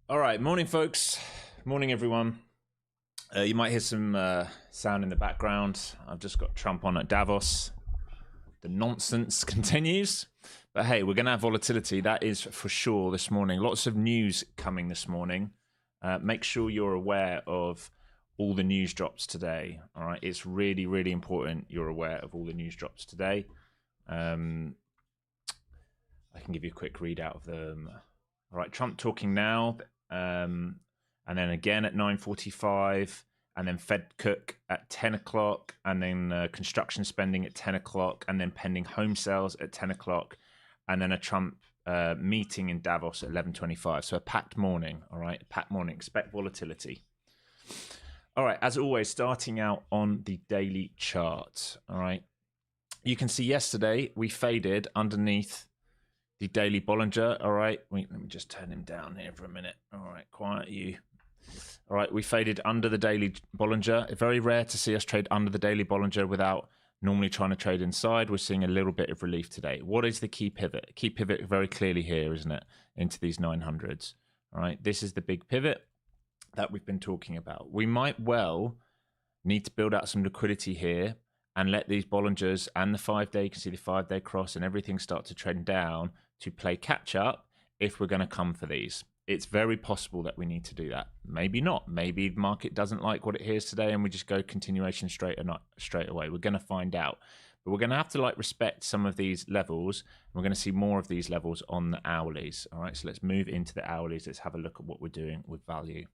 All right, morning, folks. Morning, everyone. You might hear some sound in the background. I've just got Trump on at Davos. The nonsense continues. But hey, we're going to have volatility. That is for sure this morning. Lots of news coming this morning. Make sure you're aware of all the news drops today. All right, it's really, really important you're aware of all the news drops today. I can give you a quick readout of them. All right, Trump talking now. And then again at 9:45, and then Fed Cook at 10 o'clock, and then construction spending at 10 o'clock, and then pending home sales at 10 o'clock, and then a Trump meeting in Davos at 11:25. So a packed morning, all right? Packed morning. Expect volatility. All right, as always, starting out on the daily chart, all right? You can see yesterday we faded underneath the daily Bollinger. All right, let me just turn him down here for a minute. All right, quiet you. All right, we faded under the daily Bollinger. Very rare to see us trade under the daily Bollinger without normally trying to trade inside. We're seeing a little bit of relief today. What is the key pivot? Key pivot very clearly here, isn't it? Into these 900s. All right, this is the big pivot that we've been talking about. We might well need to build out some liquidity here and let these Bollingers and the 5-day, you can see the 5-day cross and everything start to trend down to play catch up if we're going to come for these. It's very possible that we need to do that. Maybe not. Maybe the market doesn't like what it hears today and we just go continuation straight away. We're going to find out. But we're going to have to respect some of these levels. We're going to see more of these levels on the hourlies. All right, so let's move into the hourlies. Let's have a look at what we're doing with value.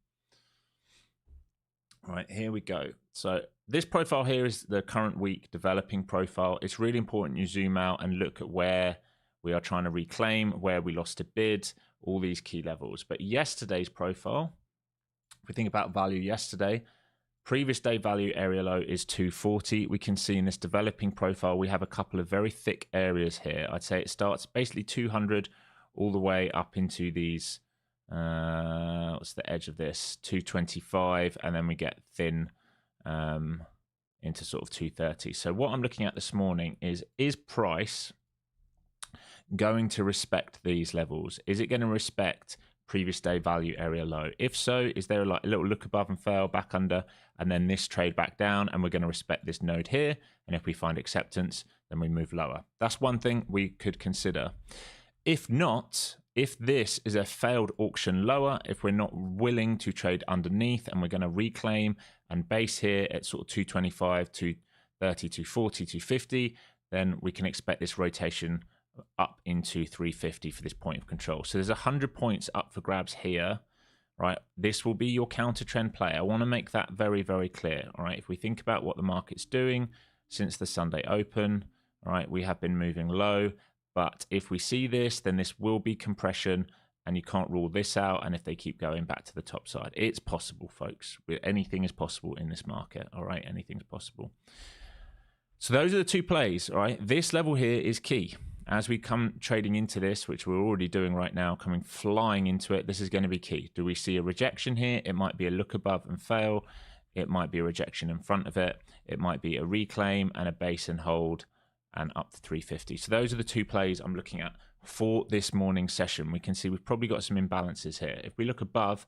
All right, here we go. So this profile here is the current week developing profile. It's really important you zoom out and look at where we are trying to reclaim, where we lost a bid, all these key levels. But yesterday's profile, if we think about value yesterday, previous day value area low is 240. We can see in this developing profile, we have a couple of very thick areas here. I'd say it starts basically 200 all the way up into these, what's the edge of this? 225, and then we get thin into sort of 230. So what I'm looking at this morning is price going to respect these levels? Is it going to respect previous day value area low? If so, is there a little look above and fail back under, and then this trade back down, and we're going to respect this node here, and if we find acceptance, then we move lower? That's one thing we could consider. If not, if this is a failed auction lower, if we're not willing to trade underneath and we're going to reclaim and base here at sort of 225, 230, 240, 250, then we can expect this rotation up into 350 for this point of control. So there's 100 points up for grabs here, right? This will be your counter trend play. I want to make that very, very clear, all right? If we think about what the market's doing since the Sunday open, all right, we have been moving low, but if we see this, then this will be compression, and you can't rule this out. And if they keep going back to the top side, it's possible, folks. Anything is possible in this market, all right? Anything's possible. So those are the two plays, all right? This level here is key. As we come trading into this, which we're already doing right now, coming flying into it, this is going to be key. Do we see a rejection here? It might be a look above and fail. It might be a rejection in front of it. It might be a reclaim and a base and hold and up to 350. So those are the two plays I'm looking at for this morning session. We can see we've probably got some imbalances here. If we look above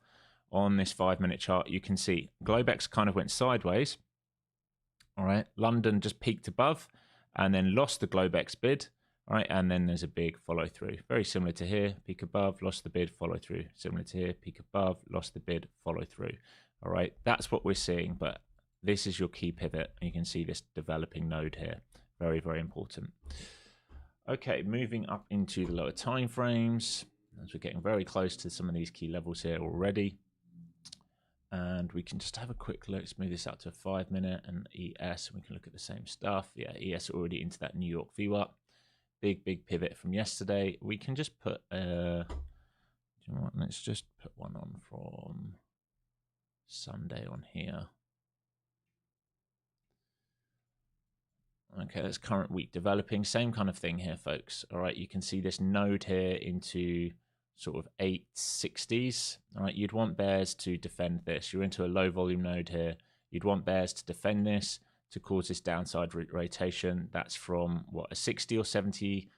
on this 5-minute chart, you can see Globex kind of went sideways. All right, London just peaked above and then lost the Globex bid. All right, and then there's a big follow through. Very similar to here, peak above, lost the bid, follow through. Similar to here, peak above, lost the bid, follow through. All right, that's what we're seeing, but this is your key pivot. You can see this developing node here. Very, very important. Okay, moving up into the lower time frames, as we're getting very close to some of these key levels here already. And we can just have a quick look. Let's move this out to a 5-minute and ES, and we can look at the same stuff. Yeah, ES already into that New York VWAP. Big pivot from yesterday. We can just put do you know what? Let's just put one on from Sunday on here. Okay, that's current week developing. Same kind of thing here, folks. All right, you can see this node here into sort of 860s. All right, you'd want bears to defend this. You're into a low volume node here. You'd want bears to defend this to cause this downside rotation. That's from what, a 60 or 70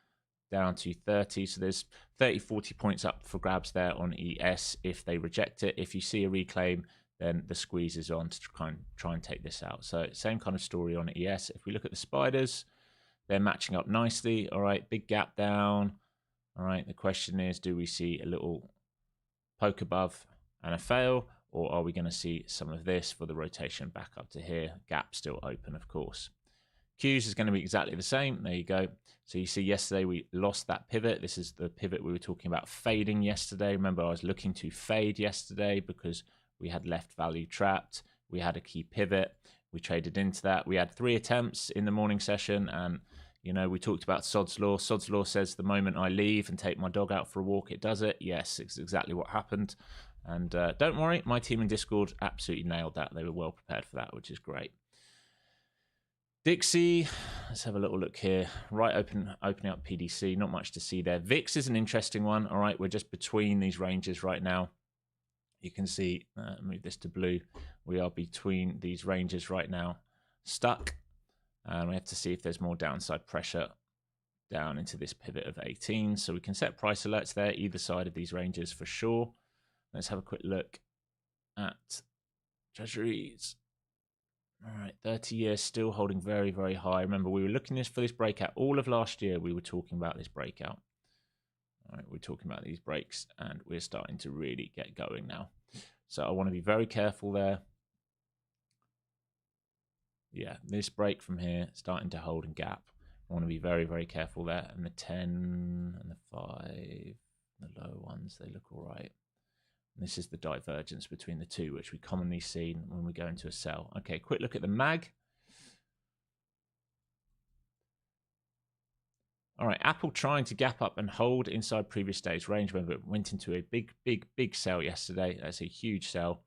down to 30. So there's 30, 40 points up for grabs there on ES if they reject it. If you see a reclaim, then the squeeze is on to try and take this out. So same kind of story on ES. If we look at the spiders, they're matching up nicely. All right, big gap down. All right, the question is, do we see a little poke above and a fail, or are we going to see some of this for the rotation back up to here? Gap still open, of course. Qs is going to be exactly the same. There you go. So you see yesterday we lost that pivot. This is the pivot we were talking about fading yesterday. Remember, I was looking to fade yesterday because we had left value trapped. We had a key pivot. We traded into that. We had 3 attempts in the morning session, and you know, we talked about Sod's Law. Sod's Law says the moment I leave and take my dog out for a walk, it does it. Yes, it's exactly what happened. And don't worry, my team in Discord absolutely nailed that. They were well prepared for that, which is great. Dixie, let's have a little look here. Right, opening up PDC, not much to see there. VIX is an interesting one. All right, we're just between these ranges right now. You can see, move this to blue. We are between these ranges right now, stuck. And we have to see if there's more downside pressure down into this pivot of 18. So we can set price alerts there, either side of these ranges for sure. Let's have a quick look at treasuries. All right, 30 years still holding very, very high. Remember, we were looking for this breakout. All of last year, we were talking about this breakout. All right, we're talking about these breaks, and we're starting to really get going now. So I want to be very careful there. Yeah, this break from here, starting to hold and gap. I want to be very, very careful there. And the 10 and the 5, the low ones, they look all right. And this is the divergence between the two, which we commonly see when we go into a sell. Okay, quick look at the mag. All right, Apple trying to gap up and hold inside previous day's range. Remember, it went into a big sell yesterday. That's a huge sell.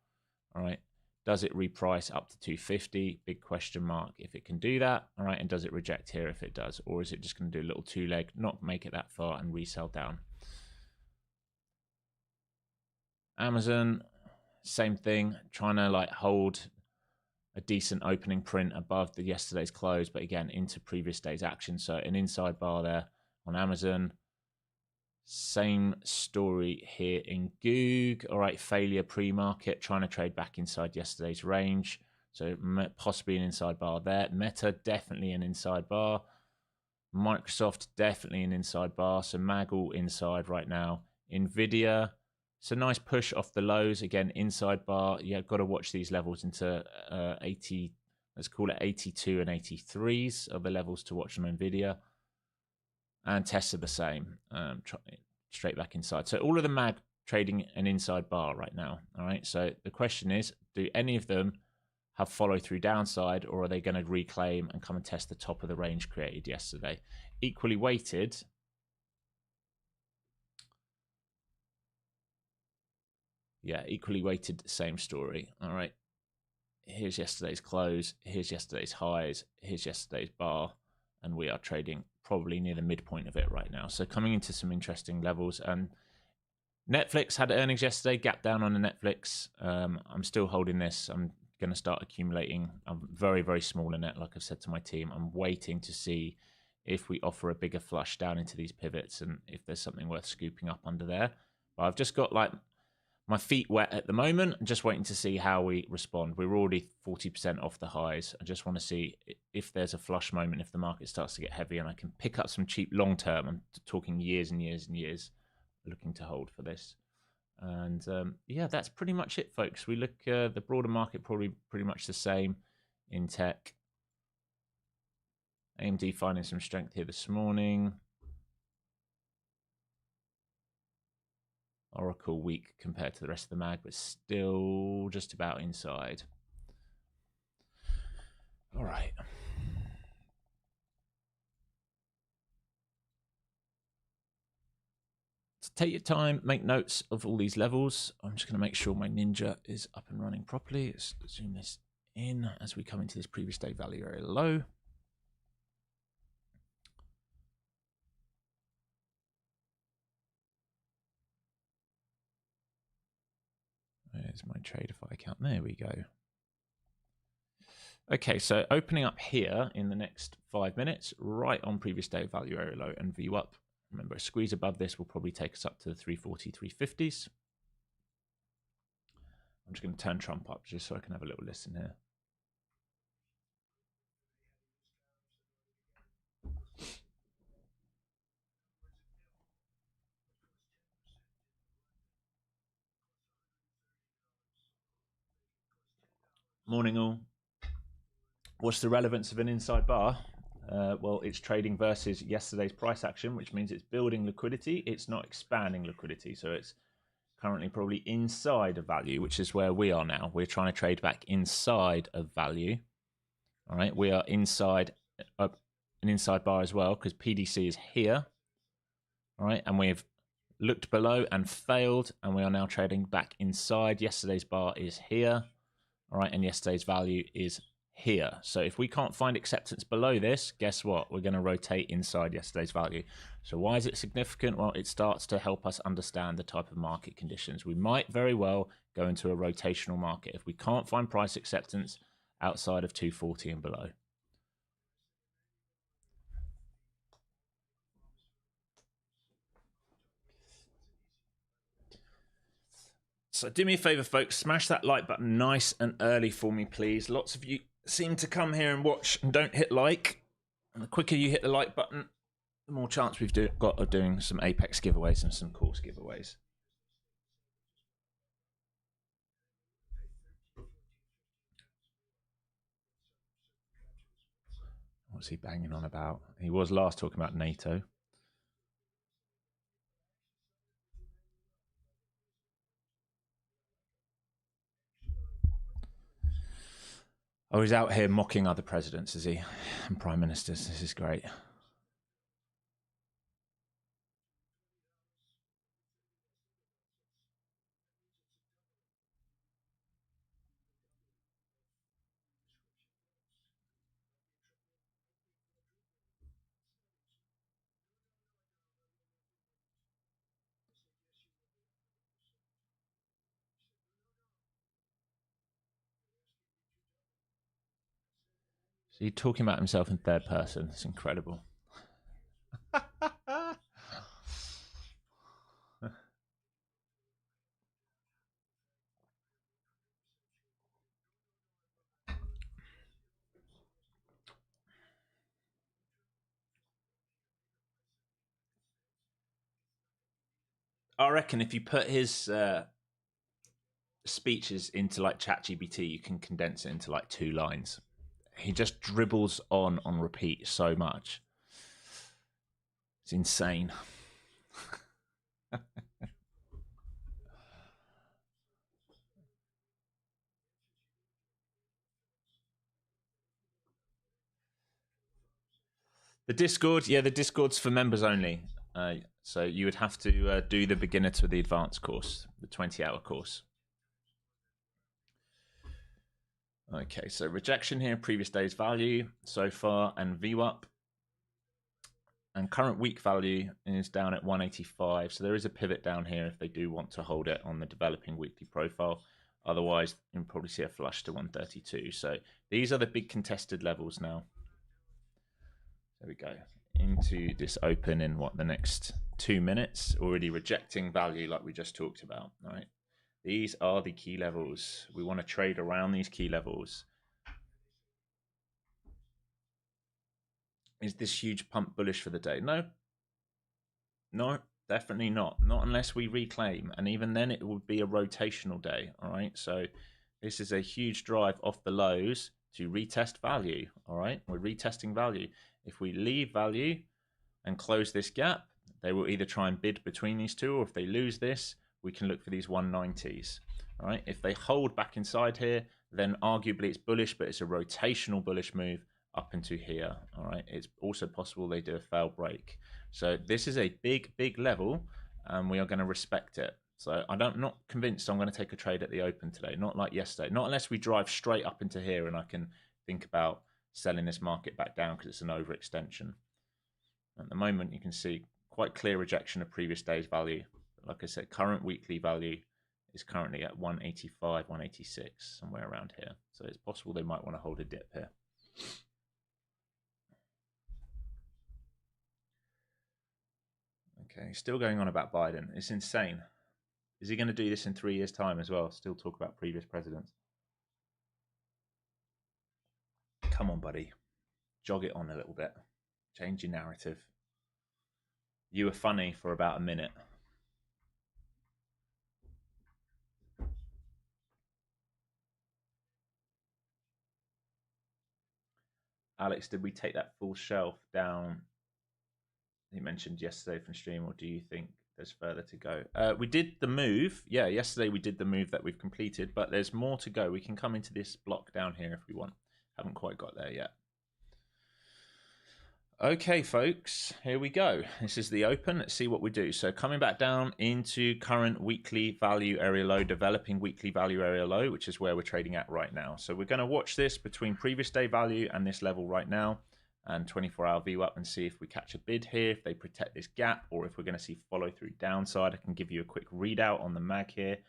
All right. Does it reprice up to 250? Big question mark if it can do that. All right, and does it reject here if it does? Or is it just going to do a little 2-leg, not make it that far and resell down? Amazon, same thing, trying to like hold a decent opening print above the yesterday's close, but again, into previous day's action. So an inside bar there on Amazon. Same story here in Goog. All right, failure pre-market, trying to trade back inside yesterday's range. So possibly an inside bar there. Meta, definitely an inside bar. Microsoft, definitely an inside bar. So mag all inside right now. Nvidia, it's a nice push off the lows. Again, inside bar. Yeah, got to watch these levels into 80, let's call it 82 and 83s are the levels to watch on Nvidia. And Tesla the same, straight back inside. So all of the mag trading an inside bar right now. All right. So the question is, do any of them have follow through downside, or are they going to reclaim and come and test the top of the range created yesterday? Equally weighted. Yeah, equally weighted, same story. All right. Here's yesterday's close. Here's yesterday's highs. Here's yesterday's bar. And we are trading probably near the midpoint of it right now. So coming into some interesting levels. And Netflix had earnings yesterday, gap down on the Netflix. I'm still holding this. I'm going to start accumulating. I'm very, very small in it, like I've said to my team. I'm waiting to see if we offer a bigger flush down into these pivots and if there's something worth scooping up under there. But I've just got like my feet wet at the moment. I'm just waiting to see how we respond. We're already 40% off the highs. I just want to see if there's a flush moment, if the market starts to get heavy and I can pick up some cheap long term. I'm talking years and years and years looking to hold for this. And yeah, that's pretty much it, folks. We look the broader market probably pretty much the same in tech. AMD finding some strength here this morning. Oracle weak compared to the rest of the mag, but still just about inside. All right. So take your time, make notes of all these levels. I'm just going to make sure my Ninja is up and running properly. Let's zoom this in as we come into this previous day value area low. There's my Tradeify account. There we go. Okay, so opening up here in the next 5 minutes, right on previous day value area low and view up. Remember, a squeeze above this will probably take us up to the 340, 350s. I'm just going to turn Trump up just so I can have a little listen here. Morning all. What's the relevance of an inside bar? Well, it's trading versus yesterday's price action, which means it's building liquidity. It's not expanding liquidity. So it's currently probably inside of value, which is where we are now. We're trying to trade back inside of value. All right. We are inside an inside bar as well because PDC is here. All right. And we've looked below and failed. And we are now trading back inside. Yesterday's bar is here. All right. And yesterday's value is here. So if we can't find acceptance below this, guess what? We're going to rotate inside yesterday's value. So why is it significant? Well, it starts to help us understand the type of market conditions. We might very well go into a rotational market if we can't find price acceptance outside of 240 and below. So do me a favor, folks, smash that like button nice and early for me, please. Lots of you seem to come here and watch and don't hit like. And the quicker you hit the like button, the more chance we've got of doing some Apex giveaways and some course giveaways. What's he banging on about? He was last talking about NATO. Oh, he's out here mocking other presidents, is he? And prime ministers. This is great. So he's talking about himself in third person. It's incredible. I reckon if you put his speeches into like ChatGPT, you can condense it into like 2 lines. He just dribbles on repeat so much. It's insane. The Discord, yeah, the Discord's for members only. So you would have to do the beginner to the advanced course, the 20-hour course. Okay, so rejection here, previous day's value so far, and VWAP. And current week value is down at 185. So there is a pivot down here if they do want to hold it on the developing weekly profile. Otherwise, you'll probably see a flush to 132. So these are the big contested levels now. There we go. Into this open in what, the next 2 minutes, already rejecting value like we just talked about. All right. These are the key levels. We want to trade around these key levels. Is this huge pump bullish for the day? No. No, definitely not. Not unless we reclaim. And even then, it would be a rotational day. All right. So this is a huge drive off the lows to retest value. All right. We're retesting value. If we leave value and close this gap, they will either try and bid between these two, or if they lose this, we can look for these 190s. All right. If they hold back inside here, then arguably it's bullish, but it's a rotational bullish move up into here. All right. It's also possible they do a fail break. So this is a big, big level, and we are going to respect it. So I'm not convinced I'm going to take a trade at the open today. Not like yesterday. Not unless we drive straight up into here and I can think about selling this market back down because it's an overextension. At the moment, you can see quite clear rejection of previous day's value. Like I said, current weekly value is currently at 185, 186, somewhere around here. So it's possible they might want to hold a dip here. Okay, still going on about Biden. It's insane. Is he going to do this in 3 years' time as well? Still talk about previous presidents. Come on, buddy. Jog it on a little bit. Change your narrative. You were funny for about a minute. Alex, did we take that full shelf down? You mentioned yesterday from stream, or do you think there's further to go? We did the move. Yeah, yesterday we did the move that we've completed, but there's more to go. We can come into this block down here if we want. Haven't quite got there yet. Okay, folks, here we go. This is the open. Let's see what we do. So coming back down into current weekly value area low, developing weekly value area low, which is where we're trading at right now. So we're going to watch this between previous day value and this level right now, and 24-hour VWAP, and see if we catch a bid here, if they protect this gap, or if we're going to see follow through downside. I can give you a quick readout on the mag here.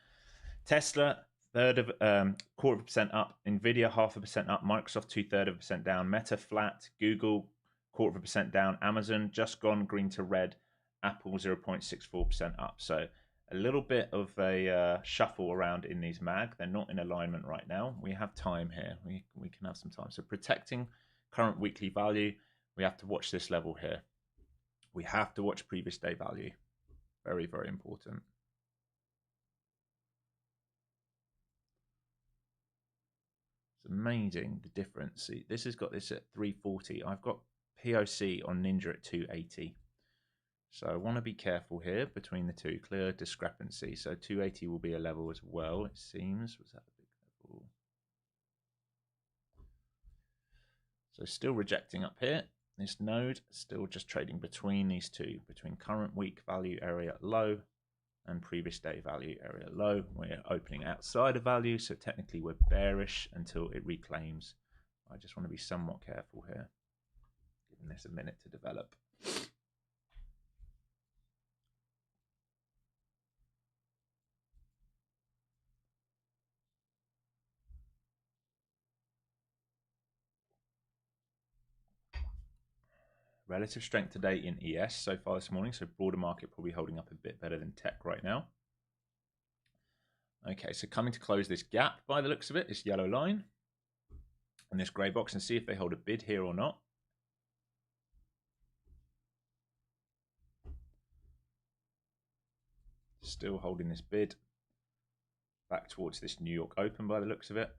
Tesla, 1/4% up. Nvidia, 0.5% up. Microsoft, 2/3% down. Meta, flat. Google, 1/4% down. Amazon, just gone green to red. Apple, 0.64% up. So a little bit of a shuffle around in these mag. They're not in alignment right now. We have time here. We can have some time. So protecting current weekly value, we have to watch this level here. We have to watch previous day value. Very, very important. It's amazing the difference. See, this has got this at 340. I've got POC on Ninja at 280. So I want to be careful here between the two. Clear discrepancy. So 280 will be a level as well, it seems. Was that a big level? So still rejecting up here. This node still just trading between these two, between current week value area low and previous day value area low. We're opening outside of value, so technically we're bearish until it reclaims. I just want to be somewhat careful here, giving this a minute to develop. Relative strength today in ES so far this morning, so broader market probably holding up a bit better than tech right now. Okay, so coming to close this gap by the looks of it, this yellow line and this grey box, and see if they hold a bid here or not. Still holding this bid back towards this New York Open by the looks of it.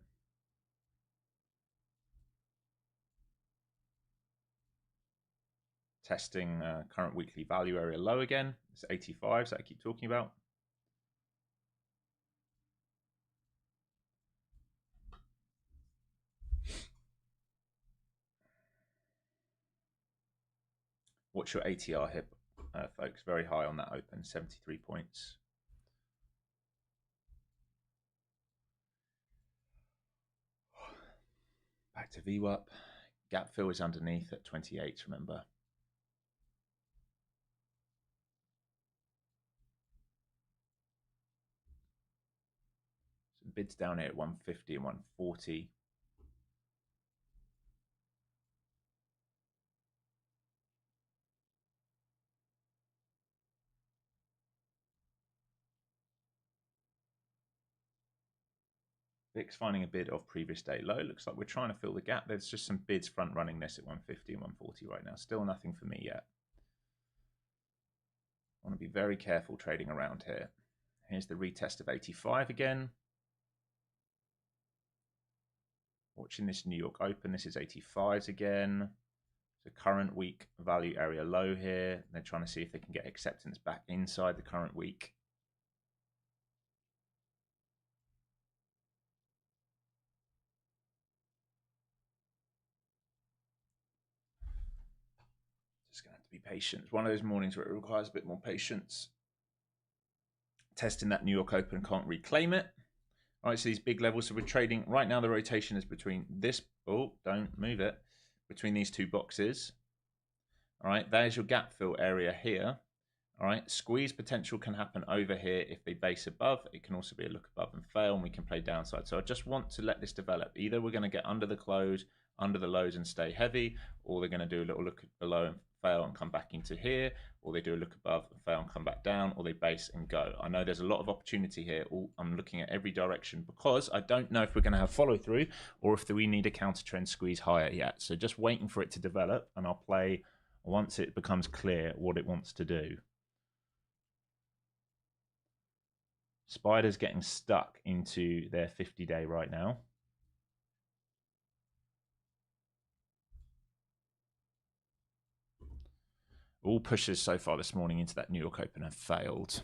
Testing current weekly value area low again. It's 85s that I keep talking about. What's your ATR here, folks? Very high on that open, 73 points. Back to VWAP. Gap fill is underneath at 28, remember. Some bids down here at 150 and 140. VIX finding a bid of previous day low. Looks like we're trying to fill the gap. There's just some bids front running this at 150 and 140 right now. Still nothing for me yet. I want to be very careful trading around here. Here's the retest of 85 again. Watching this New York Open. This is 85s again. The current week value area low here. They're trying to see if they can get acceptance back inside the current week. Just going to have to be patient. It's one of those mornings where it requires a bit more patience. Testing that New York Open, can't reclaim it. All right, so these big levels. So we're trading right now. The rotation is between this. Oh, don't move it. Between these two boxes. All right, there's your gap fill area here. All right, squeeze potential can happen over here if they base above. It can also be a look above and fail, and we can play downside. So I just want to let this develop. Either we're going to get under the close, under the lows and stay heavy, or they're going to do a little look below and fail and come back into here, or they do a look above and fail and come back down, or they base and go. I know there's a lot of opportunity here. I'm looking at every direction because I don't know if we're going to have follow through or if we need a counter trend squeeze higher yet. So just waiting for it to develop, and I'll play once it becomes clear what it wants to do. Spider's getting stuck into their 50-day right now. All pushes so far this morning into that New York Open have failed.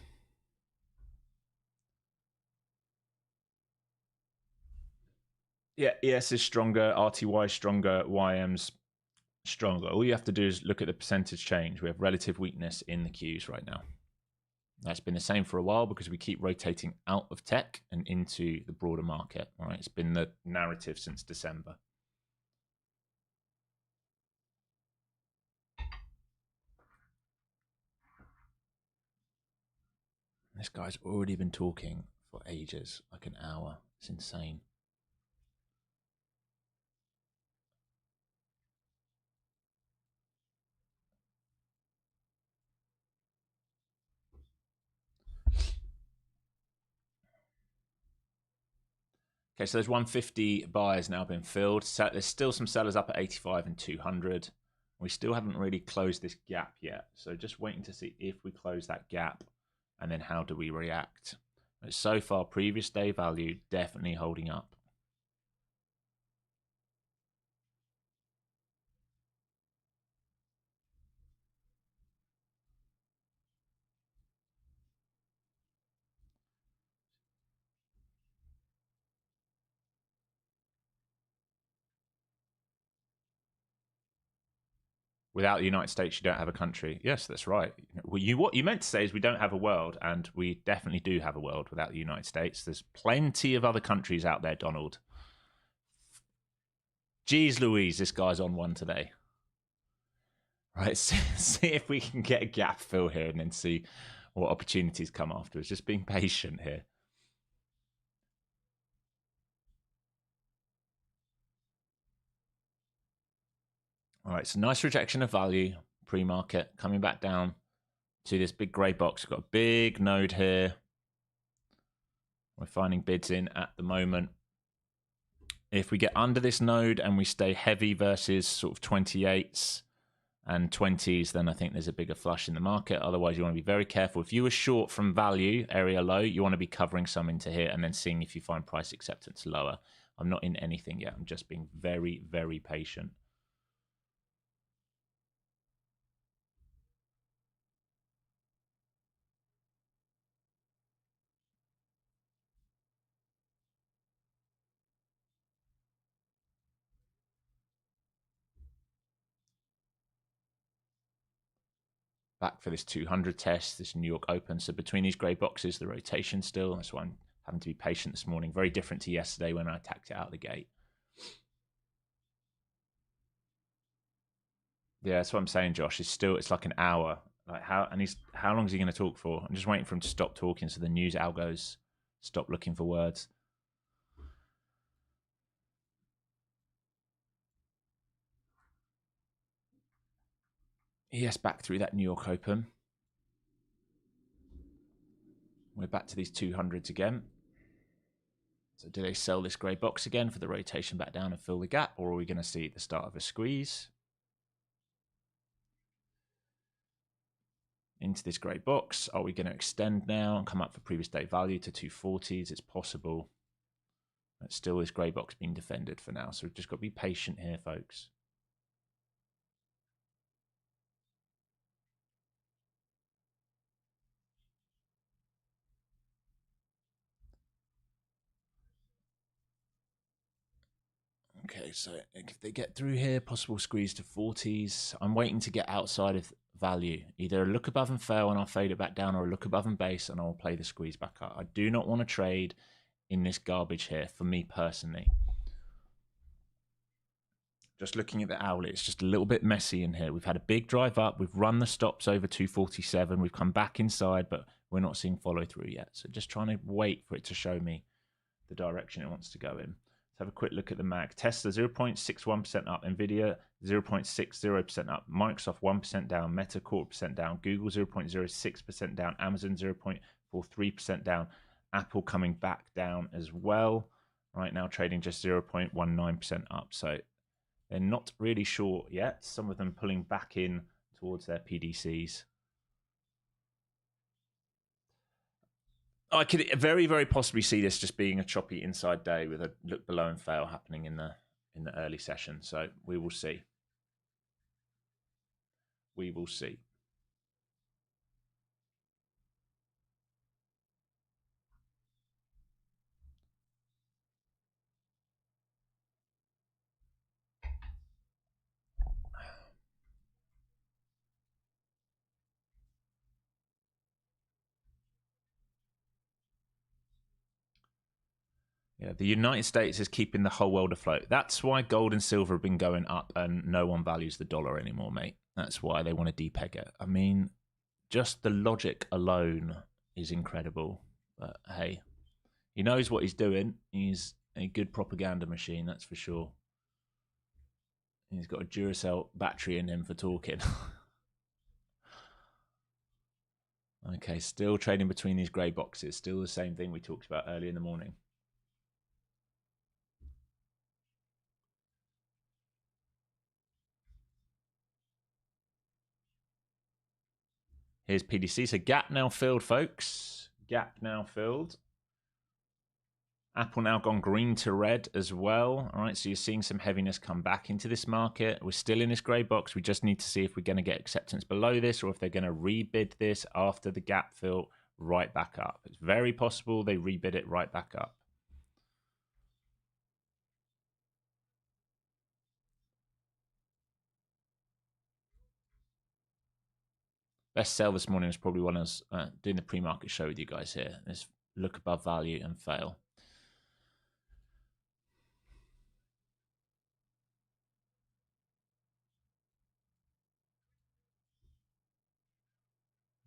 Yeah, ES is stronger, RTY is stronger, YM's stronger. All you have to do is look at the percentage change. We have relative weakness in the Qs right now. That's been the same for a while because we keep rotating out of tech and into the broader market. All right, it's been the narrative since December. This guy's already been talking for ages, like an hour. It's insane. Okay, so there's 150 buyers now been filled. So there's still some sellers up at 85 and 200. We still haven't really closed this gap yet. So just waiting to see if we close that gap and then how do we react. But so far, previous day value definitely holding up. Without the United States, you don't have a country. Yes, that's right. Well, what you meant to say is we don't have a world, and we definitely do have a world without the United States. There's plenty of other countries out there, Donald. Jeez Louise, this guy's on one today. Right, see if we can get a gap fill here and then see what opportunities come afterwards. Just being patient here. All right, so nice rejection of value, pre-market, coming back down to this big grey box. We've got a big node here. We're finding bids in at the moment. If we get under this node and we stay heavy versus sort of 28s and 20s, then I think there's a bigger flush in the market. Otherwise, you want to be very careful. If you were short from value, area low, you want to be covering some into here and then seeing if you find price acceptance lower. I'm not in anything yet. I'm just being very, very patient. Back for this 200 test, this New York Open. So between these grey boxes, the rotation still. That's why I'm having to be patient this morning. Very different to yesterday when I attacked it out of the gate. Yeah, that's what I'm saying, Josh. It's like an hour. Like how long is he going to talk for? I'm just waiting for him to stop talking so the news algos stop looking for words. Yes, back through that New York Open. We're back to these 200s again. So do they sell this grey box again for the rotation back down and fill the gap, or are we going to see the start of a squeeze into this grey box? Are we going to extend now and come up for previous day value to 240s? It's possible. But still this grey box being defended for now. So we've just got to be patient here, folks. Okay, so if they get through here, possible squeeze to 40s. I'm waiting to get outside of value. Either a look above and fail and I'll fade it back down, or a look above and base and I'll play the squeeze back up. I do not want to trade in this garbage here, for me personally. Just looking at the owlet, it's just a little bit messy in here. We've had a big drive up. We've run the stops over 247. We've come back inside, but we're not seeing follow through yet. So just trying to wait for it to show me the direction it wants to go in. have a quick look at the mag. Tesla 0.61% up, Nvidia 0.60% up, Microsoft 1% down, Meta 0.25% down, Google 0.06% down, Amazon 0.43% down, Apple coming back down as well. Right now trading just 0.19% up. So they're not really short yet. Some of them pulling back in towards their PDCs. I could very, very possibly see this just being a choppy inside day with a look below and fail happening in the early session. So we will see. We will see. Yeah, the United States is keeping the whole world afloat. That's why gold and silver have been going up and no one values the dollar anymore, mate. That's why they want to depeg it. I mean, just the logic alone is incredible. But hey, he knows what he's doing. He's a good propaganda machine, that's for sure. He's got a Duracell battery in him for talking. Okay, still trading between these grey boxes. Still the same thing we talked about early in the morning. Here's PDC. So gap now filled, folks. Gap now filled. Apple now gone green to red as well. All right, so you're seeing some heaviness come back into this market. We're still in this grey box. We just need to see if we're going to get acceptance below this or if they're going to rebid this after the gap fill right back up. It's very possible they rebid it right back up. Best sell this morning was probably when I was doing the pre-market show with you guys here. Let's look above value and fail.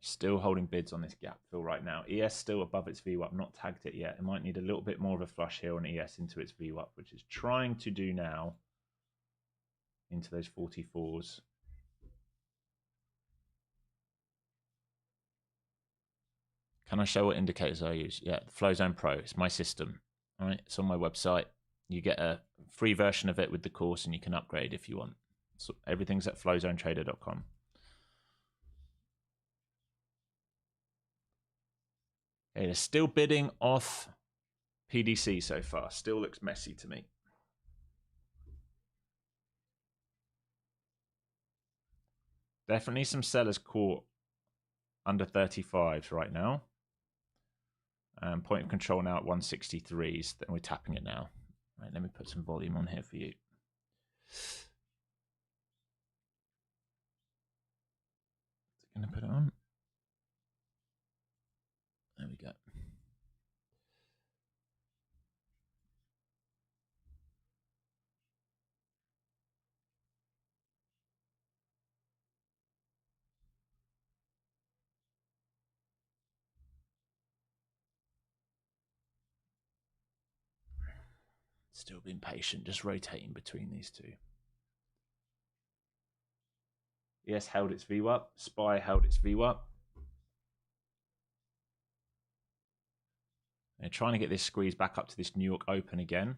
Still holding bids on this gap fill right now. ES still above its VWAP, not tagged it yet. It might need a little bit more of a flush here on ES into its VWAP, which is trying to do now into those 44s. Can I show what indicators I use? Yeah, Flowzone Pro. It's my system. All right, it's on my website. You get a free version of it with the course, and you can upgrade if you want. So everything's at flowzonetrader.com. Hey, they're still bidding off PDC so far. Still looks messy to me. Definitely some sellers caught under 35s right now. Point of control now at 163s. Then we're tapping it now. Right, let me put some volume on here for you. Gonna put it on. There we go. Still being patient, just rotating between these two. ES held its VWAP. SPY held its VWAP. They're trying to get this squeeze back up to this New York Open again.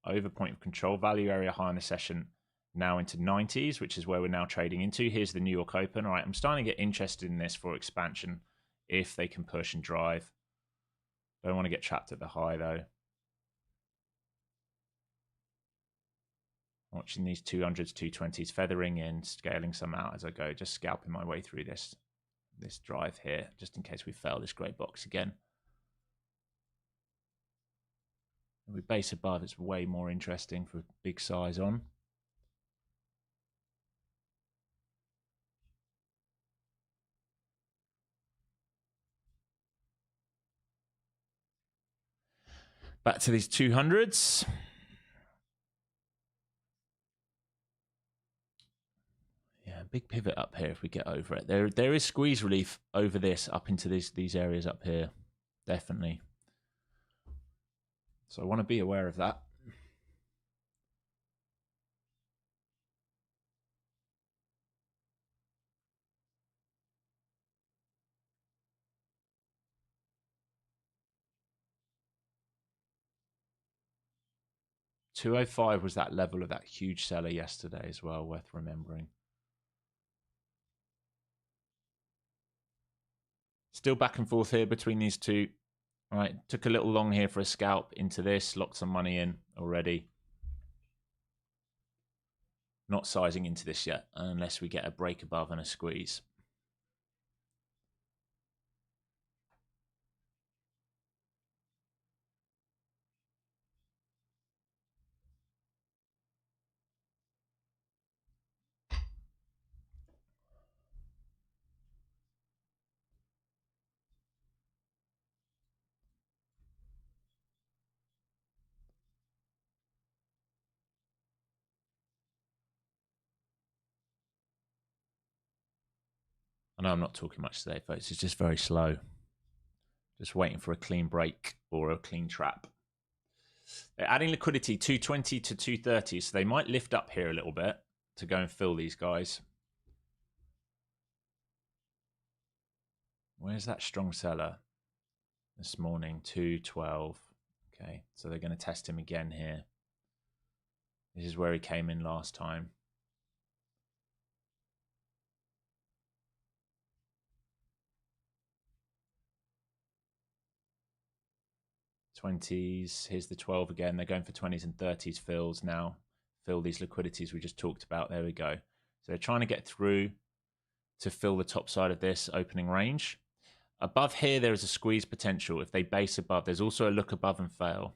Over point of control. Value area high in the session now into 90s, which is where we're now trading into. Here's the New York Open. All right, I'm starting to get interested in this for expansion if they can push and drive. Don't want to get trapped at the high, though. Watching these 200s, 220s, feathering in, scaling some out as I go, just scalping my way through this drive here, just in case we fail this grey box again. We base above, it's way more interesting for big size on. Back to these 200s. Yeah, big pivot up here if we get over it. There is squeeze relief over this, up into these areas up here, definitely. So I want to be aware of that. 205 was that level of that huge seller yesterday as well, worth remembering. Still back and forth here between these two. All right, took a little long here for a scalp into this, locked some money in already. Not sizing into this yet, unless we get a break above and a squeeze. I know I'm not talking much today, folks. It's just very slow. Just waiting for a clean break or a clean trap. They're adding liquidity 220 to 230, so they might lift up here a little bit to go and fill these guys. Where's that strong seller this morning? 212. Okay, so they're going to test him again here. This is where he came in last time. 20s. Here's the 12 again. They're going for 20s and 30s fills now. Fill these liquidities we just talked about. There we go. So they're trying to get through to fill the top side of this opening range. Above here, there is a squeeze potential. If they base above, there's also a look above and fail.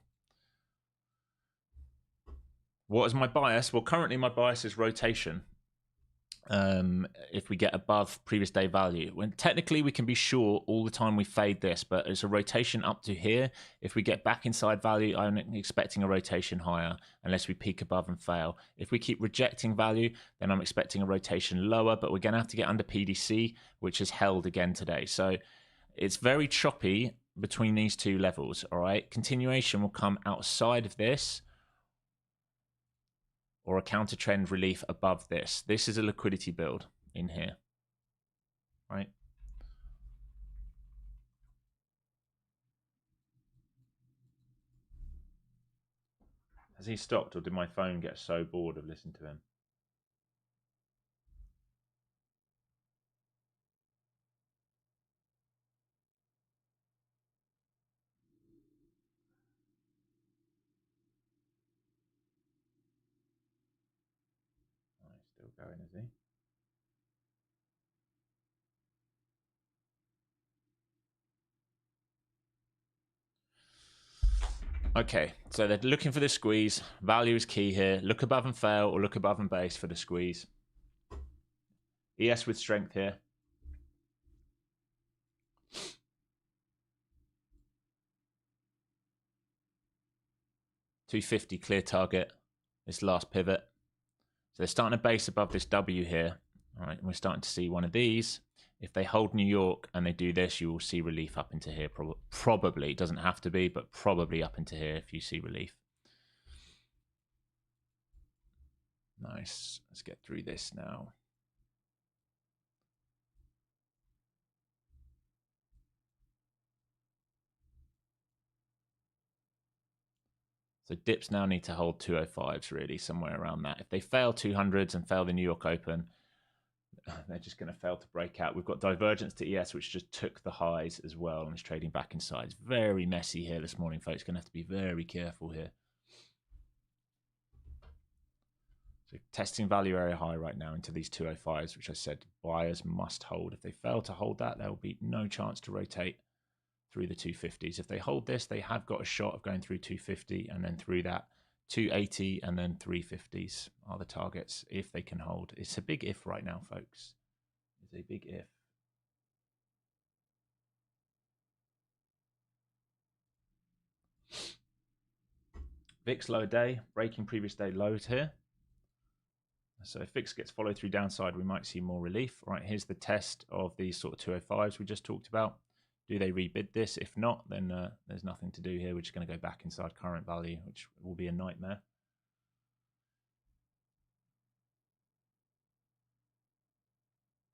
What is my bias? Well, currently my bias is rotation. If we get above previous day value, when technically we can be sure all the time we fade this, but it's a rotation up to here. If we get back inside value, I'm expecting a rotation higher unless we peak above and fail. If we keep rejecting value, then I'm expecting a rotation lower, but we're going to have to get under PDC, which is held again today. So it's very choppy between these two levels. All right, continuation will come outside of this, or a counter trend relief above this. This is a liquidity build in here, right? Has he stopped, or did my phone get so bored of listening to him? Oh, he's still going, is he? Okay, so they're looking for the squeeze. Value is key here. Look above and fail, or look above and base for the squeeze. ES with strength here. $250 clear target. This last pivot. So they're starting to base above this W here. All right, and we're starting to see one of these. If they hold New York and they do this, you will see relief up into here. Probably. It doesn't have to be, but probably up into here if you see relief. Nice. Let's get through this now. So dips now need to hold 205s really, somewhere around that. If they fail 200s and fail the New York Open, they're just going to fail to break out. We've got divergence to ES, which just took the highs as well and is trading back inside. It's very messy here this morning, folks. Going to have to be very careful here. So testing value area high right now into these 205s, which I said buyers must hold. If they fail to hold that, there will be no chance to rotate through the 250s. If they hold this, they have got a shot of going through 250 and then through that 280 and then 350s are the targets if they can hold. It's a big if right now, folks. It's a big if. VIX low day, breaking previous day lows here. So if VIX gets followed through downside, we might see more relief. All right, here's the test of these sort of 205s we just talked about. Do they rebid this? If not, then there's nothing to do here. We're just going to go back inside current value, which will be a nightmare.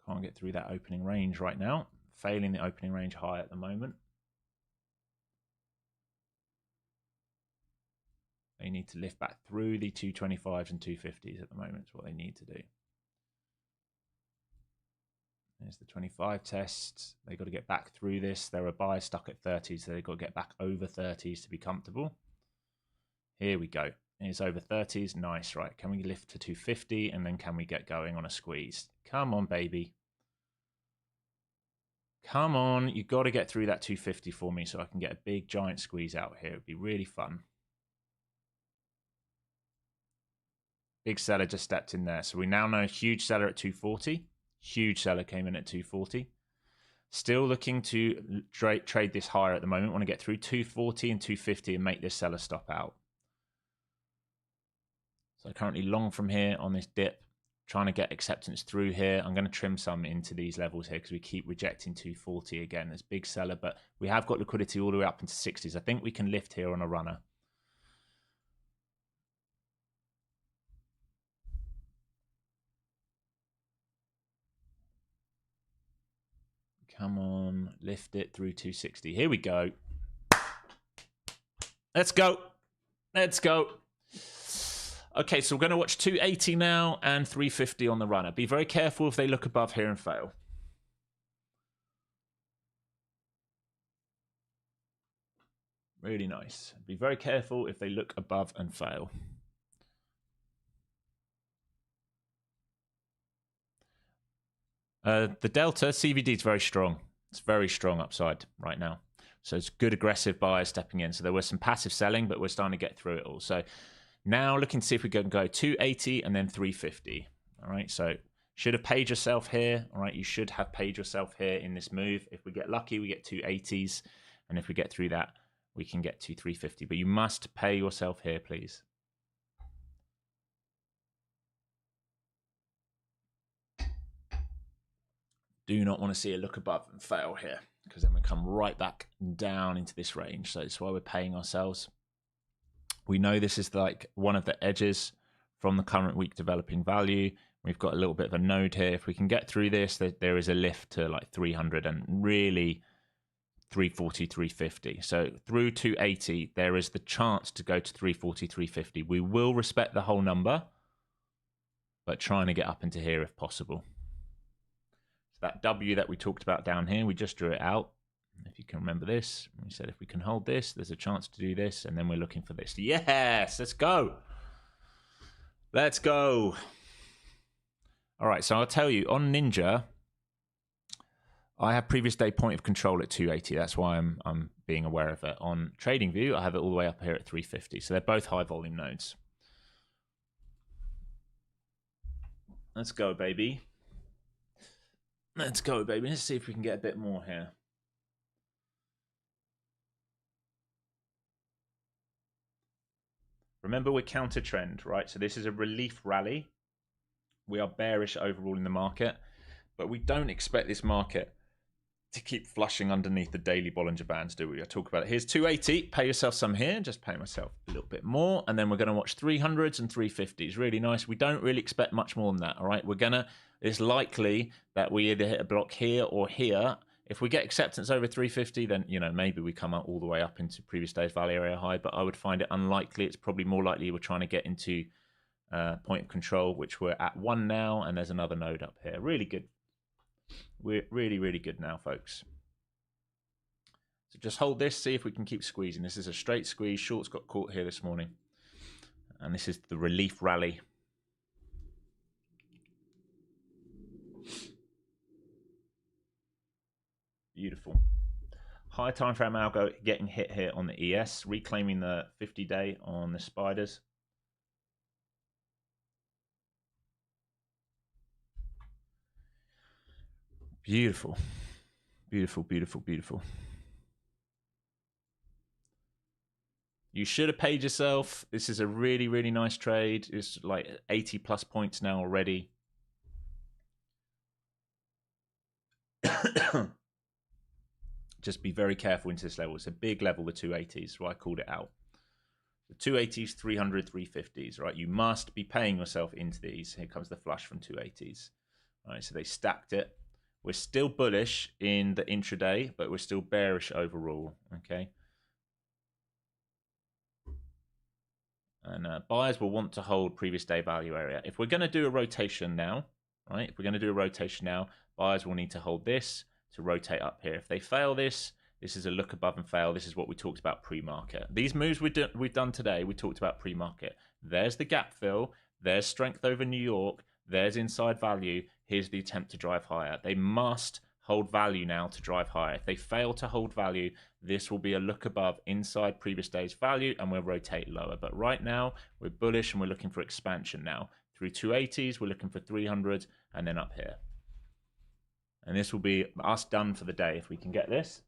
Can't get through that opening range right now. Failing the opening range high at the moment. They need to lift back through the 225s and 250s at the moment. Is what they need to do. There's the 25 test. They've got to get back through this. They're a buy stuck at 30s, so they've got to get back over 30s to be comfortable. Here we go. It's over 30s. Nice, right? Can we lift to 250 and then can we get going on a squeeze? Come on, baby. Come on. You've got to get through that 250 for me so I can get a big giant squeeze out here. It'd be really fun. Big seller just stepped in there. So we now know a huge seller at 240. Huge seller came in at 240. Still looking to trade this higher at the moment. Want to get through 240 and 250 and make this seller stop out. So currently long from here on this dip, trying to get acceptance through here. I'm going to trim some into these levels here because we keep rejecting 240 again. There's big seller, but we have got liquidity all the way up into 60s. I think we can lift here on a runner. Come on, lift it through 260. Here we go. Let's go. Let's go. Okay, so we're going to watch 280 now and 350 on the runner. Be very careful if they look above here and fail. Really nice. Be very careful if they look above and fail. The delta CVD is very strong. It's very strong upside right now. So it's good aggressive buyers stepping in. So there was some passive selling, but we're starting to get through it all. So now looking to see if we can go 280 and then 350. All right, so should have paid yourself here. All right, you should have paid yourself here in this move. If we get lucky, we get 280s. And if we get through that, we can get to 350. But you must pay yourself here, please. Do not want to see a look above and fail here, because then we come right back down into this range. So that's why we're paying ourselves. We know this is like one of the edges from the current week developing value. We've got a little bit of a node here. If we can get through this, there is a lift to like 300 and really 340, 350. So through 280, there is the chance to go to 340, 350. We will respect the whole number, but trying to get up into here if possible. That W that we talked about down here, we just drew it out. If you can remember this, we said if we can hold this, there's a chance to do this, and then we're looking for this. Yes, let's go. Let's go. All right, so I'll tell you, on Ninja, I have previous day point of control at 280. That's why I'm being aware of it. On TradingView, I have it all the way up here at 350. So they're both high volume nodes. Let's go, baby. Let's go, baby. Let's see if we can get a bit more here. Remember, we're counter trend, right? So this is a relief rally. We are bearish overall in the market, but we don't expect this market to keep flushing underneath the daily Bollinger Bands, do we? I'll talk about it. Here's 280. Pay yourself some here. Just pay myself a little bit more. And then we're going to watch 300s and 350s. Really nice. We don't really expect much more than that, all right? It's likely that we either hit a block here or here. If we get acceptance over 350, then, you know, maybe we come out all the way up into previous day's value area high, but I would find it unlikely. It's probably more likely we're trying to get into point of control, which we're at 1 now, and there's another node up here. Really good. We're really, really good now, folks. So just hold this, see if we can keep squeezing. This is a straight squeeze. Shorts got caught here this morning. And this is the relief rally. Beautiful. High time frame algo getting hit here on the ES, reclaiming the 50-day on the spiders. Beautiful. Beautiful, beautiful, beautiful. You should have paid yourself. This is a really, really nice trade. It's like 80 plus points now already. Just be very careful into this level. It's a big level, the 280s, right? I called it out. The 280s, 300, 350s, right? You must be paying yourself into these. Here comes the flush from 280s. All right, so they stacked it. We're still bullish in the intraday, but we're still bearish overall, okay? And buyers will want to hold previous day value area. If we're going to do a rotation now, right? If we're going to do a rotation now, buyers will need to hold this to rotate up here. If they fail this, this is a look above and fail. This is what we talked about pre-market. These moves we've done today, we talked about pre-market. There's the gap fill. There's strength over New York. There's inside value. Here's the attempt to drive higher. They must hold value now to drive higher. If they fail to hold value, this will be a look above inside previous day's value and we'll rotate lower. But right now, we're bullish and we're looking for expansion now. Through 280s, we're looking for 300 and then up here. And this will be us done for the day if we can get this.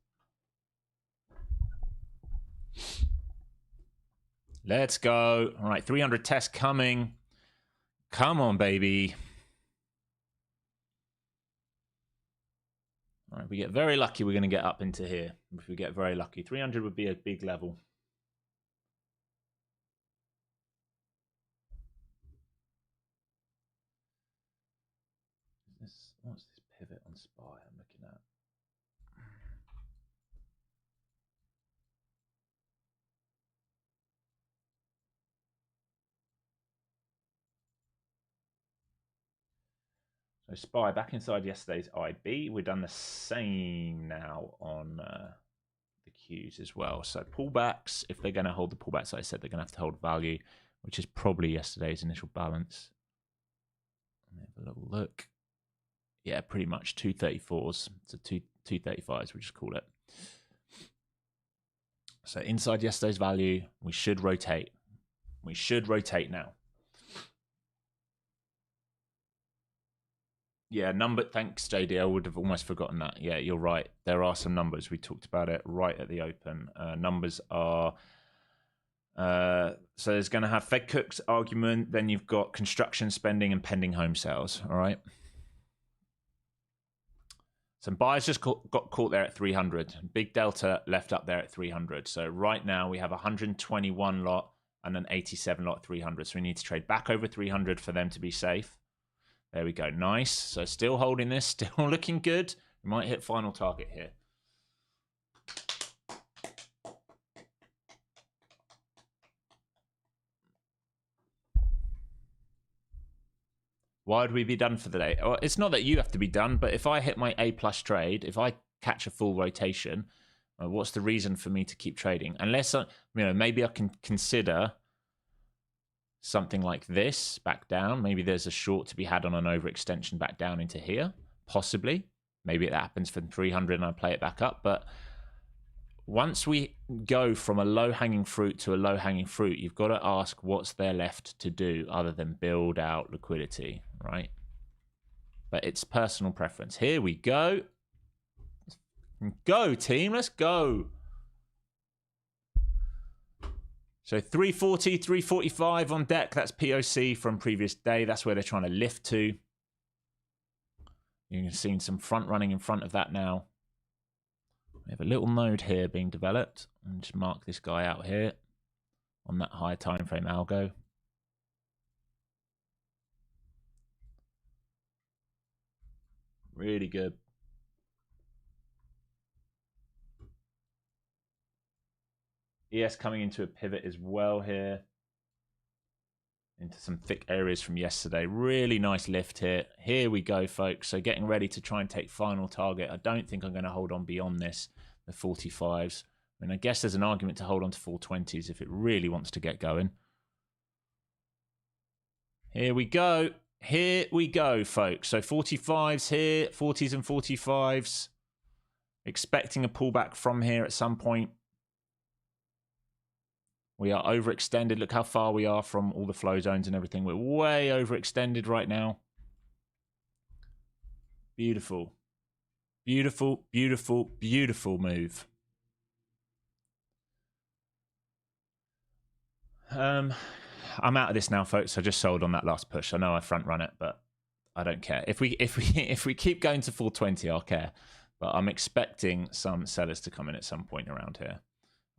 Let's go. All right, 300 test coming. Come on, baby. All right, if we get very lucky, we're going to get up into here. If we get very lucky, 300 would be a big level. What's this pivot on SPY I'm looking at? So SPY back inside yesterday's IB. We've done the same now on the Qs as well. So pullbacks, if they're going to hold the pullbacks, like I said, they're going to have to hold value, which is probably yesterday's initial balance. Let me have a little look. Yeah, pretty much 234s. So 235s, we just call it. So inside yesterday's value, we should rotate. We should rotate now. Yeah, thanks, JD. I would have almost forgotten that. Yeah, you're right. There are some numbers. We talked about it right at the open. Numbers are... so there's going to have Fed Cook's argument. Then you've got construction spending and pending home sales. All right. Some buyers just got caught there at 300. Big delta left up there at 300. So right now we have 121 lot and an 87 lot 300. So we need to trade back over 300 for them to be safe. There we go. Nice. So still holding this. Still looking good. We might hit final target here. Why would we be done for the day? Well, it's not that you have to be done, but if I hit my A+ trade, if I catch a full rotation, what's the reason for me to keep trading? Unless, maybe I can consider something like this back down. Maybe there's a short to be had on an overextension back down into here, possibly. Maybe it happens from 300 and I play it back up. But once we go from a low-hanging fruit to a low-hanging fruit, you've got to ask what's there left to do other than build out liquidity, right? But it's personal preference. Here we go. Go, team. Let's go. So 340, 345 on deck. That's POC from previous day. That's where they're trying to lift to. You can see some front running in front of that now. We have a little node here being developed. And just mark this guy out here on that higher time frame algo. Really good. ES coming into a pivot as well here. Into some thick areas from yesterday. Really nice lift here. Here we go, folks. So getting ready to try and take final target. I don't think I'm going to hold on beyond this, the 45s. I mean, I guess there's an argument to hold on to 420s if it really wants to get going. Here we go. Here we go, folks. So 45s here, 40s and 45s. Expecting a pullback from here at some point. We are overextended. Look how far we are from all the flow zones and everything. We're way overextended right now. Beautiful. Beautiful, beautiful, beautiful move. I'm out of this now, folks. I just sold on that last push. I know I front run it, but I don't care. If we keep going to 420, I'll care. But I'm expecting some sellers to come in at some point around here,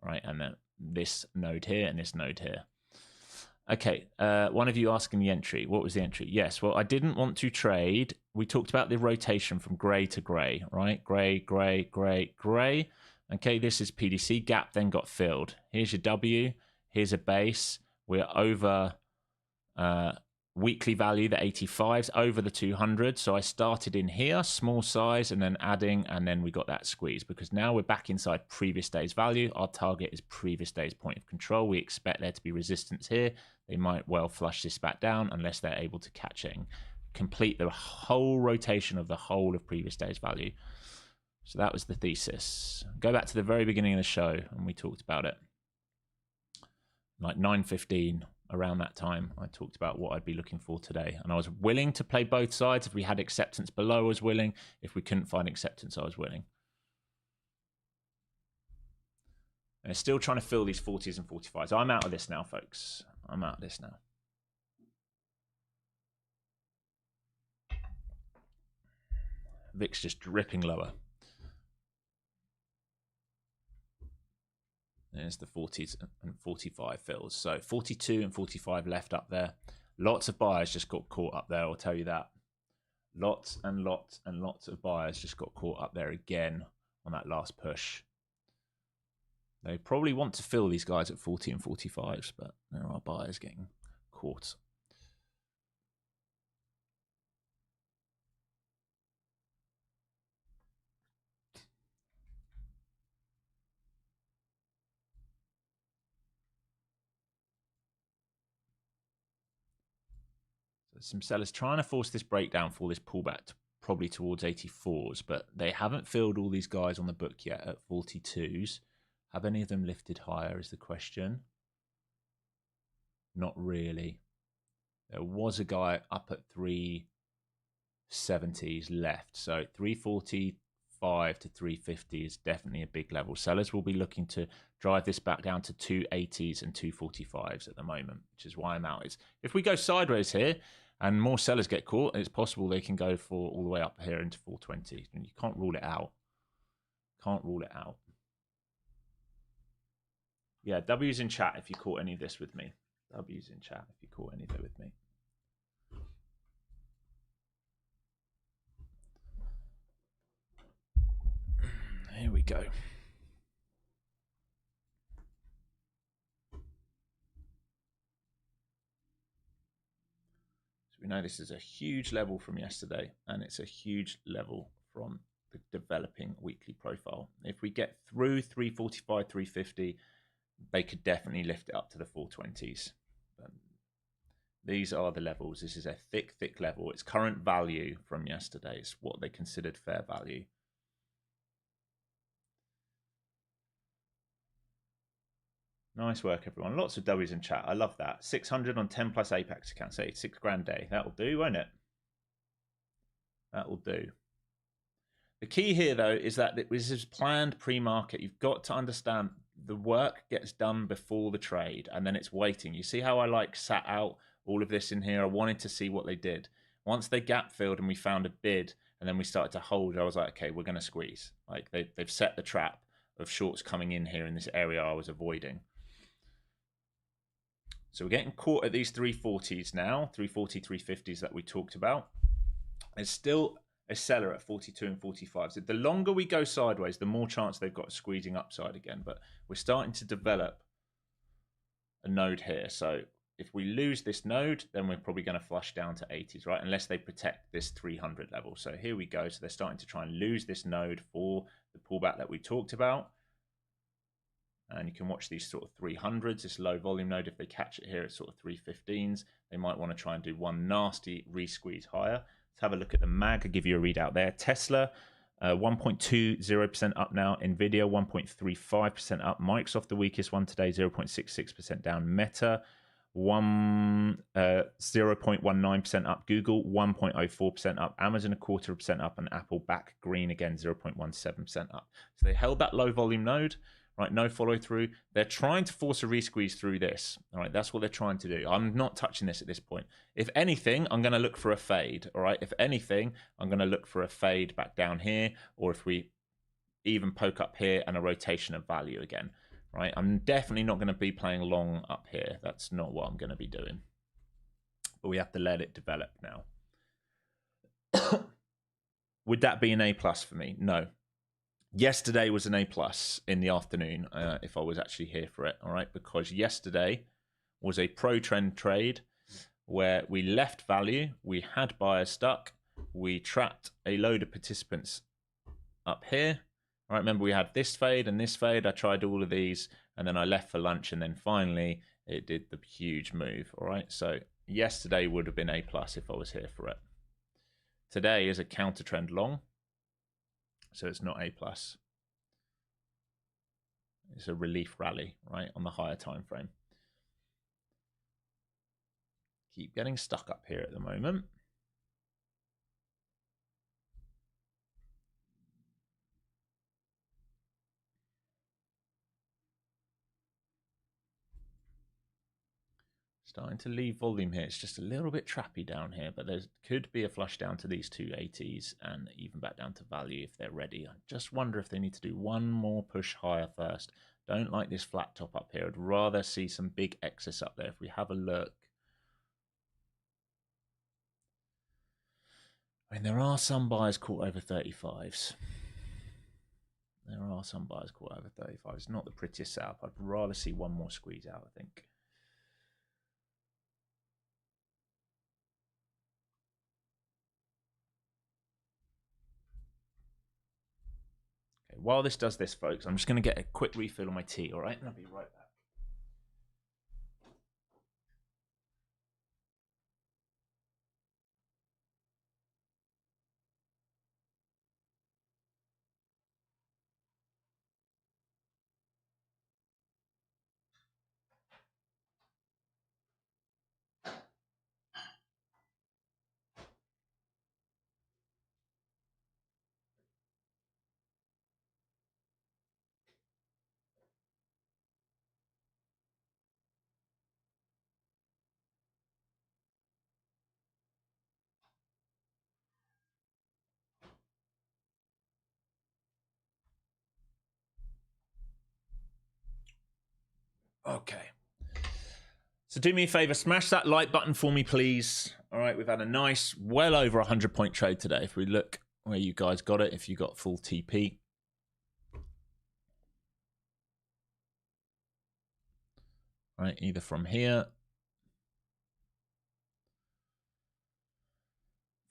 right? And then this node here and this node here. Okay, one of you asking the entry. What was the entry? Yes, well, I didn't want to trade. We talked about the rotation from gray to gray, right? Gray, gray, gray, gray. Okay, this is PDC. Gap then got filled. Here's your W. Here's a base. we're over weekly value, the 85s, over the 200. So I started in here, small size, and then adding, and then we got that squeeze, because now we're back inside previous day's value. Our target is previous day's point of control. We expect there to be resistance here. They might well flush this back down unless they're able to catch it and complete the whole rotation of the whole of previous day's value. So that was the thesis. Go back to the very beginning of the show and we talked about it. Like 9:15, around that time, I talked about what I'd be looking for today. And I was willing to play both sides. If we had acceptance below, I was willing. If we couldn't find acceptance, I was willing. And it's still trying to fill these 40s and 45s. I'm out of this now, folks. I'm out of this now. VIX just dripping lower. There's the 40s and 45 fills. So 42 and 45 left up there. Lots of buyers just got caught up there, I'll tell you that. Lots and lots and lots of buyers just got caught up there again on that last push. They probably want to fill these guys at 40 and 45s, but there are buyers getting caught. Some sellers trying to force this breakdown for this pullback to probably towards 84s, but they haven't filled all these guys on the book yet at 42s. Have any of them lifted higher is the question. Not really. There was a guy up at 370s left, so 345 to 350 is definitely a big level. Sellers will be looking to drive this back down to 280s and 245s at the moment, which is why I'm out. It's, if we go sideways here and more sellers get caught, it's possible they can go for all the way up here into 420. And you can't rule it out. Can't rule it out. Yeah, W's in chat if you caught any of this with me. W's in chat if you caught any of it with me. Here we go. We know this is a huge level from yesterday, and it's a huge level from the developing weekly profile. If we get through 345, 350, they could definitely lift it up to the 420s. These are the levels. This is a thick, thick level. It's current value from yesterday. It's what they considered fair value. Nice work, everyone. Lots of W's in chat. I love that. 600 on 10 plus Apex accounts. Say $6 grand day. That'll do, won't it? That'll do. The key here, though, is that this is planned pre-market. You've got to understand the work gets done before the trade, and then it's waiting. You see how I like sat out all of this in here? I wanted to see what they did. Once they gap filled and we found a bid, and then we started to hold, I was like, okay, we're going to squeeze. Like they've set the trap of shorts coming in here in this area I was avoiding. So we're getting caught at these 340s now, 340, 350s that we talked about. There's still a seller at 42 and 45. So the longer we go sideways, the more chance they've got of squeezing upside again. But we're starting to develop a node here. So if we lose this node, then we're probably going to flush down to 80s, right? Unless they protect this 300 level. So here we go. So they're starting to try and lose this node for the pullback that we talked about. And you can watch these sort of 300s, this low volume node. If they catch it here at sort of 315s, they might want to try and do one nasty re-squeeze higher. Let's have a look at the mag. I'll give you a readout there. Tesla, 1.20% up now. Nvidia, 1.35% up. Microsoft, the weakest one today, 0.66% down. Meta, 0.19% up. Google, 1.04% up. Amazon, 0.25% up. And Apple back green again, 0.17% up. So they held that low volume node. Right, no follow through. They're trying to force a re-squeeze through this. All right, that's what they're trying to do. I'm not touching this at this point. If anything, I'm going to look for a fade. All right, if anything, I'm going to look for a fade back down here, or if we even poke up here and a rotation of value again. Right, I'm definitely not going to be playing long up here. That's not what I'm going to be doing. But we have to let it develop now. Would that be an A+ for me? No. Yesterday was an A+ in the afternoon, if I was actually here for it, all right? Because yesterday was a pro trend trade where we left value, we had buyers stuck, we trapped a load of participants up here. All right, remember we had this fade and this fade. I tried all of these and then I left for lunch, and then finally it did the huge move. All right, so yesterday would have been A+ if I was here for it. Today is a counter trend long, so it's not A+. It's a relief rally, right, on the higher time frame. Keep getting stuck up here at the moment. Starting to leave volume here. It's just a little bit trappy down here, but there could be a flush down to these 280s and even back down to value if they're ready. I just wonder if they need to do one more push higher first. Don't like this flat top up here. I'd rather see some big excess up there. If we have a look, I mean, there are some buyers caught over 35s. There are some buyers caught over 35s. It's not the prettiest setup. I'd rather see one more squeeze out, I think. Okay, while this does this, folks, I'm just going to get a quick refill on my tea, all right? And I'll be right back. Okay. So do me a favor, smash that like button for me, please. All right, we've had a nice, well over 100-point trade today. If we look where you guys got it, if you got full TP. Right, either from here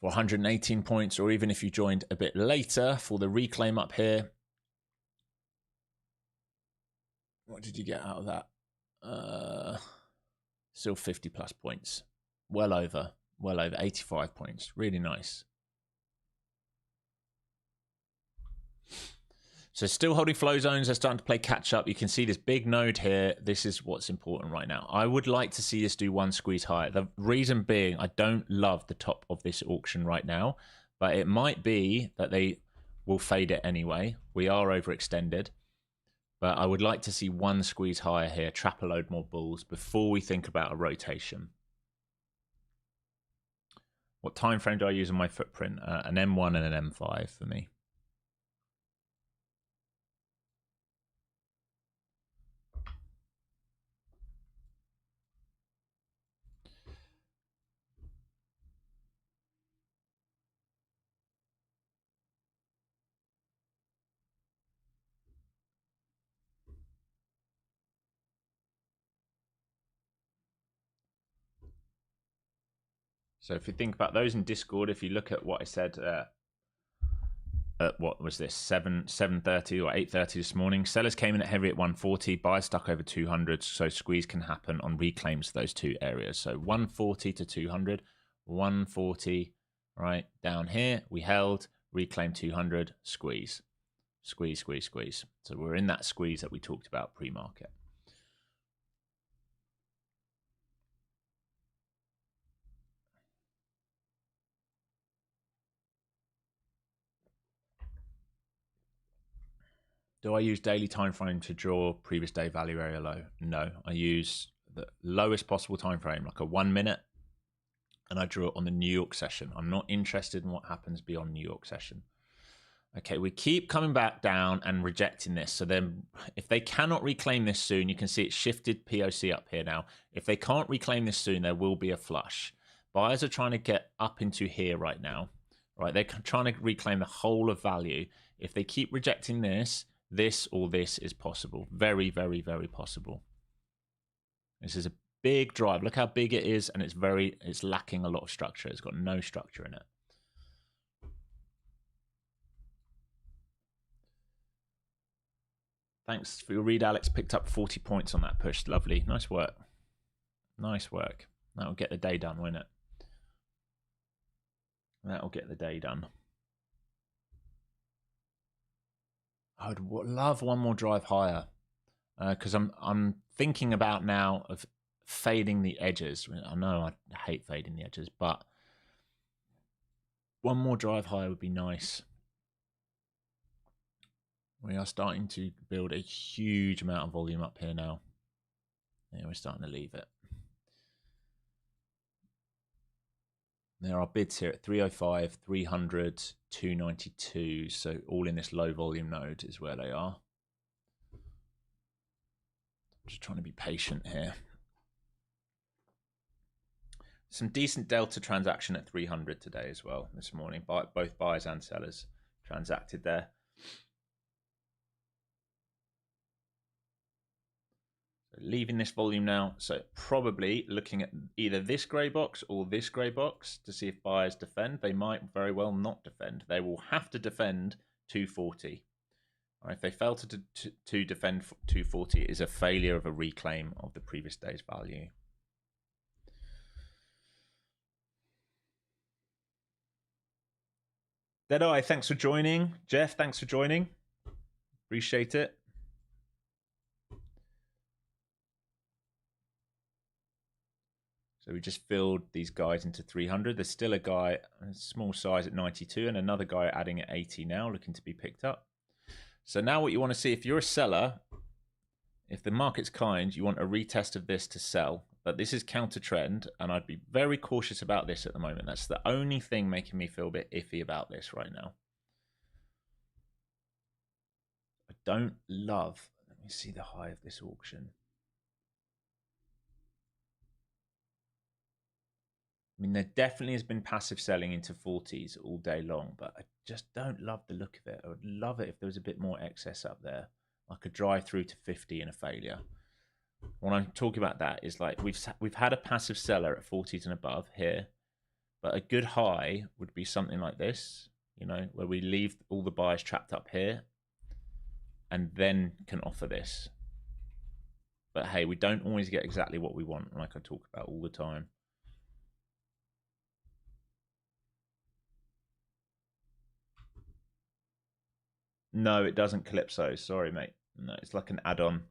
for 118 points, or even if you joined a bit later for the reclaim up here. What did you get out of that? Still 50+ points. Well over 85 points. Really nice. So still holding flow zones. They're starting to play catch up. You can see this big node here. This is what's important right now. I would like to see this do one squeeze higher. The reason being, I don't love the top of this auction right now, but it might be that they will fade it anyway. We are overextended, but I would like to see one squeeze higher here, trap a load more bulls before we think about a rotation. What time frame do I use on my footprint? An M1 and an M5 for me. So if you think about those in Discord, if you look at what I said at what was this, 7:30 or 8:30 this morning, sellers came in at heavy at 140, buyers stuck over 200, so squeeze can happen on reclaims of those two areas. So 140 to 200, 140 right down here, we held, reclaim 200, squeeze, squeeze, squeeze, squeeze. So we're in that squeeze that we talked about pre-market. Do I use daily time frame to draw previous day value area low? No, I use the lowest possible time frame, like a 1 minute, and I draw it on the New York session. I'm not interested in what happens beyond New York session. Okay, we keep coming back down and rejecting this. So then if they cannot reclaim this soon, you can see it shifted POC up here now. If they can't reclaim this soon, there will be a flush. Buyers are trying to get up into here right now, right? They're trying to reclaim the whole of value. If they keep rejecting this, this or this is possible. Very, very, very possible. This is a big drive. Look how big it is, and it's lacking a lot of structure. It's got no structure in it. Thanks for your read, Alex. Picked up 40 points on that push. Lovely. Nice work. Nice work. That'll get the day done, won't it? That'll get the day done. I would love one more drive higher, because I'm thinking about now of fading the edges. I know I hate fading the edges, but one more drive higher would be nice. We are starting to build a huge amount of volume up here now. Yeah, we're starting to leave it. There are bids here at 305, 300, 292. So all in this low volume node is where they are. I'm just trying to be patient here. Some decent delta transaction at 300 today as well this morning. Both buyers and sellers transacted there. Leaving this volume now, so probably looking at either this grey box or this grey box to see if buyers defend. They might very well not defend. They will have to defend 240. Right, if they fail to defend 240, it is a failure of a reclaim of the previous day's value. Deadeye, thanks for joining. Jeff, thanks for joining. Appreciate it. So we just filled these guys into 300. There's still a guy, a small size at 92, and another guy adding at 80 now, looking to be picked up. So now what you want to see, if you're a seller, if the market's kind, you want a retest of this to sell. But this is counter trend, and I'd be very cautious about this at the moment. That's the only thing making me feel a bit iffy about this right now. I don't love, let me see the high of this auction. I mean, there definitely has been passive selling into 40s all day long, but I just don't love the look of it. I would love it if there was a bit more excess up there, like a drive through to 50 and a failure. When I'm talking about that is like we've had a passive seller at 40s and above here, but a good high would be something like this, you know, where we leave all the buyers trapped up here and then can offer this. But hey, we don't always get exactly what we want, like I talk about all the time. No, it doesn't Calypso. Sorry, mate. No, it's like an add-on.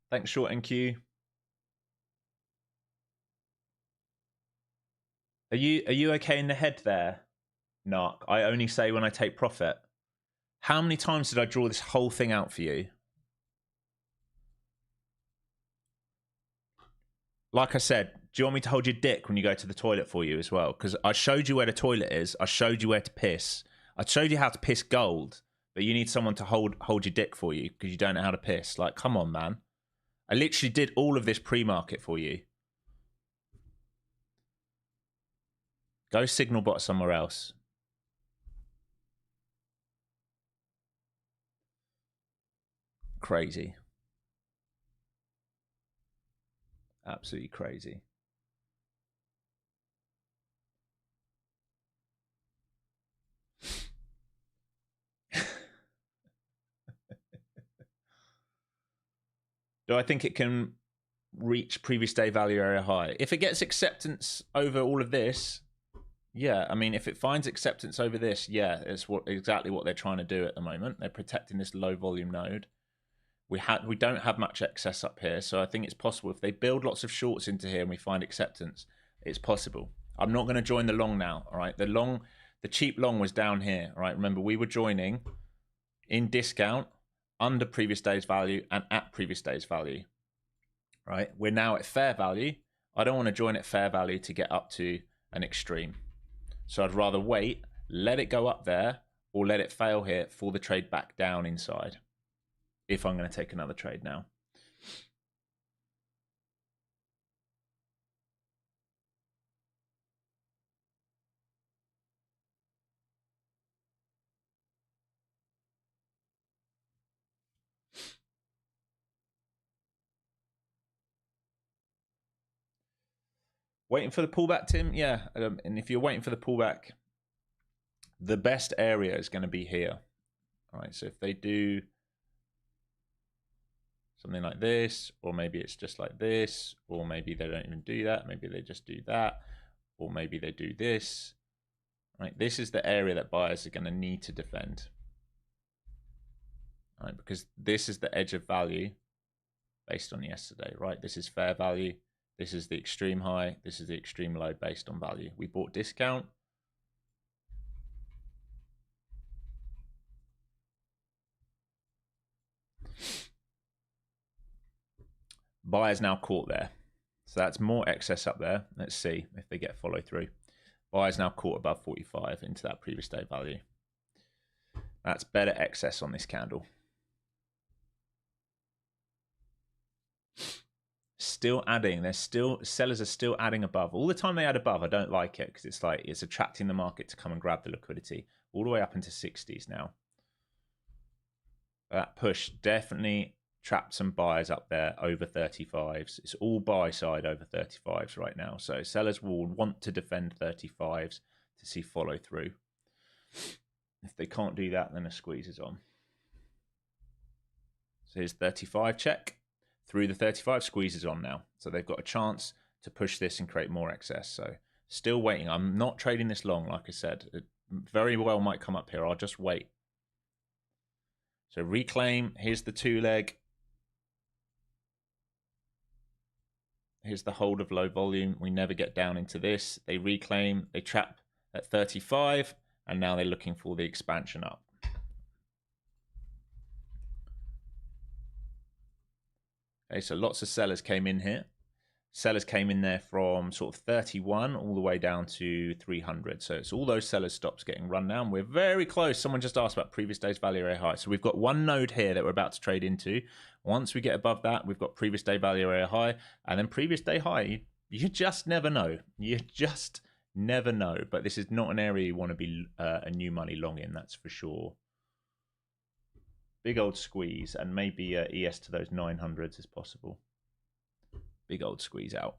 Thanks, Short NQ. Are you okay in the head there, Narc? I only say when I take profit. How many times did I draw this whole thing out for you? Like I said, do you want me to hold your dick when you go to the toilet for you as well? Because I showed you where the toilet is. I showed you where to piss. I showed you how to piss gold, but you need someone to hold your dick for you because you don't know how to piss. Like, come on, man. I literally did all of this pre-market for you. Go signal bot somewhere else. Crazy. Absolutely crazy. Do I think it can reach previous day value area high? If it gets acceptance over all of this, yeah. I mean, if it finds acceptance over this, yeah, it's exactly what they're trying to do at the moment. They're protecting this low volume node. We don't have much excess up here, so I think it's possible if they build lots of shorts into here and we find acceptance, it's possible. I'm not going to join the long now, all right? The cheap long was down here, all right? Remember, we were joining in discount under previous day's value and at previous day's value, right? We're now at fair value. I don't want to join at fair value to get up to an extreme. So I'd rather wait, let it go up there, or let it fail here for the trade back down inside. If I'm going to take another trade now. Waiting for the pullback, Tim? Yeah. And if you're waiting for the pullback, the best area is going to be here. All right. So if they do something like this, or maybe it's just like this, or maybe they don't even do that. Maybe they just do that, or maybe they do this. Right. This is the area that buyers are going to need to defend. All right. Because this is the edge of value based on yesterday, right? This is fair value. This is the extreme high. This is the extreme low based on value. We bought discount. Buyers now caught there. So that's more excess up there. Let's see if they get follow through. Buyers now caught above 45 into that previous day value. That's better excess on this candle. Still adding. There's still, sellers are still adding above. All the time they add above, I don't like it because it's like it's attracting the market to come and grab the liquidity. All the way up into 60s now. That push definitely trapped some buyers up there over 35s. It's all buy side over 35s right now. So sellers will want to defend 35s to see follow through. If they can't do that, then a squeeze is on. So here's 35 check. Through the 35, squeeze is on now. So they've got a chance to push this and create more excess. So still waiting. I'm not trading this long, like I said. It very well might come up here. I'll just wait. So reclaim. Here's the 2-leg. Here's the hold of low volume. We never get down into this. They reclaim. They trap at 35. And now they're looking for the expansion up. Okay, so lots of sellers came in here. Sellers came in there from sort of 31 all the way down to 300. So it's all those sellers stops getting run down. We're very close. Someone just asked about previous day's value area high. So we've got one node here that we're about to trade into. Once we get above that, we've got previous day value area high and then previous day high. You just never know. You just never know. But this is not an area you want to be a new money long in, that's for sure. Big old squeeze and maybe ES to those 900s is possible. Big old squeeze out.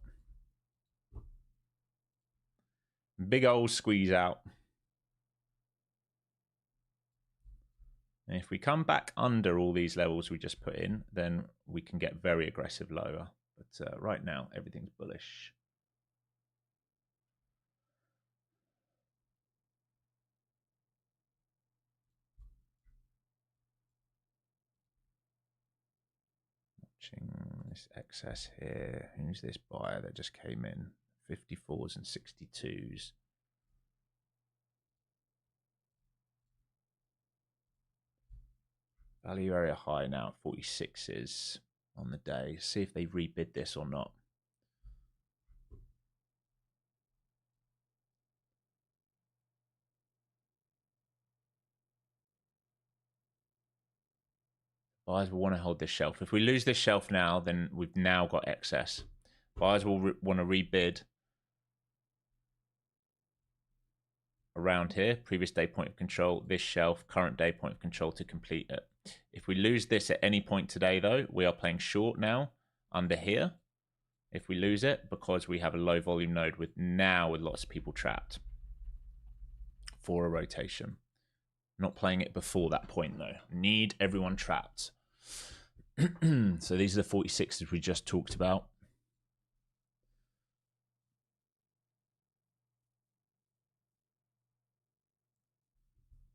Big old squeeze out. And if we come back under all these levels we just put in, then we can get very aggressive lower. But right now, everything's bullish. This excess here. Who's this buyer that just came in? 54s and 62s. Value area high now, 46s on the day. See if they rebid this or not. Buyers will want to hold this shelf. If we lose this shelf now, then we've now got excess. Buyers will want to rebid around here. Previous day point of control, this shelf, current day point of control to complete it. If we lose this at any point today, though, we are playing short now under here. If we lose it, because we have a low volume node with lots of people trapped for a rotation. Not playing it before that point, though. Need everyone trapped. So these are the 46s we just talked about.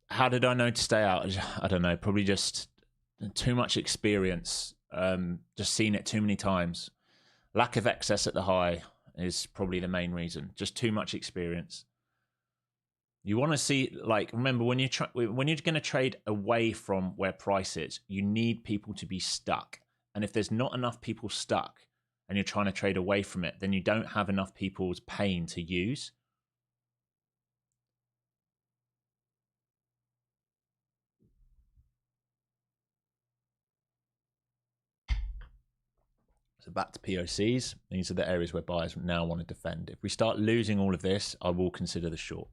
How did I know to stay out? I don't know. Probably just too much experience. Just seen it too many times. Lack of excess at the high is probably the main reason. Just too much experience. You want to see, like, remember when you're going to trade away from where price is, you need people to be stuck. And if there's not enough people stuck and you're trying to trade away from it, then you don't have enough people's pain to use. So back to POCs. These are the areas where buyers now want to defend. If we start losing all of this, I will consider the short.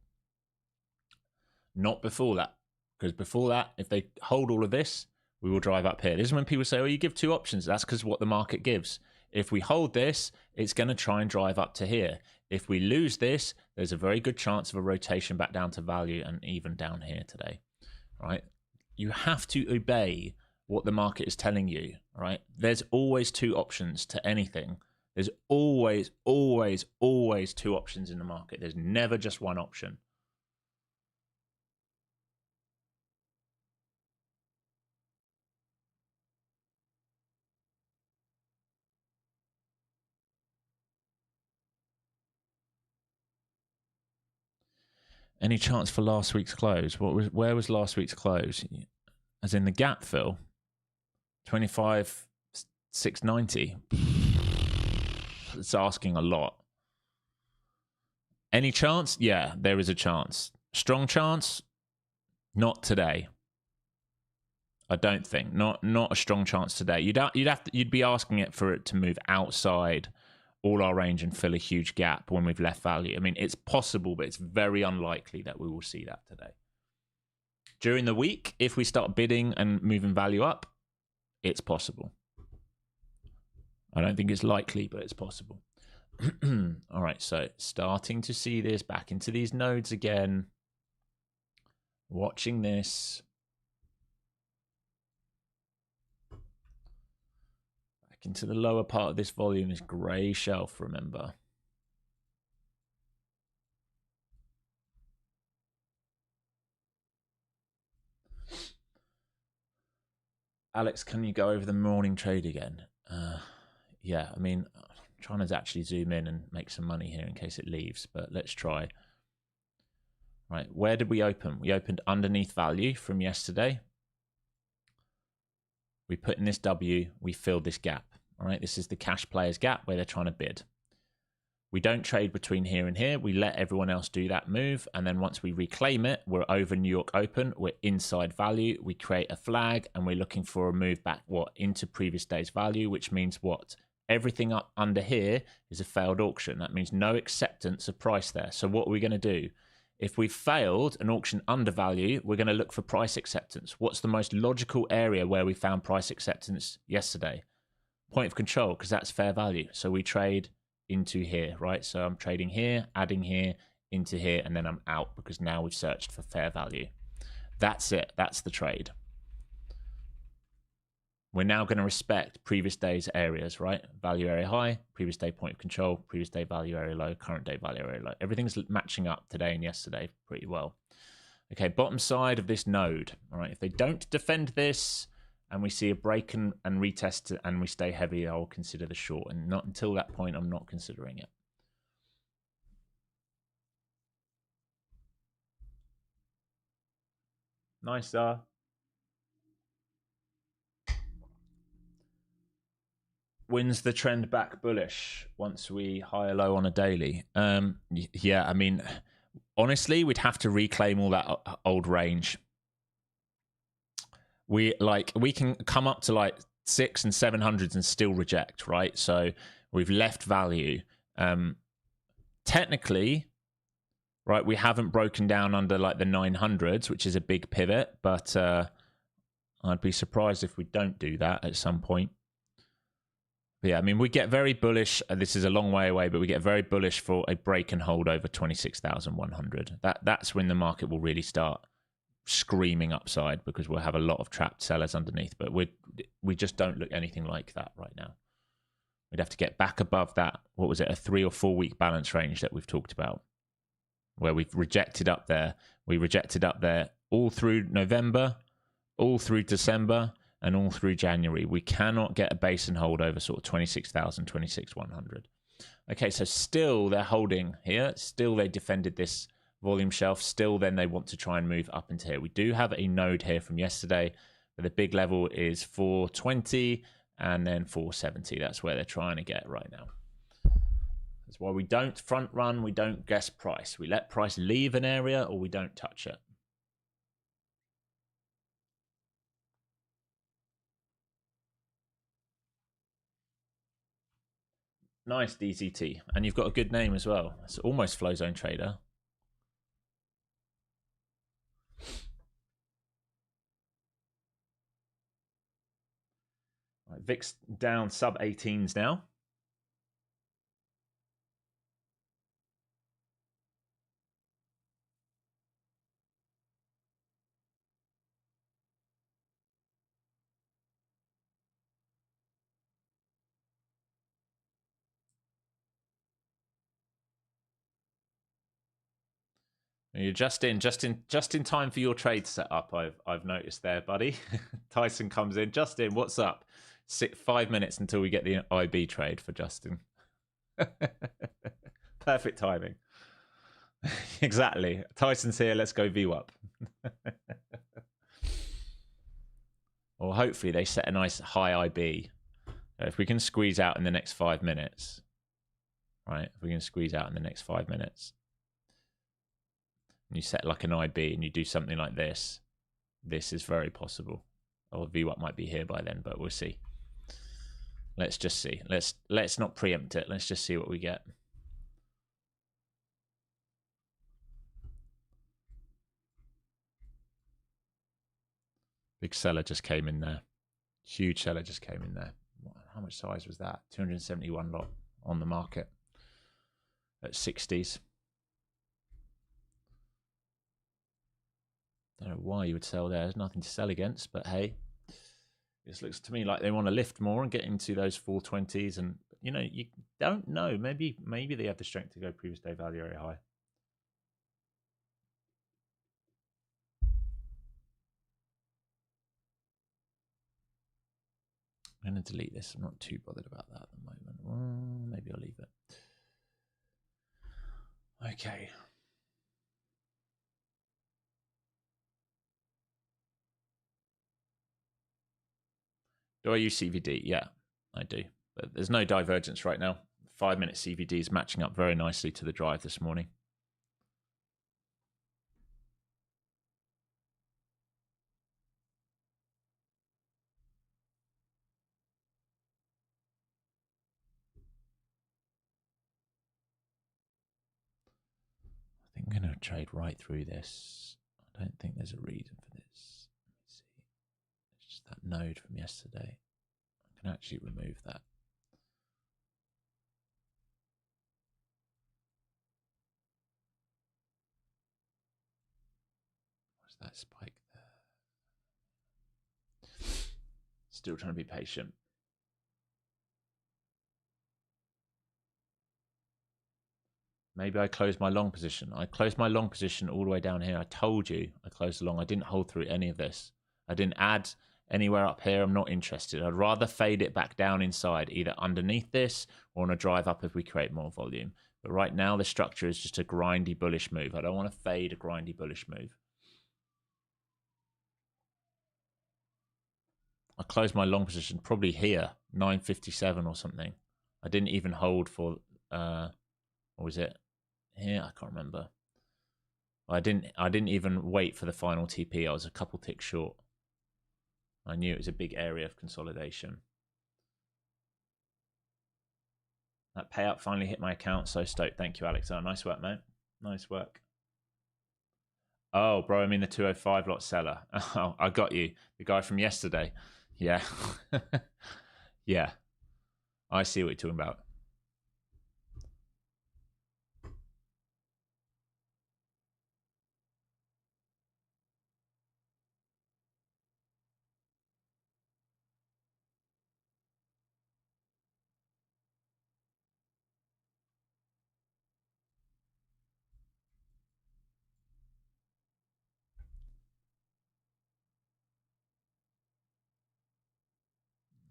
Not before that, because before that, if they hold all of this, we will drive up here. This is when people say, oh, you give two options. That's because what the market gives. If we hold this, it's going to try and drive up to here. If we lose this, there's a very good chance of a rotation back down to value and even down here today, right? You have to obey what the market is telling you, right? There's always two options to anything. There's always, always, always two options in the market. There's never just one option. Any chance for last week's close? Where was last week's close? As in the gap fill? 25,690. It's asking a lot. Any chance? Yeah, there is a chance. Strong chance? Not today. I don't think. Not a strong chance today. You'd be asking it for it to move outside all our range and fill a huge gap when we've left value. I mean, it's possible, but it's very unlikely that we will see that today. During the week, if we start bidding and moving value up, it's possible. I don't think it's likely, but it's possible. All right, so starting to see this back into these nodes again. Watching this. Back into the lower part of this volume, this grey shelf, remember. Alex, can you go over the morning trade again? Yeah, I mean, I'm trying to actually zoom in and make some money here in case it leaves, but let's try. Right, where did we open? We opened underneath value from yesterday. We put in this W, we filled this gap. All right, this is the cash players gap where they're trying to bid. We don't trade between here and here. We let everyone else do that move. And then once we reclaim it, we're over New York Open. We're inside value. We create a flag and we're looking for a move back, into previous day's value, which means what? Everything up under here is a failed auction. That means no acceptance of price there. So what are we going to do? If we failed an auction under value, we're going to look for price acceptance. What's the most logical area where we found price acceptance yesterday? Point of control, because that's fair value. So we trade into here, right? So I'm trading here, adding here, into here, and then I'm out because now we've searched for fair value. That's it. That's the trade. We're now going to respect previous day's areas, right? Value area high, previous day point of control, previous day value area low, current day value area low. Everything's matching up today and yesterday pretty well. Okay, bottom side of this node, all right? If they don't defend this and we see a break and retest and we stay heavy, I'll consider the short. And not until that point, I'm not considering it. Nice, wins the trend back bullish once we higher low on a daily. Yeah, I mean, honestly, we'd have to reclaim all that old range. We can come up to like 600s and 700s and still reject, right? So we've left value. Technically, right, we haven't broken down under like the 900s, which is a big pivot, but I'd be surprised if we don't do that at some point. Yeah, I mean, we get very bullish. This is a long way away, but we get very bullish for a break and hold over 26,100. That's when the market will really start screaming upside because we'll have a lot of trapped sellers underneath. But we just don't look anything like that right now. We'd have to get back above that. What was it? A 3 or 4 week balance range that we've talked about, where we've rejected up there. We rejected up there all through November, all through December, and all through January. We cannot get a base and hold over sort of 26,000, 26,100. Okay, so still they're holding here. Still they defended this volume shelf. Still then they want to try and move up into here. We do have a node here from yesterday, but the big level is 420 and then 470. That's where they're trying to get right now. That's why we don't front run. We don't guess price. We let price leave an area or we don't touch it. Nice, DZT. And you've got a good name as well. It's almost Flow Zone Trader. Right, VIX down sub 18s now. You're just in time for your trade setup. I've noticed there, buddy. Tyson comes in. Justin, what's up? 5 minutes until we get the IB trade for Justin. Perfect timing. Exactly. Tyson's here. Let's go VWAP. Or hopefully they set a nice high IB. If we can squeeze out in the next 5 minutes, right? If we can squeeze out in the next 5 minutes, and you set like an IB and you do something like this, this is very possible. Or VWAP might be here by then, but we'll see. Let's just see. Let's not preempt it. Let's just see what we get. Big seller just came in there. Huge seller just came in there. How much size was that? 271 lot on the market at 60s. Don't know why you would sell there. There's nothing to sell against, but hey, this looks to me like they want to lift more and get into those 420s. And you know, you don't know. Maybe they have the strength to go previous day value area high. I'm going to delete this. I'm not too bothered about that at the moment. Well, maybe I'll leave it. Okay. Do I use CVD? Yeah, I do. But there's no divergence right now. 5 minute CVD is matching up very nicely to the drive this morning. I think I'm going to trade right through this. I don't think there's a reason for this. Let me see. It's just that node from yesterday. I can actually remove that. What's that spike there? Still trying to be patient. Maybe I closed my long position. I closed my long position all the way down here. I told you I closed the long. I didn't hold through any of this. I didn't add anywhere up here. I'm not interested. I'd rather fade it back down inside, either underneath this or on a drive up if we create more volume. But right now, the structure is just a grindy bullish move. I don't want to fade a grindy bullish move. I closed my long position probably here, 957 or something. I didn't even hold for, what was it? Here, I can't remember. I didn't even wait for the final TP. I was a couple ticks short. I knew it was a big area of consolidation. That payout finally hit my account. So stoked. Thank you, Alex. Oh, nice work, mate. Nice work. Oh, bro, I mean the 205 lot seller. Oh, I got you. The guy from yesterday. Yeah. Yeah. I see what you're talking about.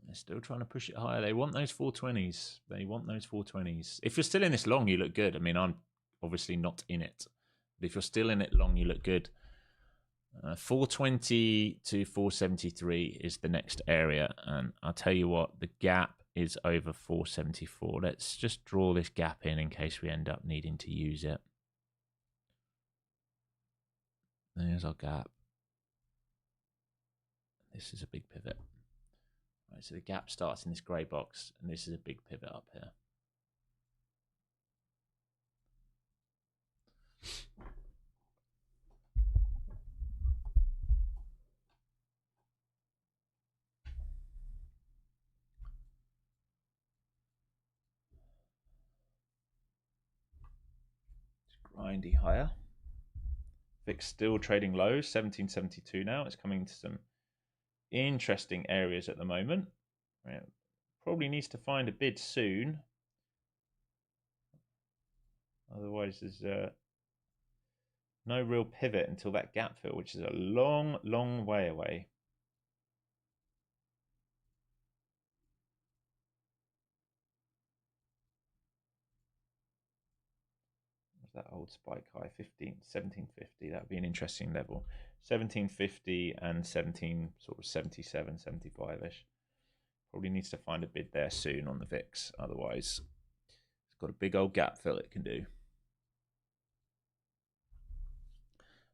They're still trying to push it higher. They want those 420s. They want those 420s. If you're still in this long, you look good. I mean, I'm obviously not in it. But if you're still in it long, you look good. 420 to 473 is the next area. And I'll tell you what, the gap is over 474. Let's just draw this gap in case we end up needing to use it. There's our gap. This is a big pivot. Right, so the gap starts in this grey box, and this is a big pivot up here. Grindy higher. VIX still trading low, 1772 now. It's coming to some interesting areas at the moment. Right. Probably needs to find a bid soon. Otherwise, there's No real pivot until that gap fill, which is a long, long way away. That old spike high 1750. That would be an interesting level. 1750 and 77, 75-ish. Probably needs to find a bid there soon on the VIX. Otherwise, it's got a big old gap fill it can do.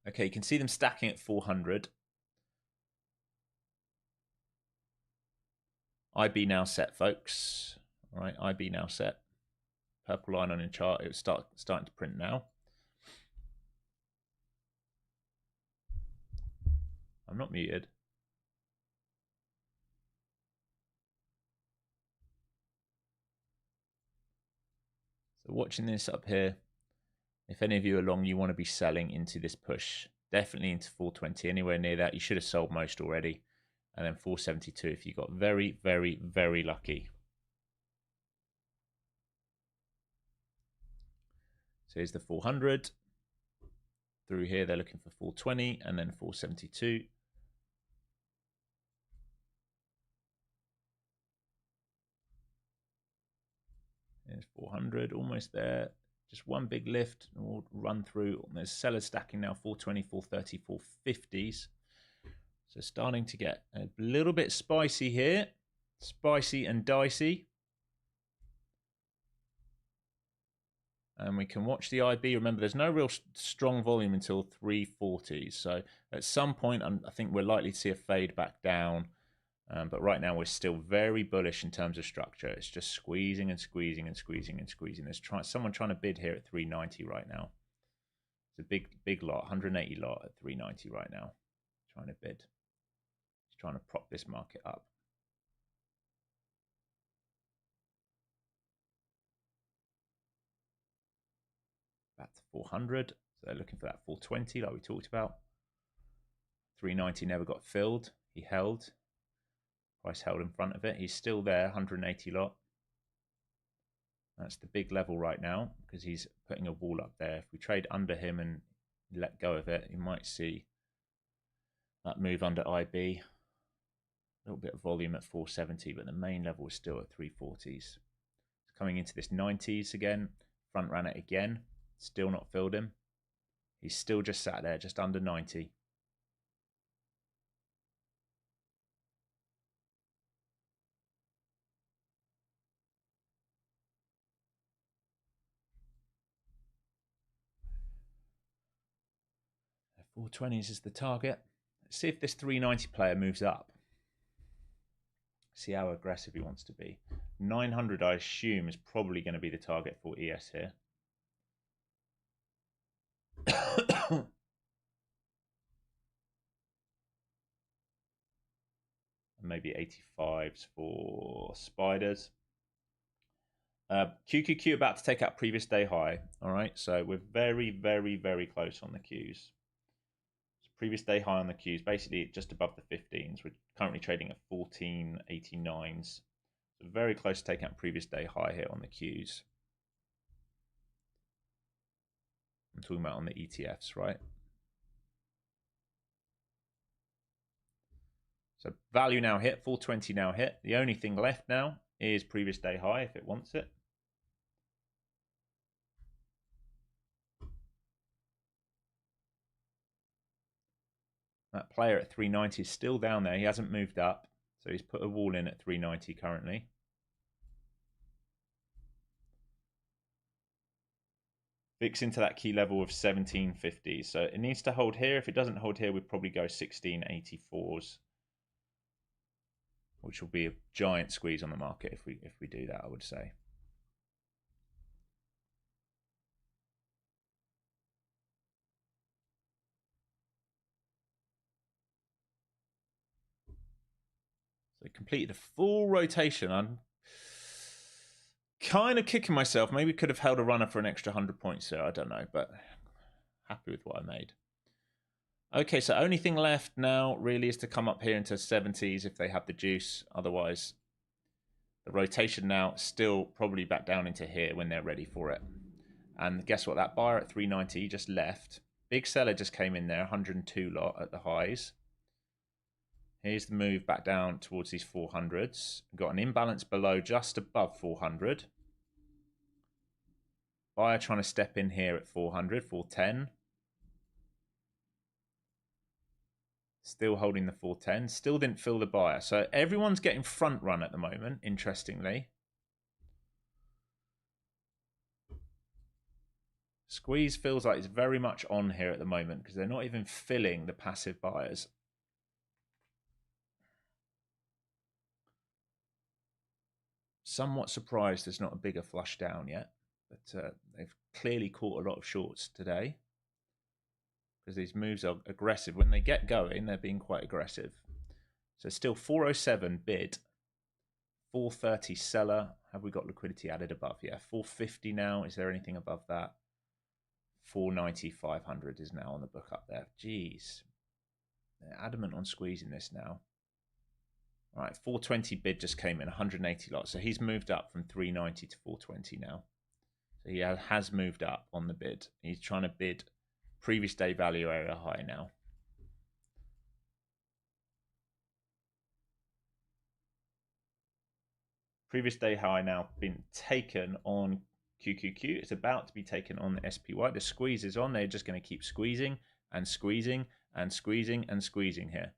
Okay, you can see them stacking at 400. IB now set, folks. All right, IB now set. Purple line on your chart. It's starting to print now. I'm not muted. So watching this up here, if any of you are long, you want to be selling into this push. Definitely into 420, anywhere near that. You should have sold most already. And then 472 if you got very, very, very lucky. So here's the 400. Through here, they're looking for 420 and then 472. There's 400, almost there. Just one big lift and we'll run through. There's sellers stacking now 420, 430, 450s. So starting to get a little bit spicy here. Spicy and dicey. And we can watch the IB. Remember, there's no real strong volume until 340s. So at some point, I think we're likely to see a fade back down. But right now, we're still very bullish in terms of structure. It's just squeezing and squeezing and squeezing and squeezing. There's someone trying to bid here at 390 right now. It's a big lot, 180 lot at 390 right now. Trying to bid. He's trying to prop this market up. Back to 400. So they're looking for that 420 like we talked about. 390 never got filled. He held. Price held in front of it. He's still there, 180 lot. That's the big level right now because he's putting a wall up there. If we trade under him and let go of it, you might see that move under IB. A little bit of volume at 470, but the main level is still at 340s. It's coming into this 90s again. Front ran it again. Still not filled him. He's still just sat there, just under 90. The 420s is the target. Let's see if this 390 player moves up. See how aggressive he wants to be. 900, I assume, is probably going to be the target for ES here. Maybe 85s for spiders. QQQ about to take out previous day high. All right, so we're very, very, very close on the Qs. So previous day high on the Qs, basically just above the 15s. We're currently trading at 1489s. So very close to taking out previous day high here on the Qs. I'm talking about on the ETFs, right? So value now hit, 420 now hit. The only thing left now is previous day high if it wants it. That player at 390 is still down there. He hasn't moved up. So he's put a wall in at 390 currently. VIX into that key level of 1750. So it needs to hold here. If it doesn't hold here, we'd probably go 1684s. Which will be a giant squeeze on the market if we do that, I would say. So completed a full rotation. I'm kind of kicking myself. Maybe could have held a runner for an extra 100 points there. I don't know, but happy with what I made. Okay, so only thing left now really is to come up here into 70s if they have the juice. Otherwise, the rotation now still probably back down into here when they're ready for it. And guess what? That buyer at 390 just left. Big seller just came in there, 102 lot at the highs. Here's the move back down towards these 400s. Got an imbalance below, just above 400. Buyer trying to step in here at 400, 410. Still holding the 410. Still didn't fill the buyer. So everyone's getting front run at the moment, interestingly. Squeeze feels like it's very much on here at the moment because they're not even filling the passive buyers. Somewhat surprised there's not a bigger flush down yet, but they've clearly caught a lot of shorts today because these moves are aggressive. When they get going, they're being quite aggressive. So still 407 bid, 430 seller. Have we got liquidity added above? Yeah, 450 now. Is there anything above that? 490, 500 is now on the book up there. Jeez. They're adamant on squeezing this now. All right, 420 bid just came in, 180 lots. So he's moved up from 390 to 420 now. So he has moved up on the bid. He's trying to bid previous day value area high now. Previous day high now been taken on QQQ. It's about to be taken on the SPY. The squeeze is on. They're just going to keep squeezing and squeezing and squeezing and squeezing here.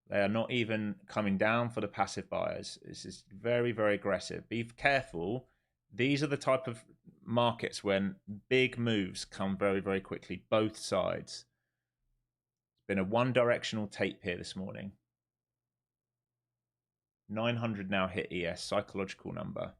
They are not even coming down for the passive buyers. This is very, very aggressive. Be careful. These are the type of markets when big moves come very, very quickly, both sides. It's been a one-directional tape here this morning. 900 now hit ES, psychological number.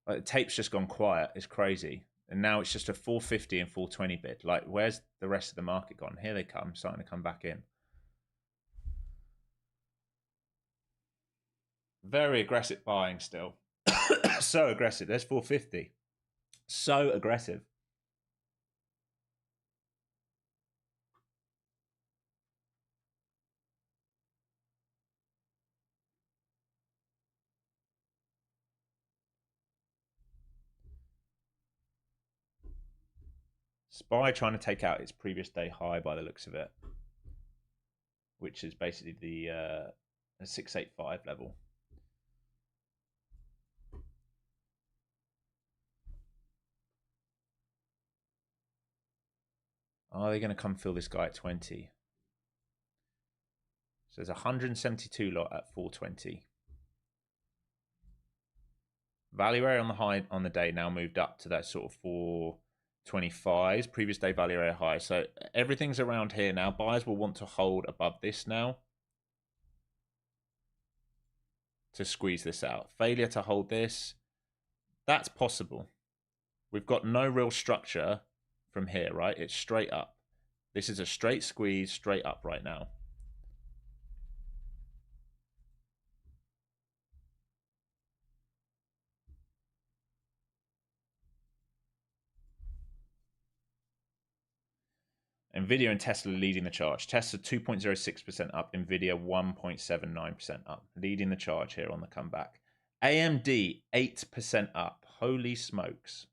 Like, the tape's just gone quiet. It's crazy. And now it's just a 450 and 420 bid. Like, where's the rest of the market gone? Here they come, starting to come back in. Very aggressive buying still. So aggressive. There's 450. So aggressive. SPY trying to take out its previous day high by the looks of it, which is basically the 685 level. Are they going to come fill this guy at 20? So there's 172 lot at 420. Value area on the high on the day now moved up to that sort of 425s. Previous day value area high. So everything's around here now. Buyers will want to hold above this now to squeeze this out. Failure to hold this, that's possible. We've got no real structure from here, right? It's straight up. This is a straight squeeze, straight up right now. Nvidia and Tesla leading the charge. Tesla 2.06% up, Nvidia 1.79% up, leading the charge here on the comeback. AMD 8% up. Holy smokes.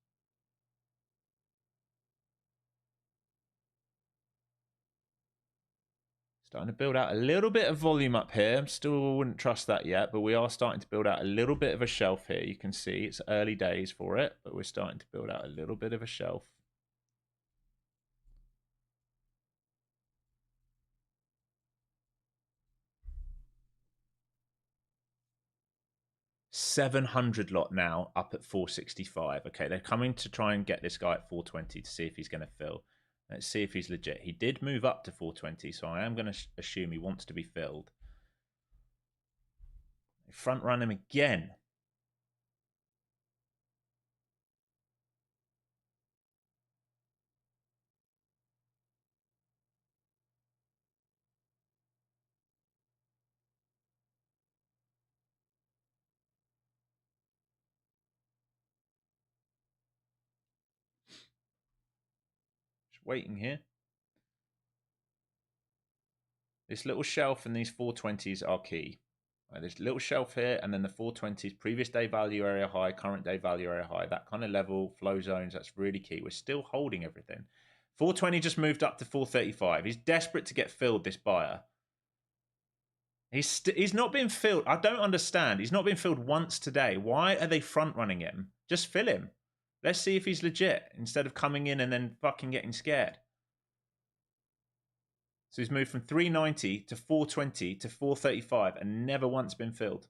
Starting to build out a little bit of volume up here. Still wouldn't trust that yet, but we are starting to build out a little bit of a shelf here. You can see it's early days for it, but we're starting to build out a little bit of a shelf. 700 lot now up at 465. Okay, they're coming to try and get this guy at 420 to see if he's going to fill. Let's see if he's legit. He did move up to 420, so I am going to assume he wants to be filled. Front run him again. waiting here. This little shelf and these 420s are key. Right, this little shelf here, and then the 420s, previous day value area high, current day value area high, that kind of level, flow zones, that's really key. We're still holding everything. 420 just moved up to 435. He's desperate to get filled, this buyer. He's not been filled. I don't understand. He's not been filled once today. Why are they front running him? Just fill him. Let's see if he's legit instead of coming in and then fucking getting scared. So he's moved from 390 to 420 to 435 and never once been filled.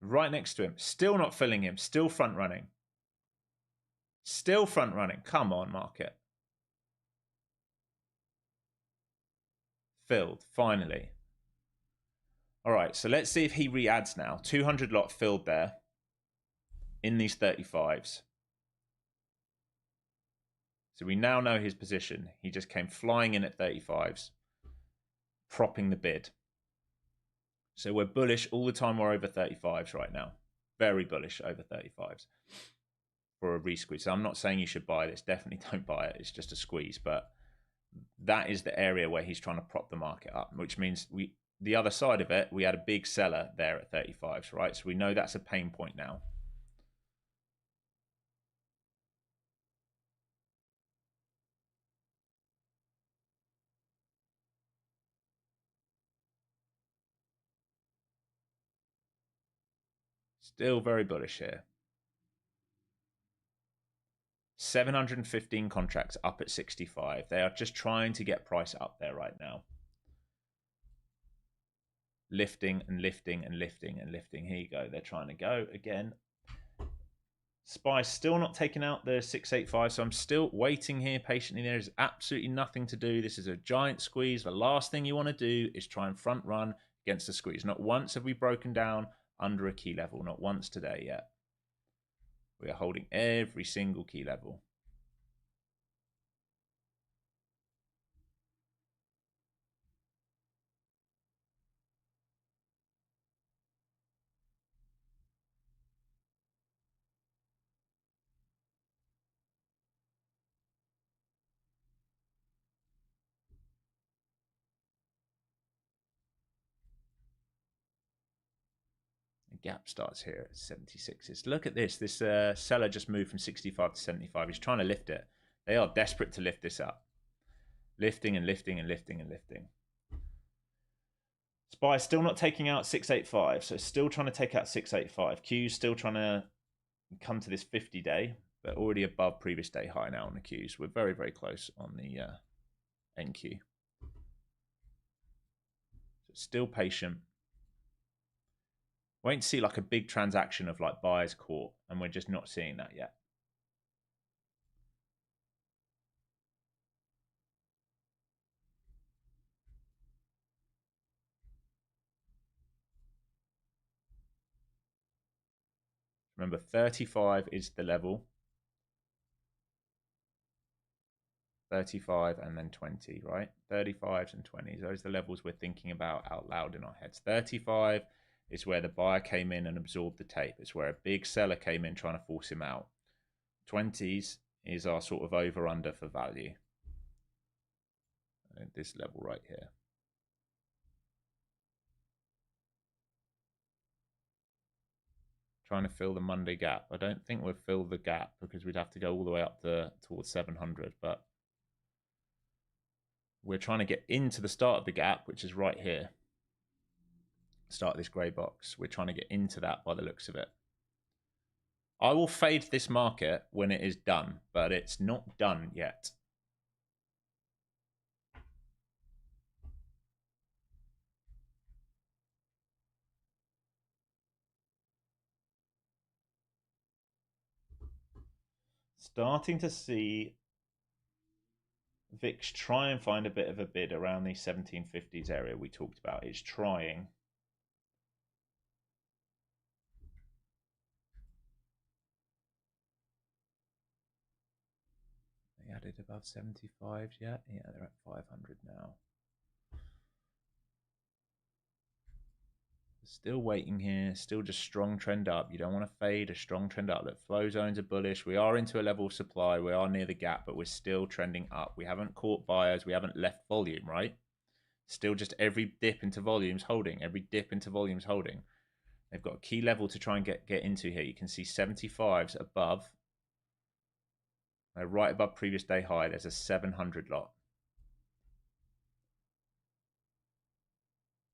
Right next to him. Still not filling him. Still front running. Still front running. Come on, market. Filled, finally. All right, so let's see if he re-adds now. 200 lot filled there in these 35s. So we now know his position. He just came flying in at 35s, propping the bid. So we're bullish all the time. We're over 35s right now. Very bullish over 35s for a re-squeeze. So I'm not saying you should buy this. Definitely don't buy it. It's just a squeeze. But that is the area where he's trying to prop the market up, which means the other side of it, we had a big seller there at 35s, right? So we know that's a pain point now. Still very bullish here. 715 contracts up at 65. They are just trying to get price up there right now. Lifting and lifting and lifting and lifting. Here you go. They're trying to go again. SPY still not taking out the 685, so I'm still waiting here patiently. There is absolutely nothing to do. This is a giant squeeze. The last thing you want to do is try and front run against the squeeze. Not once have we broken down under a key level. Not once today yet. We are holding every single key level. Gap starts here at 76s. Look at this. This seller just moved from 65 to 75. He's trying to lift it. They are desperate to lift this up. Lifting and lifting and lifting and lifting. SPY still not taking out 685. So still trying to take out 685. Q's still trying to come to this 50-day, but already above previous day high now on the Q's. We're very, very close on the NQ. So still patient. Waiting to see like a big transaction of like buyers caught, and we're just not seeing that yet. Remember, 35 is the level. 35 and then 20, right? 35s and 20s. Those are the levels we're thinking about out loud in our heads. 35 is where the buyer came in and absorbed the tape. It's where a big seller came in trying to force him out. 20s is our sort of over-under for value. At this level right here. Trying to fill the Monday gap. I don't think we'll fill the gap because we'd have to go all the way up towards 700, but we're trying to get into the start of the gap, which is right here. Start of this grey box. We're trying to get into that by the looks of it. I will fade this market when it is done, but it's not done yet. Starting to see VIX try and find a bit of a bid around the 1750s area we talked about. It's trying. They added above 75 yet? Yeah, they're at 500 now. Still waiting here, still just strong trend up. You don't want to fade a strong trend up. Look, flow zones are bullish. We are into a level of supply. We are near the gap, but we're still trending up. We haven't caught buyers. We haven't left volume, right? Still just every dip into volumes holding. Every dip into volumes holding. They've got a key level to try and get into here. You can see 75s above. Right above previous day high, there's a 700 lot.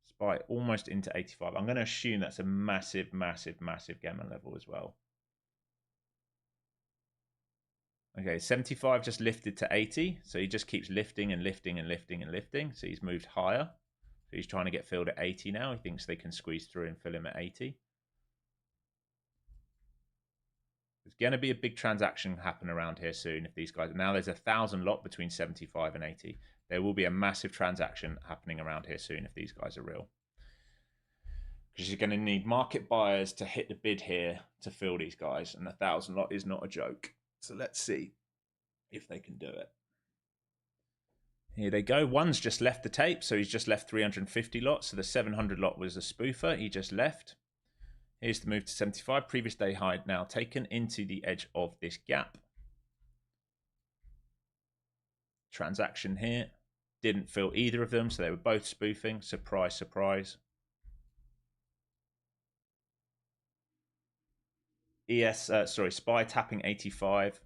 SPY almost into 85. I'm going to assume that's a massive, massive, massive gamma level as well. Okay, 75 just lifted to 80. So he just keeps lifting and lifting and lifting and lifting. So he's moved higher. So he's trying to get filled at 80 now. He thinks they can squeeze through and fill him at 80. There's going to be a big transaction happen around here soon if these guys... Now there's 1,000 lot between 75 and 80. There will be a massive transaction happening around here soon if these guys are real. Because you're going to need market buyers to hit the bid here to fill these guys. And 1,000 lot is not a joke. So let's see if they can do it. Here they go. One's just left the tape. So he's just left 350 lots. So the 700 lot was a spoofer. He just left. Here's the move to 75. Previous day high now taken into the edge of this gap. Transaction here. Didn't fill either of them. So they were both spoofing. Surprise, surprise. SPY tapping 85.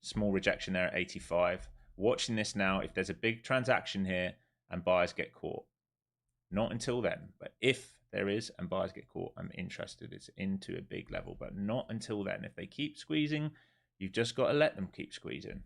Small rejection there at 85. Watching this now. If there's a big transaction here and buyers get caught. Not until then. But if there is and buyers get caught, I'm interested. It's into a big level, but not until then. If they keep squeezing, you've just got to let them keep squeezing.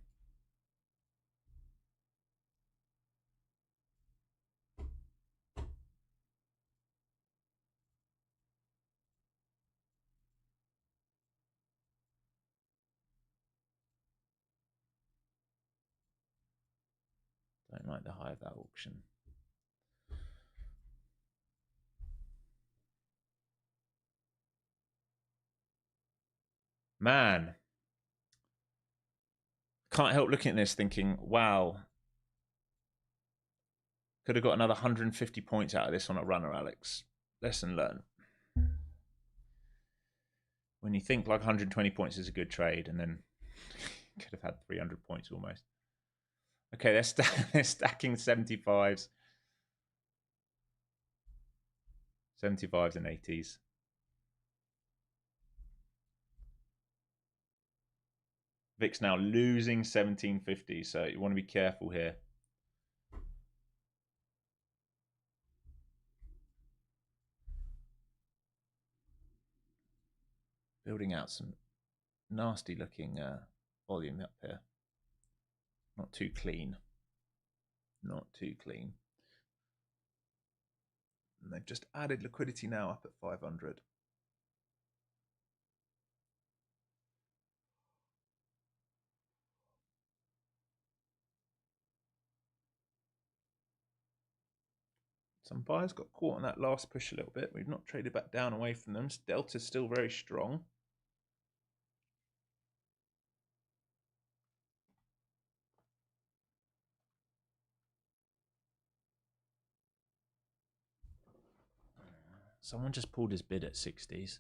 Don't like the high of that auction. Man, can't help looking at this thinking, wow, could have got another 150 points out of this on a runner, Alex. Lesson learned. When you think like 120 points is a good trade, and then could have had 300 points almost. Okay, they're stacking 75s. 75s and 80s. VIX now losing 1750, so you want to be careful here. Building out some nasty looking volume up here. Not too clean. Not too clean. And they've just added liquidity now up at 500. Some buyers got caught on that last push a little bit. We've not traded back down away from them. Delta's still very strong. Someone just pulled his bid at 60s.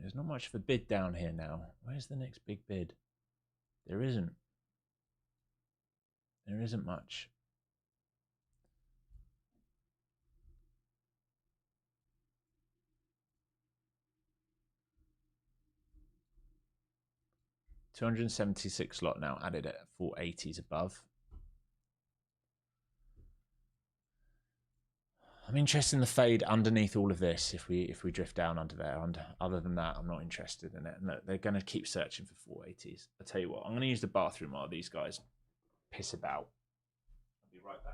There's not much for bid down here now. Where's the next big bid? There isn't. There isn't much. $276 lot now added at 480s above. I'm interested in the fade underneath all of this. If we drift down under there, other than that, I'm not interested in it. And they're going to keep searching for 480s. I tell you what, I'm going to use the bathroom while these guys piss about. I'll be right back.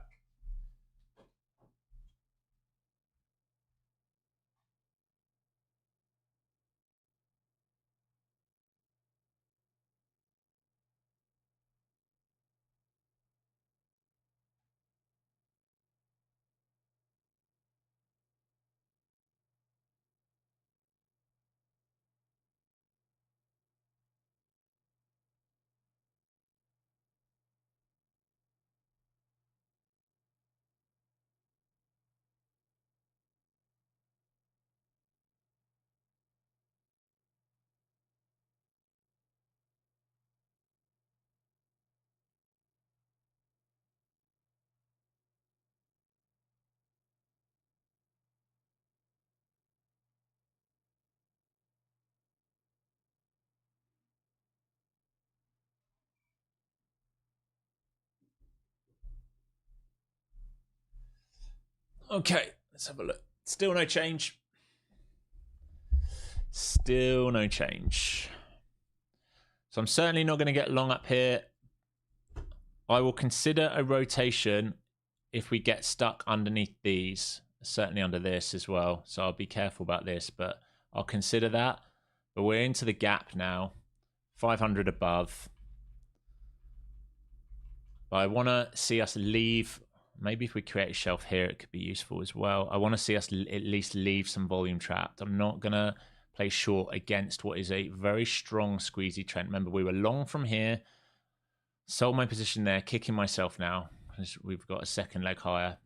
Okay, let's have a look. Still no change. Still no change. So I'm certainly not going to get long up here. I will consider a rotation if we get stuck underneath these, certainly under this as well. So I'll be careful about this, but I'll consider that. But we're into the gap now, 500 above. But I want to see us leave. Maybe if we create a shelf here, it could be useful as well. I want to see us at least leave some volume trapped. I'm not going to play short against what is a very strong squeezy trend. Remember, we were long from here. Sold my position there, kicking myself now. We've got a second leg higher.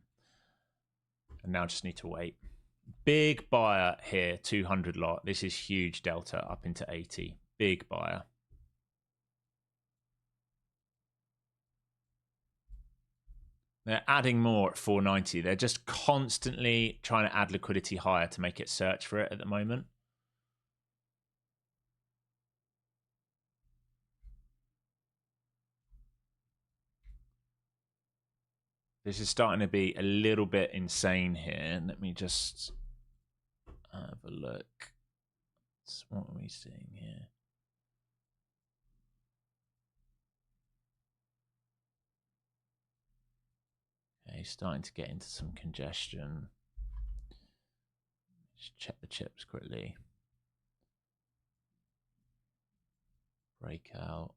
And now just need to wait. Big buyer here, 200 lot. This is huge delta up into 80. Big buyer. They're adding more at 490. They're just constantly trying to add liquidity higher to make it search for it at the moment. This is starting to be a little bit insane here. Let me just have a look. What are we seeing here? Okay, starting to get into some congestion. Just check the chips quickly. Breakout.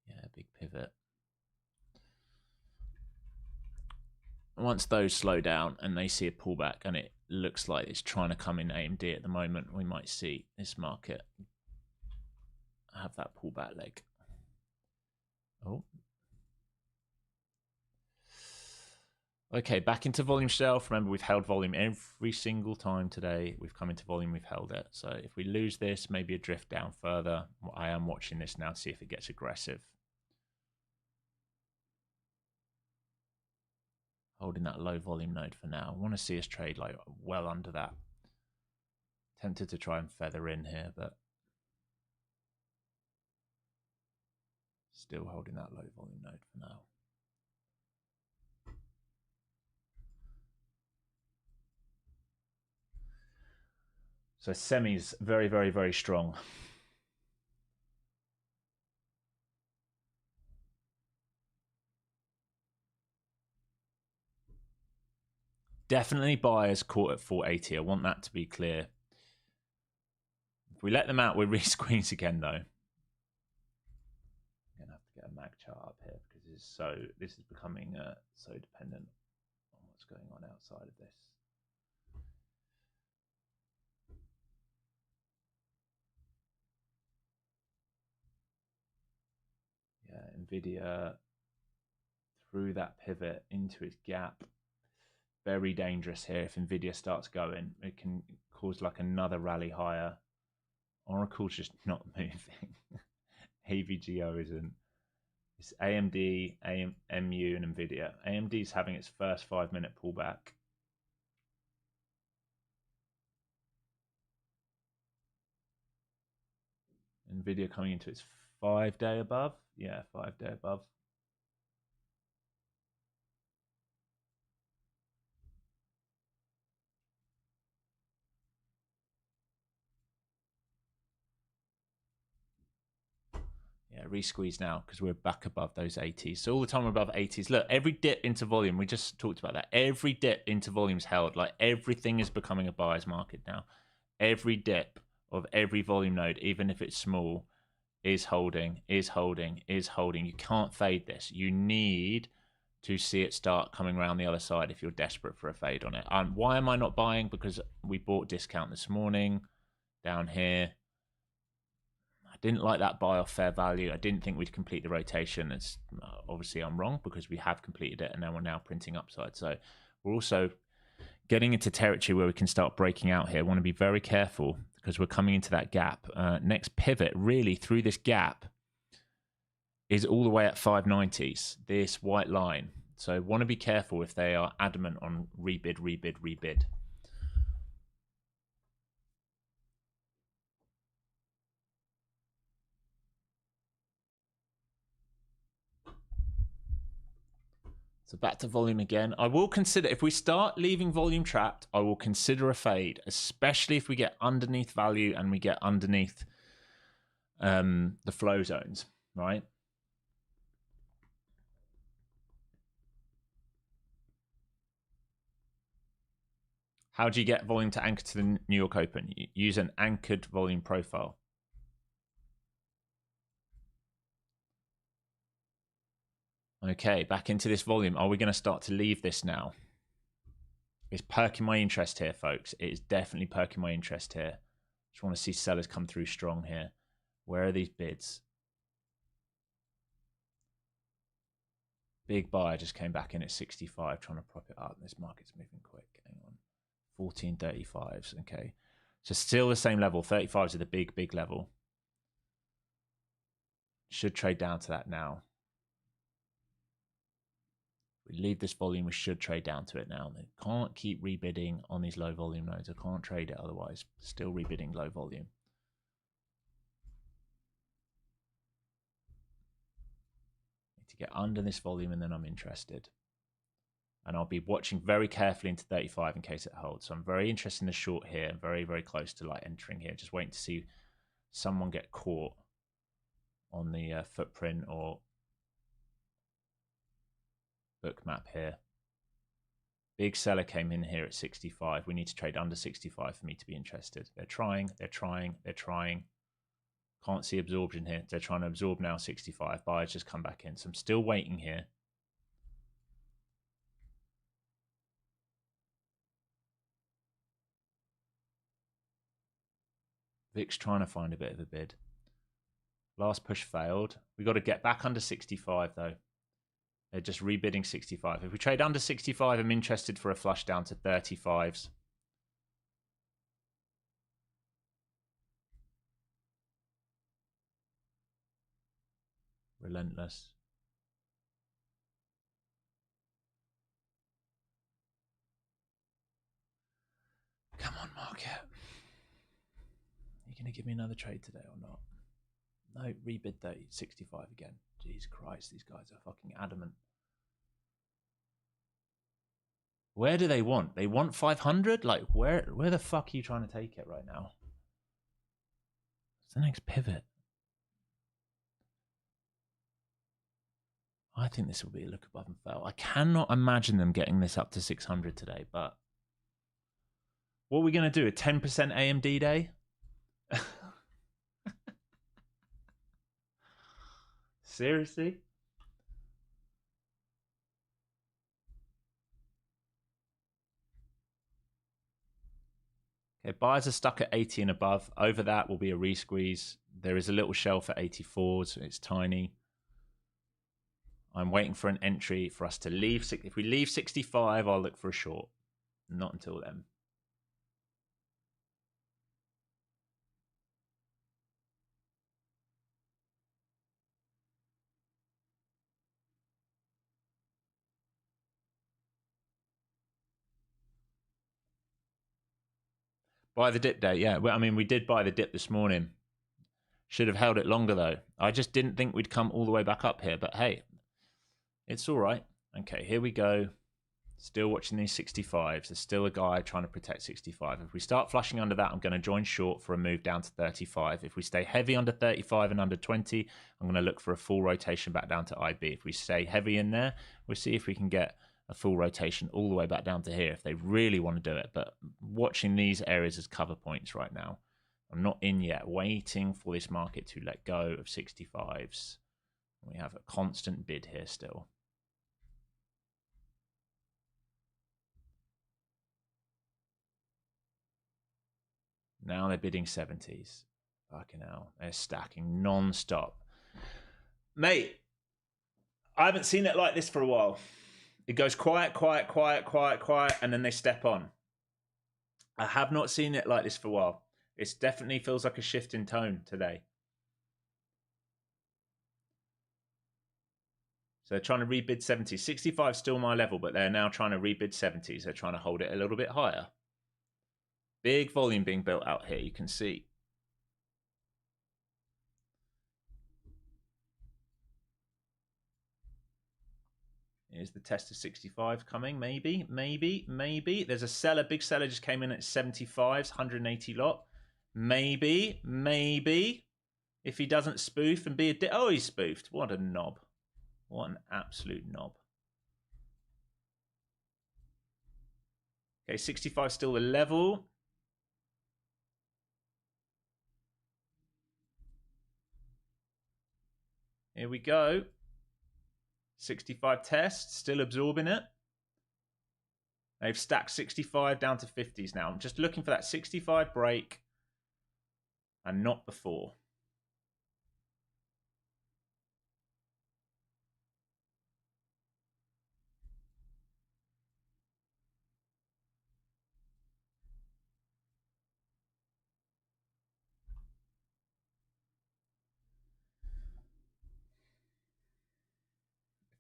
Yeah, big pivot. Once those slow down and they see a pullback, and it looks like it's trying to come in AMD at the moment, we might see this market have that pullback leg. Oh. Okay, back into volume shelf. Remember, we've held volume every single time today. We've come into volume, we've held it. So if we lose this, maybe a drift down further. I am watching this now to see if it gets aggressive. Holding that low volume node for now. I want to see us trade like well under that. Tempted to try and feather in here, but still holding that low volume node for now. So semi's very, very, very strong. Definitely buyers caught at 480. I want that to be clear. If we let them out, we're re-squeeze again, though. I'm gonna have to get a mag chart up here because this is becoming so dependent on what's going on outside of this. Yeah, Nvidia through that pivot into its gap. Very dangerous here. If Nvidia starts going, it can cause like another rally higher. Oracle's just not moving. AVGO isn't. It's AMD, MU, and Nvidia. AMD's having its first 5-minute pullback. Nvidia coming into its 5-day above. Yeah, 5-day above. Yeah, re-squeeze now because we're back above those 80s. So all the time we're above 80s. Look, every dip into volume, we just talked about that. Every dip into volume's held. Like everything is becoming a buyer's market now. Every dip of every volume node, even if it's small, is holding, is holding, is holding. You can't fade this. You need to see it start coming around the other side if you're desperate for a fade on it. Why am I not buying? Because we bought discount this morning down here. I didn't like that buy off fair value. I didn't think we'd complete the rotation. It's obviously I'm wrong because we have completed it and then we're now printing upside. So we're also getting into territory where we can start breaking out here. I want to be very careful because we're coming into that gap. Next pivot really through this gap is all the way at 590s, this white line. So want to be careful if they are adamant on rebid, rebid, rebid. So back to volume again. I will consider, if we start leaving volume trapped, I will consider a fade, especially if we get underneath value and we get underneath the flow zones, right? How do you get volume to anchor to the New York Open? You use an anchored volume profile. Okay, back into this volume. Are we going to start to leave this now? It's perking my interest here, folks. It is definitely perking my interest here. Just want to see sellers come through strong here. Where are these bids? Big buyer just came back in at 65, trying to prop it up. This market's moving quick. Hang on. 1435s. Okay. So still the same level. 35s are the big level. Should trade down to that now. We leave this volume, we should trade down to it now. They can't keep rebidding on these low volume nodes. I can't trade it otherwise. Still rebidding low volume. Need to get under this volume and then I'm interested. And I'll be watching very carefully into 35 in case it holds. So I'm very interested in the short here. Very, very close to like entering here. Just waiting to see someone get caught on the footprint or Bookmap here. Big seller came in here at 65. We need to trade under 65 for me to be interested. They're trying. Can't see absorption here. They're trying to absorb now 65. Buyers just come back in. So I'm still waiting here. Vic's trying to find a bit of a bid. Last push failed. We got to get back under 65 though. They're just rebidding 65. If we trade under 65, I'm interested for a flush down to 35s. Relentless. Come on, market. You going to give me another trade today or not? No, rebid 65 again. Jesus Christ, these guys are fucking adamant. Where do they want? They want 500? Like, where the fuck are you trying to take it right now? What's the next pivot? I think this will be a look above and fail. I cannot imagine them getting this up to 600 today, but what are we going to do? A 10% AMD day? Seriously? Okay, buyers are stuck at 80 and above. Over that will be a resqueeze. There is a little shelf at 84s. It's tiny. I'm waiting for an entry for us to leave. If we leave 65, I'll look for a short. Not until then. Buy the dip day, yeah. Well, I mean, we did buy the dip this morning. Should have held it longer, though. I just didn't think we'd come all the way back up here. But hey, it's all right. Okay, here we go. Still watching these 65s. There's still a guy trying to protect 65. If we start flushing under that, I'm going to join short for a move down to 35. If we stay heavy under 35 and under 20, I'm going to look for a full rotation back down to IB. If we stay heavy in there, we'll see if we can get a full rotation all the way back down to here if they really want to do it. But watching these areas as cover points right now. I'm not in yet, waiting for this market to let go of 65s. We have a constant bid here still. Now they're bidding 70s. Fucking hell. They're stacking non-stop. Mate, I haven't seen it like this for a while. It goes quiet, quiet, quiet, quiet, quiet, and then they step on. I have not seen it like this for a while. It definitely feels like a shift in tone today. So they're trying to rebid 70s. 65 is still my level, but they're now trying to rebid 70s. They're trying to hold it a little bit higher. Big volume being built out here, you can see. Is the test of 65 coming? Maybe. There's a seller, big seller just came in at 75s, 180 lot. Maybe. If he doesn't spoof and be a... Oh, he's spoofed. What a knob. What an absolute knob. Okay, 65 still the level. Here we go. 65 test, still absorbing it. They've stacked 65 down to 50s now. I'm just looking for that 65 break and not before.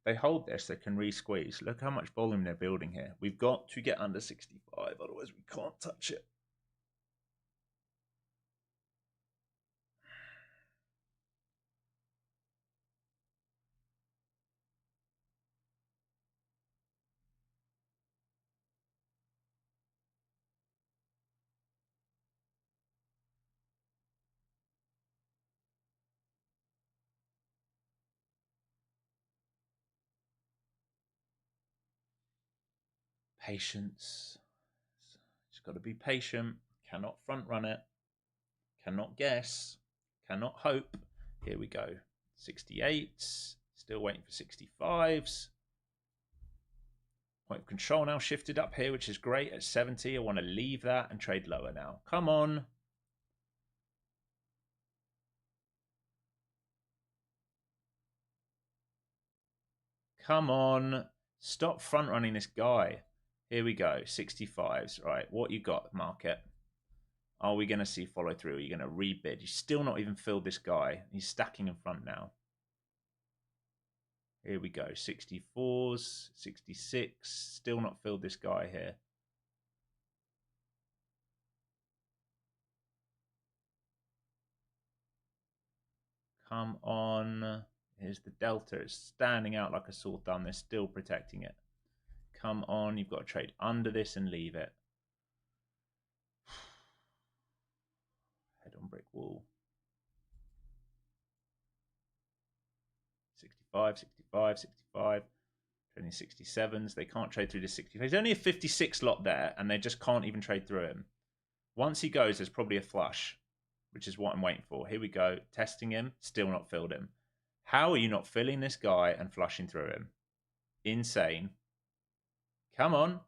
They hold this, they can re-squeeze. Look how much volume they're building here. We've got to get under 65, otherwise we can't touch it. Patience. Just got to be patient. Cannot front run it. Cannot guess. Cannot hope. Here we go. 68s. Still waiting for 65s. Point of control now shifted up here, which is great at 70. I want to leave that and trade lower now. Come on. Come on. Stop front running this guy. Here we go. 65s. Right. What you got, market? Are we going to see follow through? Are you going to rebid? You've still not even filled this guy. He's stacking in front now. Here we go. 64s, 66. Still not filled this guy here. Come on. Here's the delta. It's standing out like a sore thumb. They're still protecting it. Come on. You've got to trade under this and leave it. Head on brick wall. 65, 65, 65. Trading 67s. They can't trade through the 65. There's only a 56 lot there, and they just can't even trade through him. Once he goes, there's probably a flush, which is what I'm waiting for. Here we go. Testing him. Still not filled him. How are you not filling this guy and flushing through him? Insane. Come on.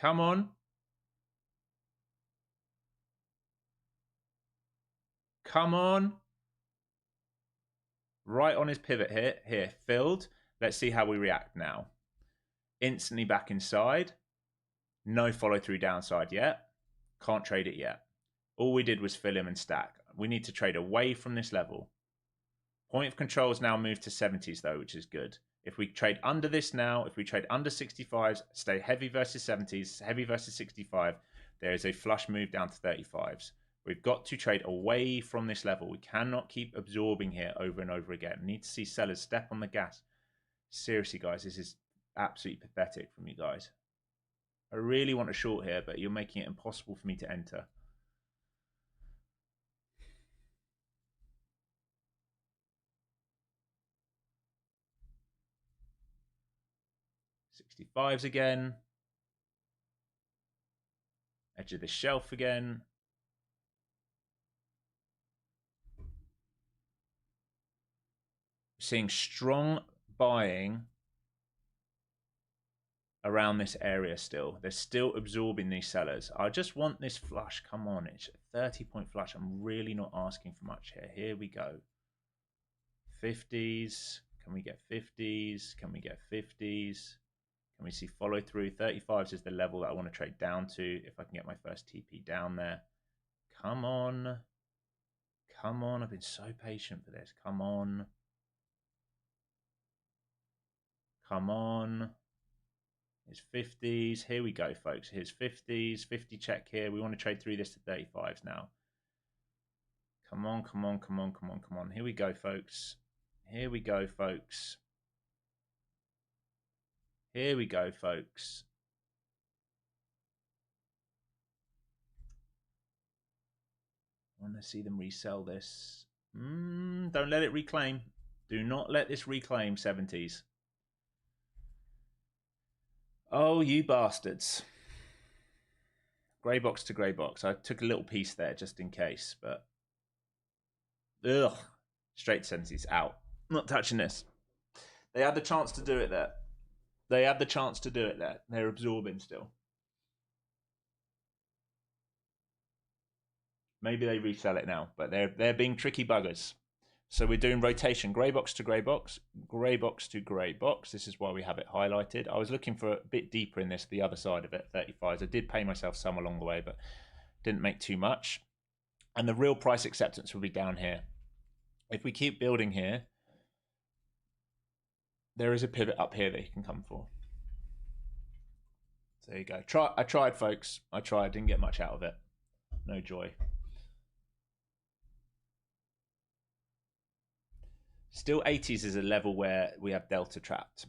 Come on. Come on. Right on his pivot here. Here, filled. Let's see how we react now. Instantly back inside. No follow through downside yet. Can't trade it yet. All we did was fill him and stack. We need to trade away from this level. Point of control has now moved to 70s though, which is good. If we trade under this now, if we trade under 65s, stay heavy versus 70s, heavy versus 65, there is a flush move down to 35s. We've got to trade away from this level. We cannot keep absorbing here over and over again. We need to see sellers step on the gas. Seriously, guys, this is absolutely pathetic from you guys. I really want a short here, but you're making it impossible for me to enter. $65s again. Edge of the shelf again. Seeing strong buying around this area still. They're still absorbing these sellers. I just want this flush. Come on, it's a 30-point flush. I'm really not asking for much here. Here we go. 50s. Can we get 50s? Can we get 50s? Can we see follow through? 35s is the level that I want to trade down to if I can get my first TP down there. Come on. Come on. I've been so patient for this. Come on. Come on. Here's 50s. Here we go, folks. Here's 50s. 50 check here. We want to trade through this to 35s now. Come on, come on, come on, come on, come on. Here we go, folks. Here we go, folks. Here we go, folks. I want to see them resell this. Don't let it reclaim. Do not let this reclaim 70s. Oh, you bastards. Grey box to grey box. I took a little piece there just in case, but ugh. Straight 70s out. Not touching this. They had the chance to do it there. They had the chance to do it there. They're absorbing still. Maybe they resell it now, but they're being tricky buggers. So we're doing rotation, grey box to grey box, grey box to grey box. This is why we have it highlighted. I was looking for a bit deeper in this, the other side of it, 35s. I did pay myself some along the way, but didn't make too much. And the real price acceptance will be down here. If we keep building here, there is a pivot up here that you can come for. So there you go. I tried, folks. I tried. Didn't get much out of it. No joy. Still 80s is a level where we have delta trapped.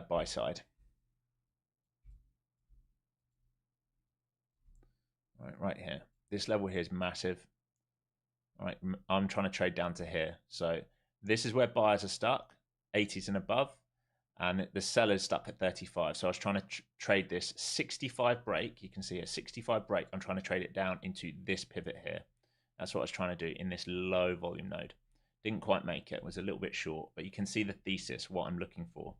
Buy side. Right here. This level here is massive. All right, I'm trying to trade down to here. So this is where buyers are stuck, 80s and above, and the seller's stuck at 35. So I was trying to trade this 65 break. You can see a 65 break. I'm trying to trade it down into this pivot here. That's what I was trying to do in this low volume node. Didn't quite make it. It was a little bit short, but you can see the thesis, what I'm looking for.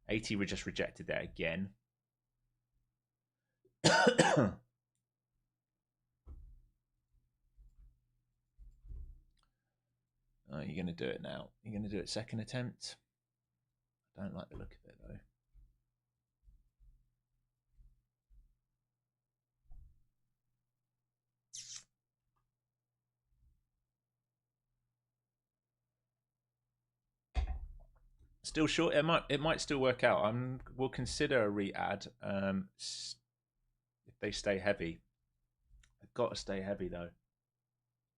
80 we just rejected there again. Oh, you're going to do it now. You're going to do it second attempt. I don't like the look of it though. Still short. It might still work out. We'll consider a re-add if they stay heavy. They've got to stay heavy though.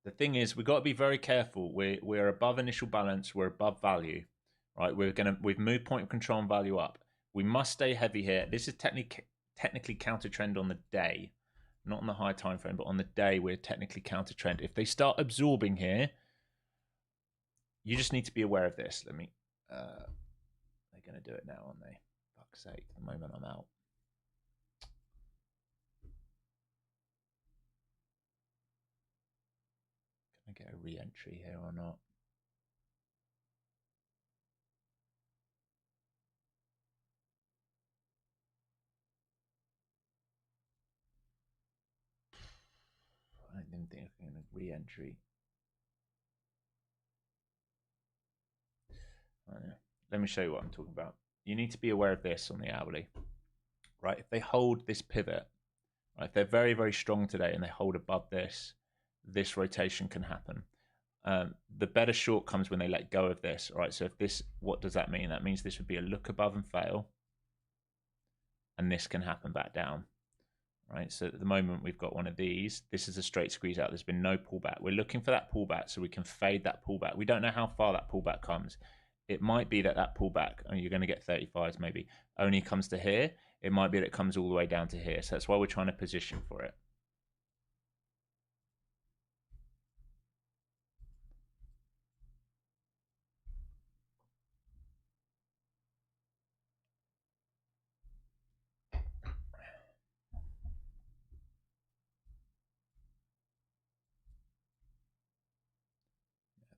The thing is, we've got to be very careful. We're above initial balance. We're above value, right? We've moved point of control and value up. We must stay heavy here. This is technically counter trend on the day, not on the high time frame, but on the day we're technically counter trend. If they start absorbing here, you just need to be aware of this. Let me. They're going to do it now, aren't they? Fuck's sake! The moment I'm out. Can I get a re-entry here or not? I didn't think I can re-entry. Let me show you what I'm talking about. You need to be aware of this on the hourly, right? If they hold this pivot, right, if they're very, very strong today and they hold above this rotation can happen. The better short comes when they let go of this, right? So if this, what does that mean? That means this would be a look above and fail, and this can happen back down, right? So at the moment we've got one of these. This is a straight squeeze out. There's been no pullback. We're looking for that pullback so we can fade that pullback. We don't know how far that pullback comes. It might be that pullback, and you're going to get 35s maybe, only comes to here. It might be that it comes all the way down to here. So that's why we're trying to position for it.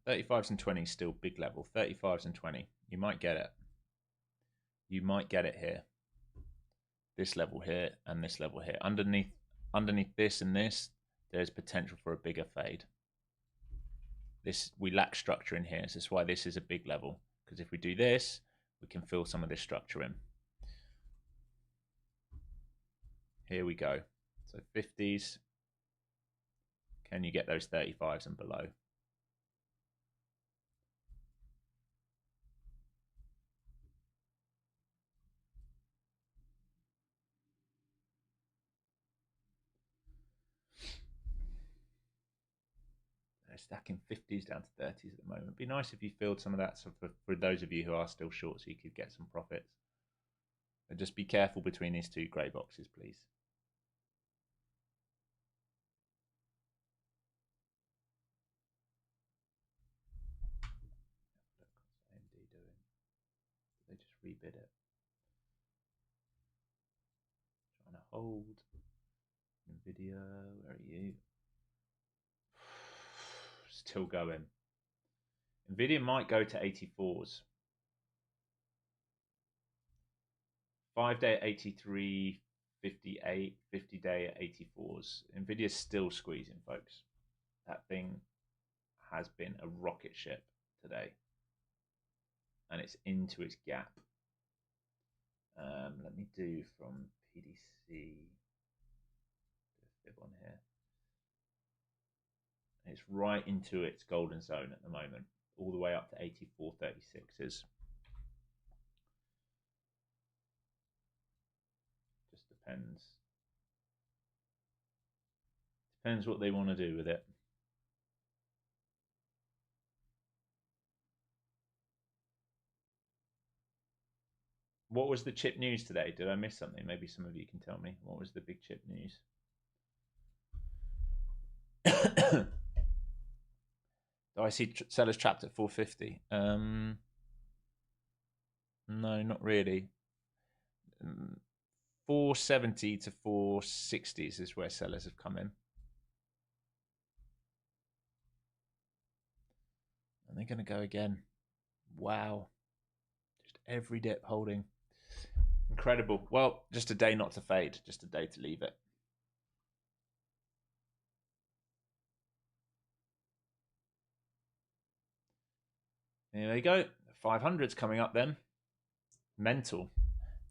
$35s and 20s still big level. 35s and 20. You might get it. You might get it here. This level here and this level here. Underneath this and this, there's potential for a bigger fade. We lack structure in here, so that's why this is a big level. Because if we do this, we can fill some of this structure in. Here we go. So 50s. Can you get those 35s and below? stacking 50s down to 30s at the moment. It'd be nice if you filled some of that for those of you who are still short, so you could get some profits. But just be careful between these two grey boxes, please. What's AMD doing? Did they just rebid it? Trying to hold. Nvidia, where are you? Still going. Nvidia might go to 84s. 5-day at 83, 58, 50-day at 84s. Nvidia's still squeezing, folks. That thing has been a rocket ship today. And it's into its gap. Let me do from PDC. Fib on here. It's right into its golden zone at the moment, all the way up to 84.36s. Just depends. Depends what they want to do with it. What was the chip news today? Did I miss something? Maybe some of you can tell me. What was the big chip news? Do I see sellers trapped at 450? No, not really. 470 to 460s is where sellers have come in. And they're going to go again. Wow. Just every dip holding. Incredible. Well, just a day not to fade. Just a day to leave it. There we go. 500's coming up then. Mental.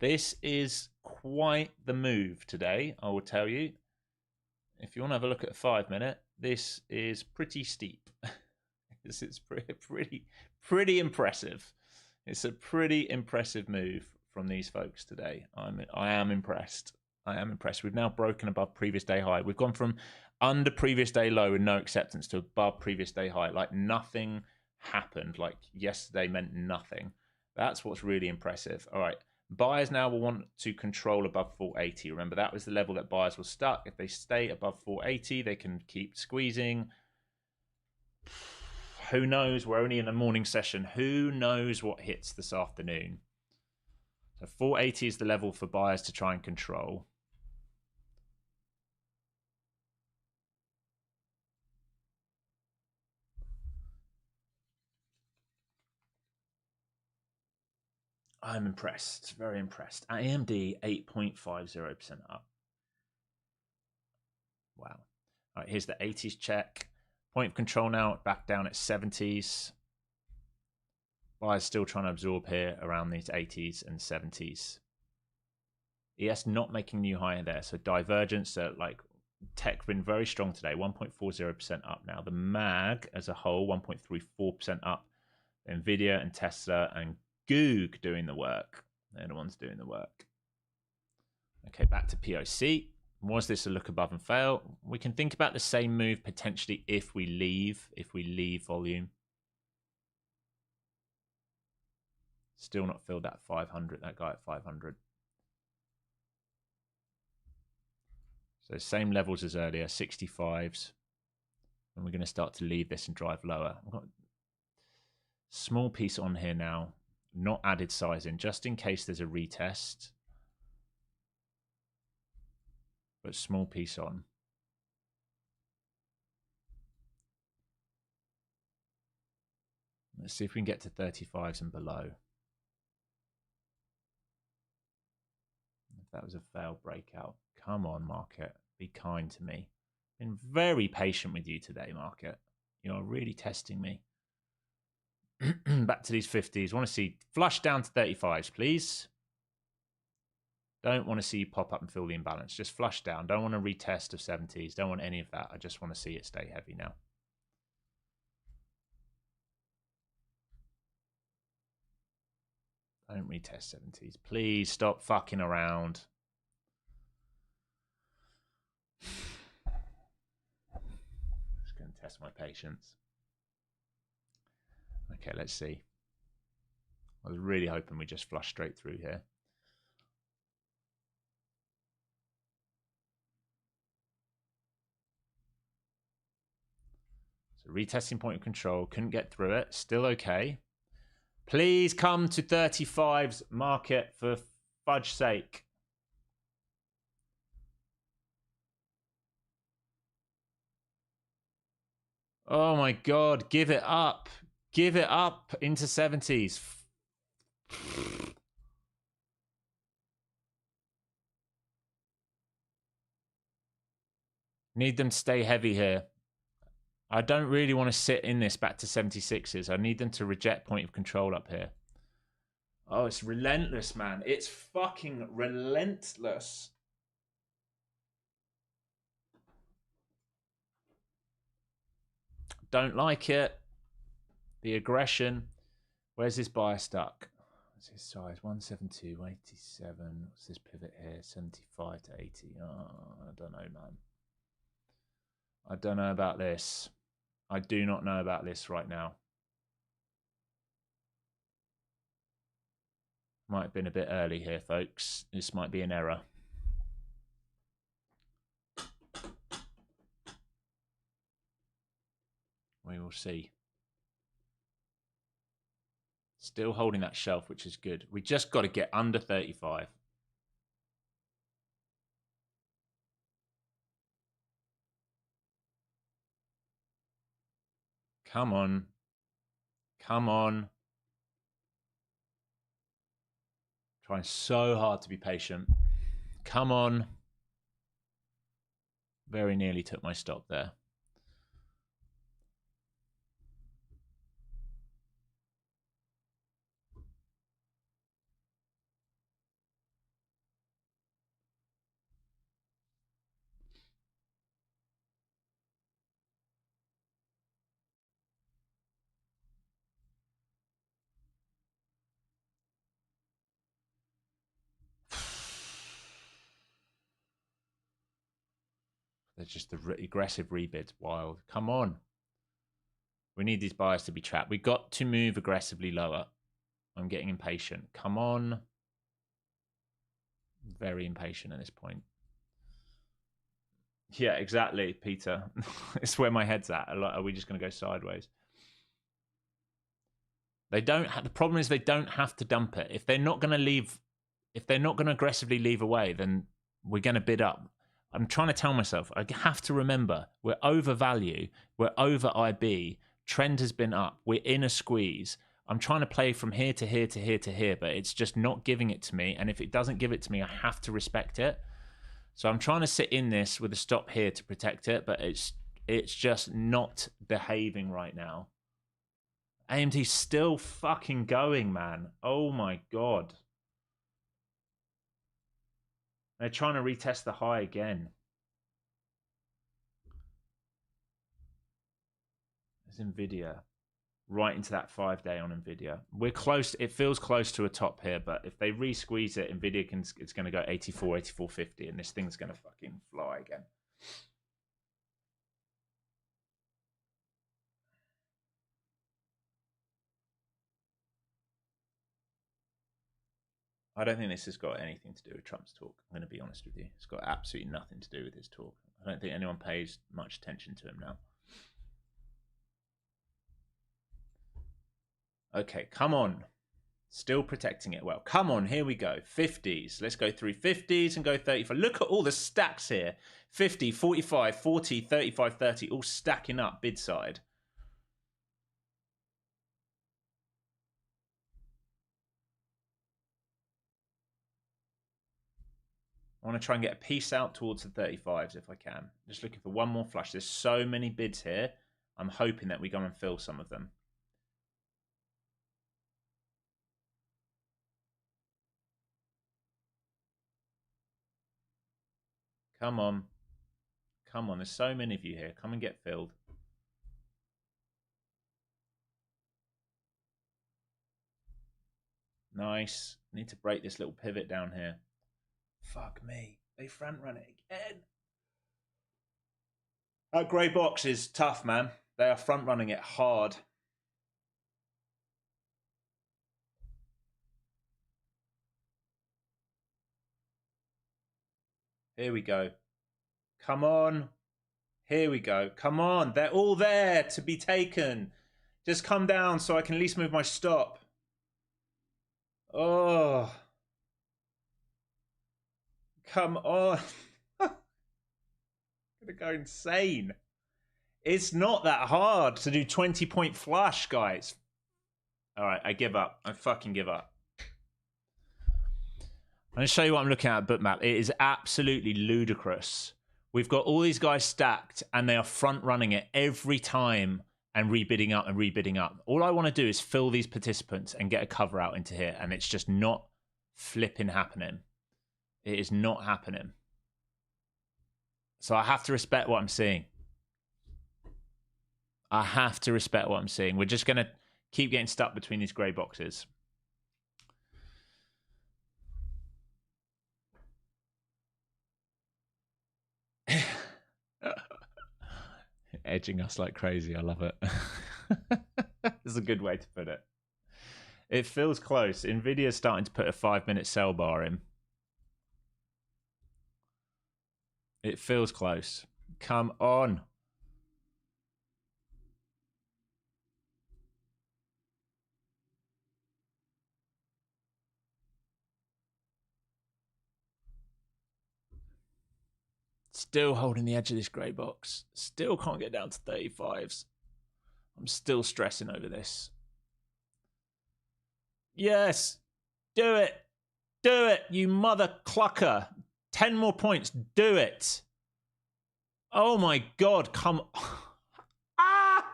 This is quite the move today, I will tell you. If you want to have a look at a 5-minute, this is pretty steep. This is pretty impressive. It's a pretty impressive move from these folks today. I am impressed. I am impressed. We've now broken above previous day high. We've gone from under previous day low with no acceptance to above previous day high. Like nothing happened. Like yesterday meant nothing. That's what's really impressive. All right. Buyers now will want to control above 480. Remember, that was the level that buyers were stuck. If they stay above 480, they can keep squeezing. Who knows? We're only in a morning session. Who knows what hits this afternoon? So 480 is the level for buyers to try and control. I'm impressed. Very impressed. AMD 8.50% up. Wow. All right, here's the 80s check. Point of control now back down at 70s. Buyers still trying to absorb here around these 80s and 70s. ES not making new high there. So divergence, like tech been very strong today. 1.40% up now. The MAG as a whole, 1.34% up. Nvidia and Tesla and Goog doing the work. They're the ones doing the work. Okay, back to POC. Was this a look above and fail? We can think about the same move potentially if we leave volume. Still not filled that 500, that guy at 500. So same levels as earlier, 65s. And we're going to start to leave this and drive lower. I've got a small piece on here now, not added size in, just in case there's a retest. But small piece on. Let's see if we can get to 35s and below. If that was a failed breakout. Come on, market. Be kind to me. Been very patient with you today, market. You're really testing me. Back to these 50s. Want to see flush down to 35s, please. Don't want to see you pop up and fill the imbalance. Just flush down. Don't want a retest of 70s. Don't want any of that. I just want to see it stay heavy now. Don't retest 70s. Please stop fucking around. It's going to Test my patience. Okay, let's see. I was really hoping we just flush straight through here. So retesting point of control, couldn't get through it. Still okay. Please come to 35's market for fudge's sake. Oh my God, give it up. Give it up into 70s. Need them to stay heavy here. I don't really want to sit in this back to 76s. I need them to reject point of control up here. Oh, it's relentless, man. It's fucking relentless. Don't like it. The aggression. Where's this buyer stuck? What's his size? 172, 87. What's this pivot here? 75 to 80. Oh, I don't know, man. I don't know about this. I do not know about this right now. Might have been a bit early here, folks. This might be an error. We will see. Still holding that shelf, which is good. We just got to get under 35. Come on. Come on. Trying so hard to be patient. Come on. Very nearly took my stop there. There's just the aggressive rebid. Wild. Come on. We need these buyers to be trapped. We got to move aggressively lower. I'm getting impatient. Come on. Very impatient at this point. Yeah, exactly, Peter. It's where my head's at. Are we just going to go sideways? They don't. The problem is they don't have to dump it. If they're not going to leave, if they're not going to aggressively leave away, then we're going to bid up. I'm trying to tell myself, I have to remember, we're over value, we're over IB, trend has been up, we're in a squeeze. I'm trying to play from here to here to here to here, but it's just not giving it to me. And if it doesn't give it to me, I have to respect it. So I'm trying to sit in this with a stop here to protect it, but it's just not behaving right now. AMD's still fucking going, man. Oh my God. They're trying to retest the high again. It's NVIDIA. Right into that 5-day on NVIDIA. We're close. It feels close to a top here, but if they re-squeeze it, NVIDIA it's going to go 84, 84.50, and this thing's going to fucking fly again. I don't think this has got anything to do with Trump's talk. I'm going to be honest with you. It's got absolutely nothing to do with his talk. I don't think anyone pays much attention to him now. Okay, come on. Still protecting it well. Come on, here we go. 50s. Let's go through 50s and go 35. Look at all the stacks here. 50, 45, 40, 35, 30, all stacking up bid side. I want to try and get a piece out towards the 35s if I can. Just looking for one more flush. There's so many bids here. I'm hoping that we go and fill some of them. Come on. Come on. There's so many of you here. Come and get filled. Nice. Need to break this little pivot down here. Fuck me. They front run it again. That grey box is tough, man. They are front running it hard. Here we go. Come on. Here we go. Come on. They're all there to be taken. Just come down so I can at least move my stop. Oh. Come on. I'm gonna go insane. It's not that hard to do 20-point flush, guys. All right, I give up. I fucking give up. I'm going to show you what I'm looking at Bookmap. It is absolutely ludicrous. We've got all these guys stacked, and they are front running it every time and rebidding up and rebidding up. All I want to do is fill these participants and get a cover out into here, and it's just not flipping happening. It is not happening. So I have to respect what I'm seeing. I have to respect what I'm seeing. We're just going to keep getting stuck between these grey boxes. Edging us like crazy. I love it. This is a good way to put it. It feels close. Nvidia's starting to put a 5-minute sell bar in. It feels close. Come on. Still holding the edge of this grey box. Still can't get down to 35s. I'm still stressing over this. Yes. Do it. Do it, you mother clucker. 10 more points. Do it. Oh my God. Come on. Ah!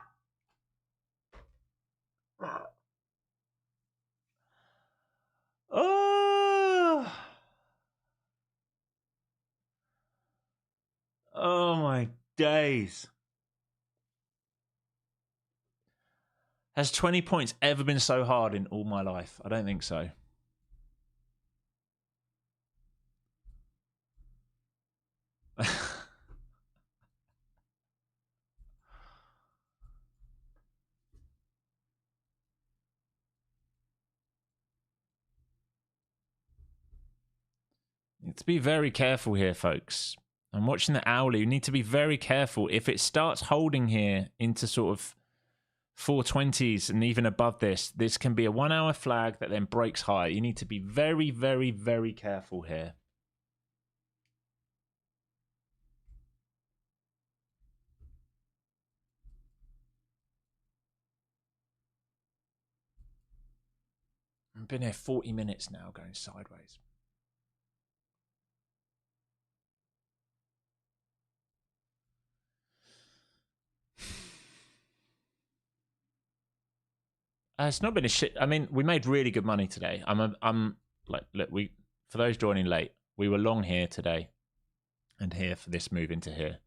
Oh. Oh my days. Has 20 points ever been so hard in all my life? I don't think so. You need to be very careful here, folks. I'm watching the hourly. You need to be very careful. If it starts holding here into sort of 420s and even above this can be a 1 hour flag that then breaks higher. You need to be very, very, very careful here. I've been here 40 minutes now going sideways. It's not been a shit. I mean, we made really good money today. I'm like, look, for those joining late, we were long here today and here for this move into here.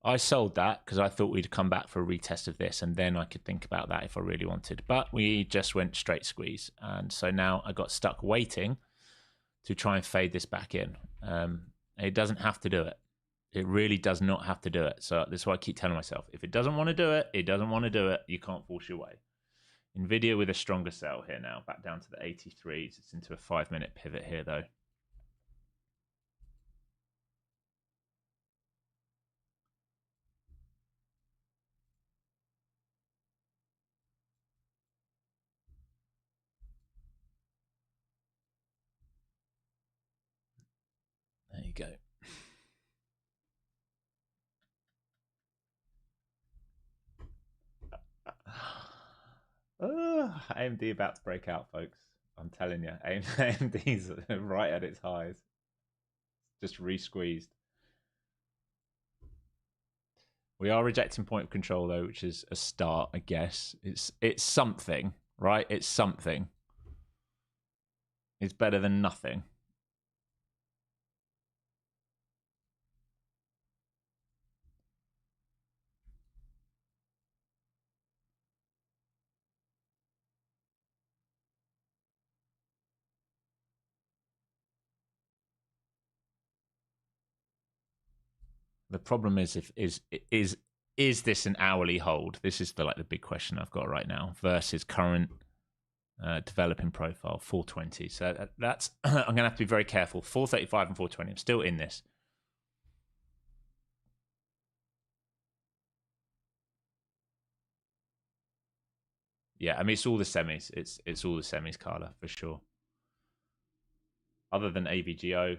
I sold that because I thought we'd come back for a retest of this, and then I could think about that if I really wanted. But we just went straight squeeze, and so now I got stuck waiting to try and fade this back in. It doesn't have to do it. It really does not have to do it. So that's why I keep telling myself, if it doesn't want to do it, it doesn't want to do it. You can't force your way. Nvidia with a stronger sell here now, back down to the 83s. It's into a 5-minute pivot here, though. There you go. AMD about to break out, folks. I'm telling you, AMD's right at its highs. Just re-squeezed. We are rejecting point of control, though, which is a start, I guess. It's something, right? It's something. It's better than nothing. The problem is is this an hourly hold? This is the big question I've got right now versus current developing profile 420. So that's I'm gonna have to be very careful. 435 and 420. I'm still in this. Yeah, I mean it's all the semis. It's all the semis, Carla, for sure. Other than AVGO.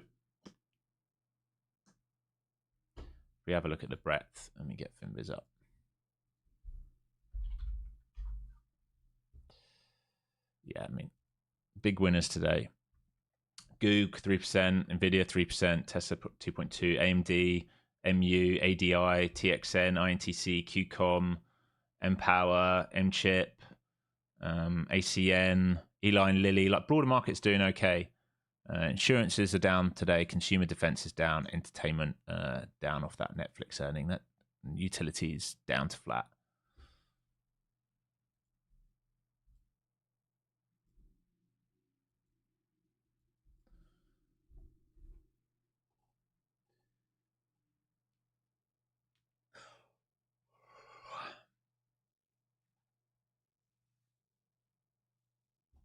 We have a look at the breadth. Let me get Finviz up. Yeah, I mean, big winners today. Goog 3%, Nvidia 3%, Tesla 2.2, AMD, MU, ADI, TXN, INTC, QCOM, Empower, MChip, ACN, Eli and Lilly. Like broader markets doing okay. Insurances are down today. Consumer defense is down. Entertainment down off that Netflix earning. That utilities down to flat.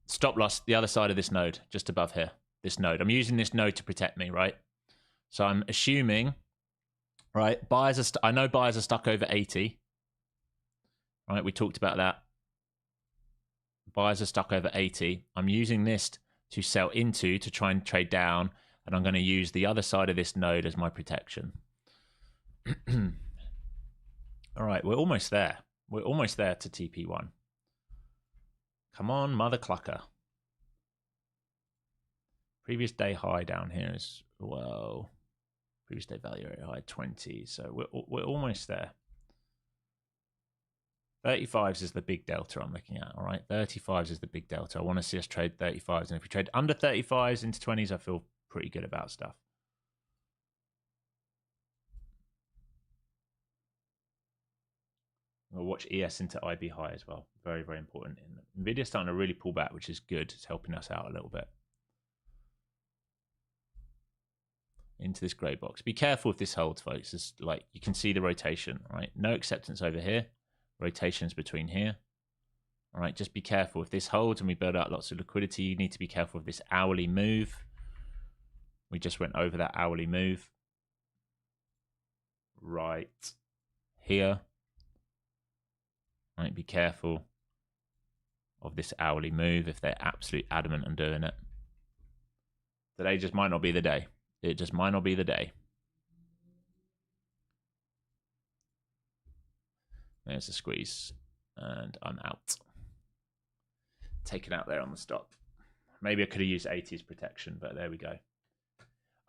Stop loss, the other side of this node, just above here. This node. I'm using this node to protect me, right? So I'm assuming, right, buyers are I know buyers are stuck over 80. Right, we talked about that. Buyers are stuck over 80. I'm using this to sell into to try and trade down, and I'm going to use the other side of this node as my protection. All right, we're almost there. We're almost there to TP1. Come on, mother clucker. Previous day high down here is, well, previous day value area high 20. So we're almost there. 35s is the big delta I'm looking at, all right? 35s is the big delta. I want to see us trade 35s. And if we trade under 35s into 20s, I feel pretty good about stuff. We'll watch ES into IB high as well. Very, very important. Nvidia's starting to really pull back, which is good. It's helping us out a little bit. Into this grey box. Be careful if this holds, folks. It's like you can see the rotation, right? No acceptance over here. Rotations between here. All right, just be careful. If this holds and we build out lots of liquidity, you need to be careful of this hourly move. We just went over that hourly move. Right here. Right, be careful of this hourly move if they're absolutely adamant on doing it. Today just might not be the day. It just might not be the day. There's a squeeze. And I'm out. Taken out there on the stop. Maybe I could have used 80s protection, but there we go.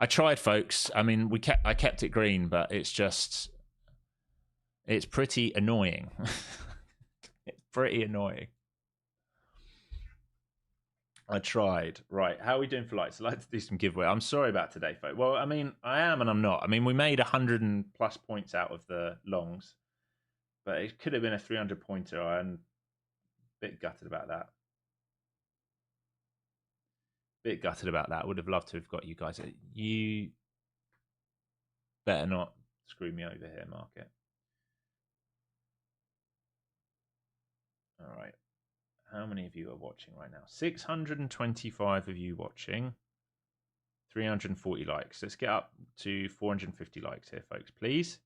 I tried, folks. I mean, I kept it green, but it's pretty annoying. It's pretty annoying. I tried. Right. How are we doing for likes? I'd like to do some giveaway. I'm sorry about today, folks. Well, I mean, I am and I'm not. I mean, we made 100 and plus points out of the longs, but it could have been a 300 pointer. I'm a bit gutted about that. Would have loved to have got you guys. You better not screw me over here, market. All right. How many of you are watching right now? 625 of you watching. 340 likes. Let's get up to 450 likes here, folks, please.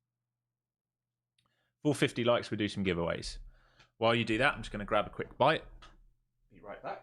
450 likes, we'll do some giveaways. While you do that, I'm just going to grab a quick bite. Be right back.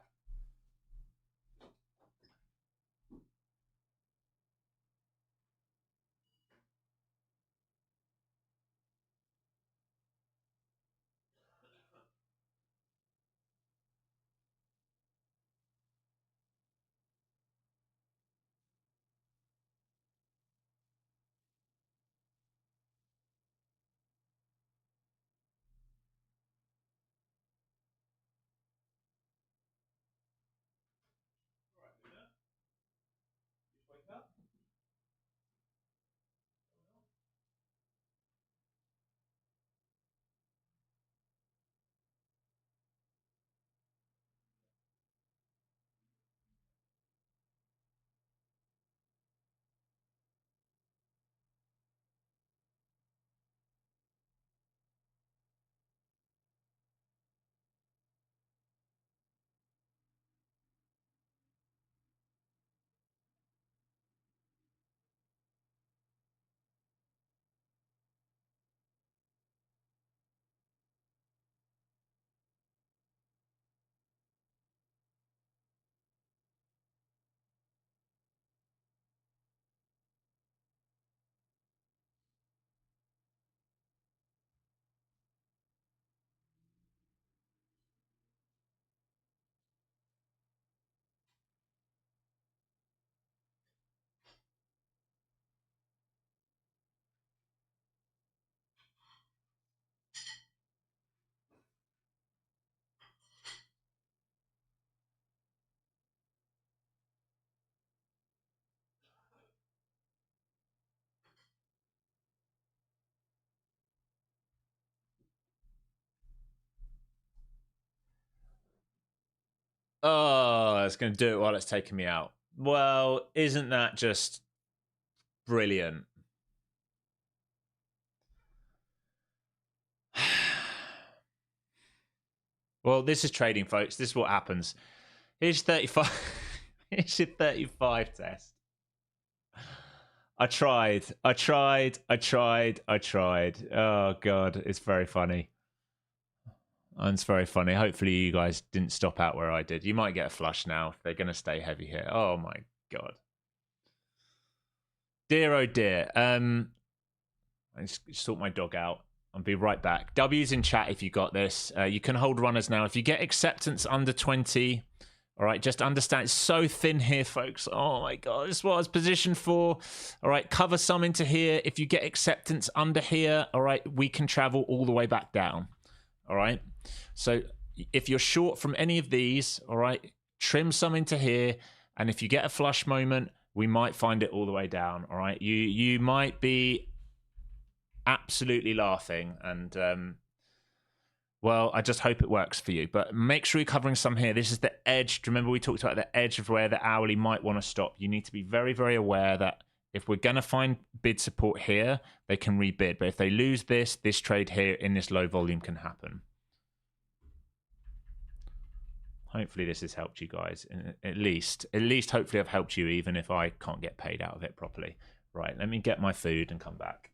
Oh, it's going to do it while it's taking me out. Well, isn't that just brilliant? Well, this is trading, folks. This is what happens. Here's 35. Here's your 35 test. I tried. Oh, God. It's very funny. It's very funny. Hopefully you guys didn't stop out where I did. You might get a flush now if they're going to stay heavy here. Oh, my God. Dear, oh, dear. I just sort my dog out. I'll be right back. W's in chat if you got this. You can hold runners now. If you get acceptance under 20, all right, just understand it's so thin here, folks. Oh my God, this is what I was positioned for. All right, cover some into here. If you get acceptance under here, all right, we can travel all the way back down. All right, so if you're short from any of these, all right, trim some into here. And if you get a flush moment, we might find it all the way down. All right, you might be absolutely laughing, and well, I just hope it works for you, but make sure you're covering some here. This is the edge. Remember we talked about the edge of where the hourly might want to stop. You need to be very, very aware that if we're going to find bid support here, they can rebid, but if they lose this trade here in this low volume can happen. Hopefully this has helped you guys. At least hopefully I've helped you, even if I can't get paid out of it properly. Right, let me get my food and come back.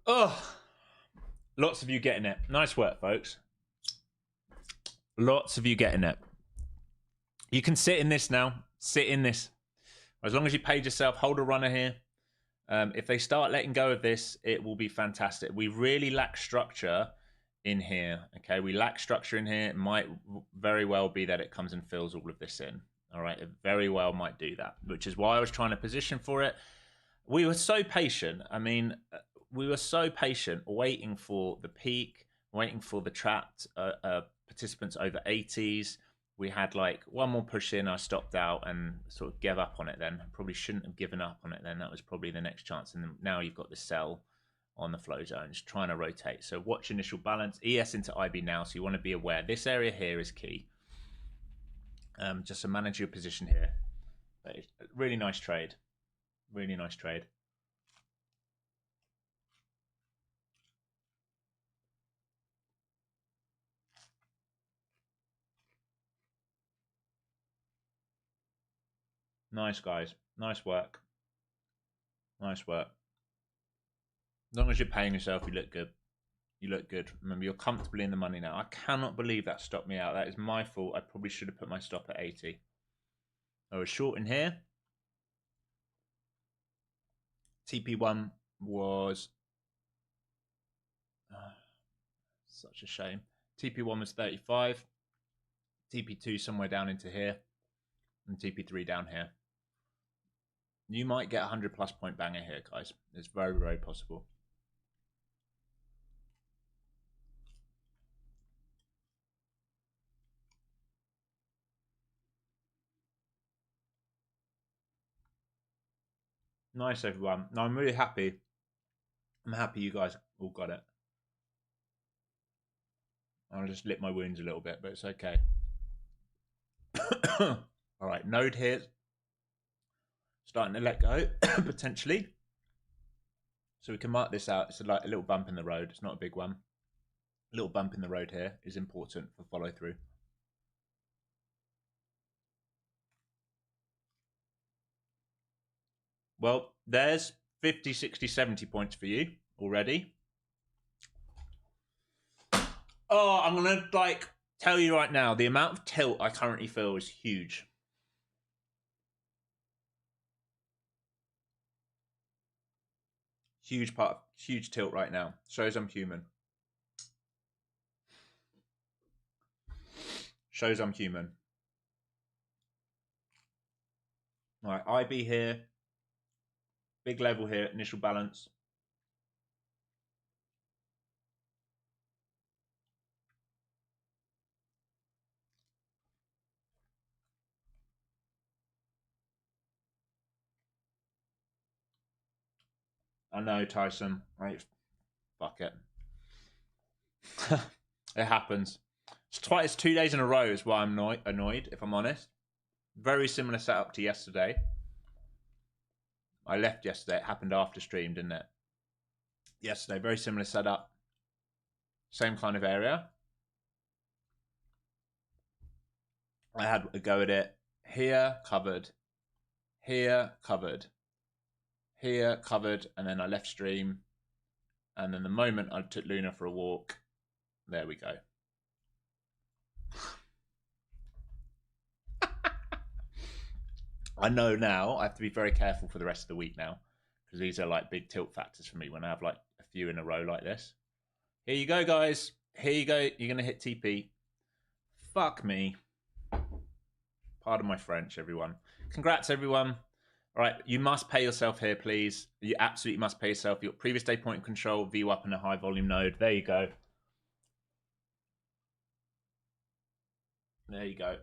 Oh, lots of you getting it. Nice work, folks. Lots of you getting it. You can sit in this now. Sit in this. As long as you paid yourself, hold a runner here. If they start letting go of this, it will be fantastic. We really lack structure in here. Okay, we lack structure in here. It might very well be that it comes and fills all of this in. All right, it very well might do that, which is why I was trying to position for it. We were so patient. I mean, we were so patient waiting for the peak, waiting for the trapped participants over 80s. We had like one more push in. I stopped out and sort of gave up on it then. Probably shouldn't have given up on it then. That was probably the next chance. And then now you've got the sell on the flow zones trying to rotate. So watch initial balance. ES into IB now. So you want to be aware. This area here is key. Just to manage your position here. Really nice trade. Really nice trade. Nice, guys. Nice work. Nice work. As long as you're paying yourself, you look good. You look good. Remember, you're comfortably in the money now. I cannot believe that stopped me out. That is my fault. I probably should have put my stop at 80. I was short in here. TP1 was... such a shame. TP1 was 35. TP2 somewhere down into here. And TP3 down here. You might get a 100 plus point banger here, guys. It's very, very possible. Nice, everyone. No, I'm really happy. I'm happy you guys all got it. I'll just lick my wounds a little bit, but it's okay. All right, node here. Starting to let go, potentially. So we can mark this out. It's like a little bump in the road. It's not a big one. A little bump in the road here is important for follow through. Well, there's 50, 60, 70 points for you already. Oh, I'm gonna like tell you right now, the amount of tilt I currently feel is huge. Huge tilt right now. Shows I'm human. Shows I'm human. All right, IB here. Big level here, initial balance. I know, Tyson. Right, fuck it. It happens. It's 2 days in a row is why I'm annoyed, if I'm honest. Very similar setup to yesterday. I left yesterday. It happened after stream, didn't it? Yesterday, very similar setup. Same kind of area. I had a go at it. Here, covered. Here, covered. Here, covered. And then I left stream. And then the moment I took Luna for a walk, there we go. I know now I have to be very careful for the rest of the week now, because these are like big tilt factors for me when I have like a few in a row like this. Here you go, guys. Here you go. You're going to hit TP. Fuck me. Pardon my French, everyone. Congrats, everyone. All right, you must pay yourself here, please. You absolutely must pay yourself. Your previous day point of control, VWAP, and a high volume node. There you go. There you go.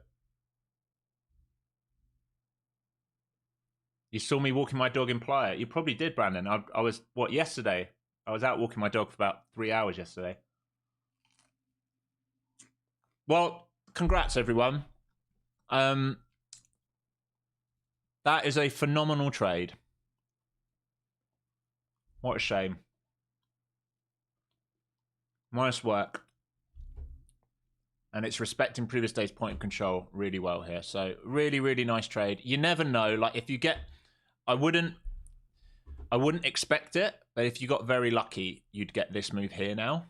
You saw me walking my dog in Playa. You probably did, Brandon. I was, yesterday? I was out walking my dog for about 3 hours yesterday. Well, congrats, everyone. That is a phenomenal trade. What a shame. Nice work. And it's respecting previous day's point of control really well here. So really, really nice trade. You never know. Like if you get, I wouldn't expect it, but if you got very lucky, you'd get this move here now.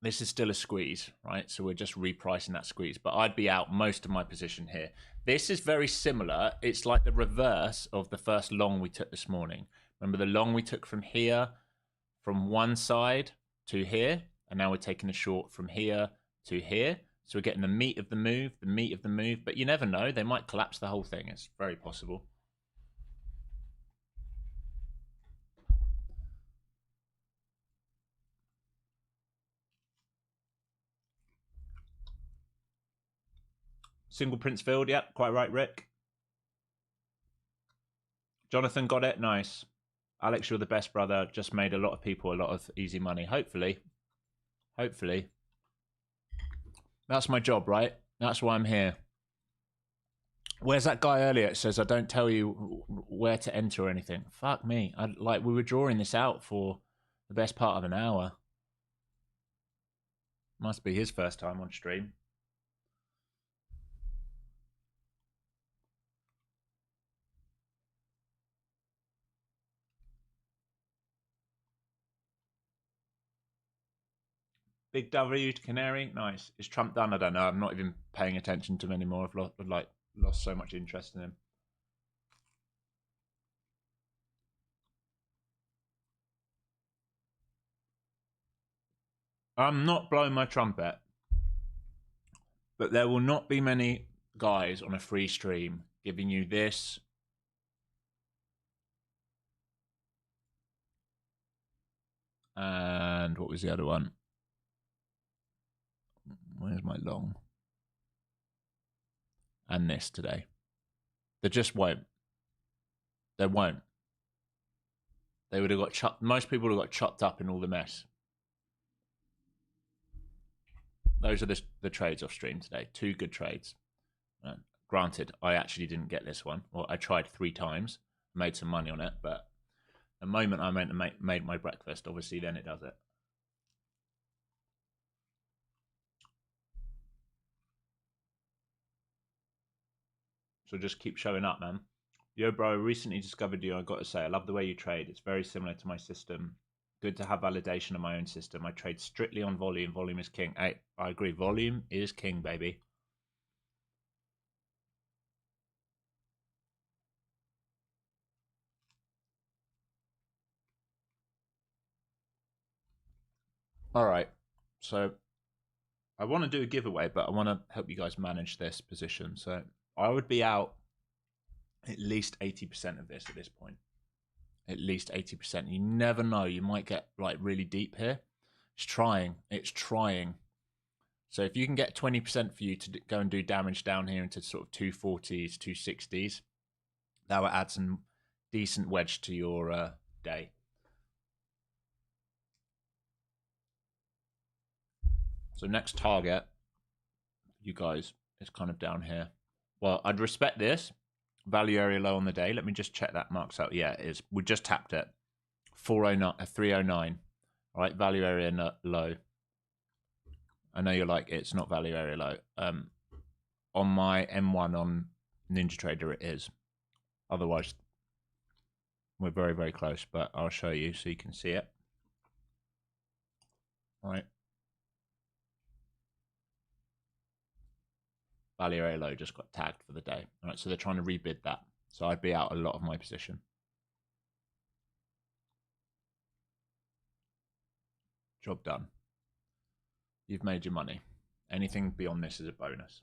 This is still a squeeze, right? So we're just repricing that squeeze, but I'd be out most of my position here. This is very similar. It's like the reverse of the first long we took this morning. Remember the long we took from here, from one side to here, and now we're taking a short from here to here. So we're getting the meat of the move, but you never know. They might collapse the whole thing. It's very possible. Single Prince Field, yep, quite right, Rick. Jonathan got it, nice. Alex, you're the best, brother. Just made a lot of people a lot of easy money. Hopefully. That's my job, right? That's why I'm here. Where's that guy earlier? It says I don't tell you where to enter or anything. Fuck me. We were drawing this out for the best part of an hour. Must be his first time on stream. Big W to Canary, nice. Is Trump done? I don't know. I'm not even paying attention to him anymore. I've lost so much interest in him. I'm not blowing my trumpet, but there will not be many guys on a free stream giving you this. And what was the other one? Where's my long? And this today. They just won't. They won't. They would have got chopped. Most people would have got chopped up in all the mess. Those are the trades off stream today. 2 good trades. Granted, I actually didn't get this one. Well, I tried 3 times, made some money on it, but the moment I made my breakfast, obviously, then it does it. So just keep showing up, man. Yo, bro, recently discovered you. I got to say, I love the way you trade. It's very similar to my system. Good to have validation of my own system. I trade strictly on volume. Volume is king. I agree. Volume is king, baby. All right. So I want to do a giveaway, but I want to help you guys manage this position. So I would be out at least 80% of this at this point. At least 80%. You never know. You might get like really deep here. It's trying. It's trying. So if you can get 20% for you to go and do damage down here into sort of 240s, 260s, that will add some decent wedge to your day. So next target, you guys, is kind of down here. Well, I'd respect this. Value area low on the day. Let me just check that marks out. Yeah, it is. We just tapped it. 409, 309. All right, value area low. I know you're like, it's not value area low. On my M1 on NinjaTrader, it is. Otherwise, we're very, very close, but I'll show you so you can see it. All right. Value area low just got tagged for the day. All right, so they're trying to rebid that. So I'd be out a lot of my position. Job done. You've made your money. Anything beyond this is a bonus.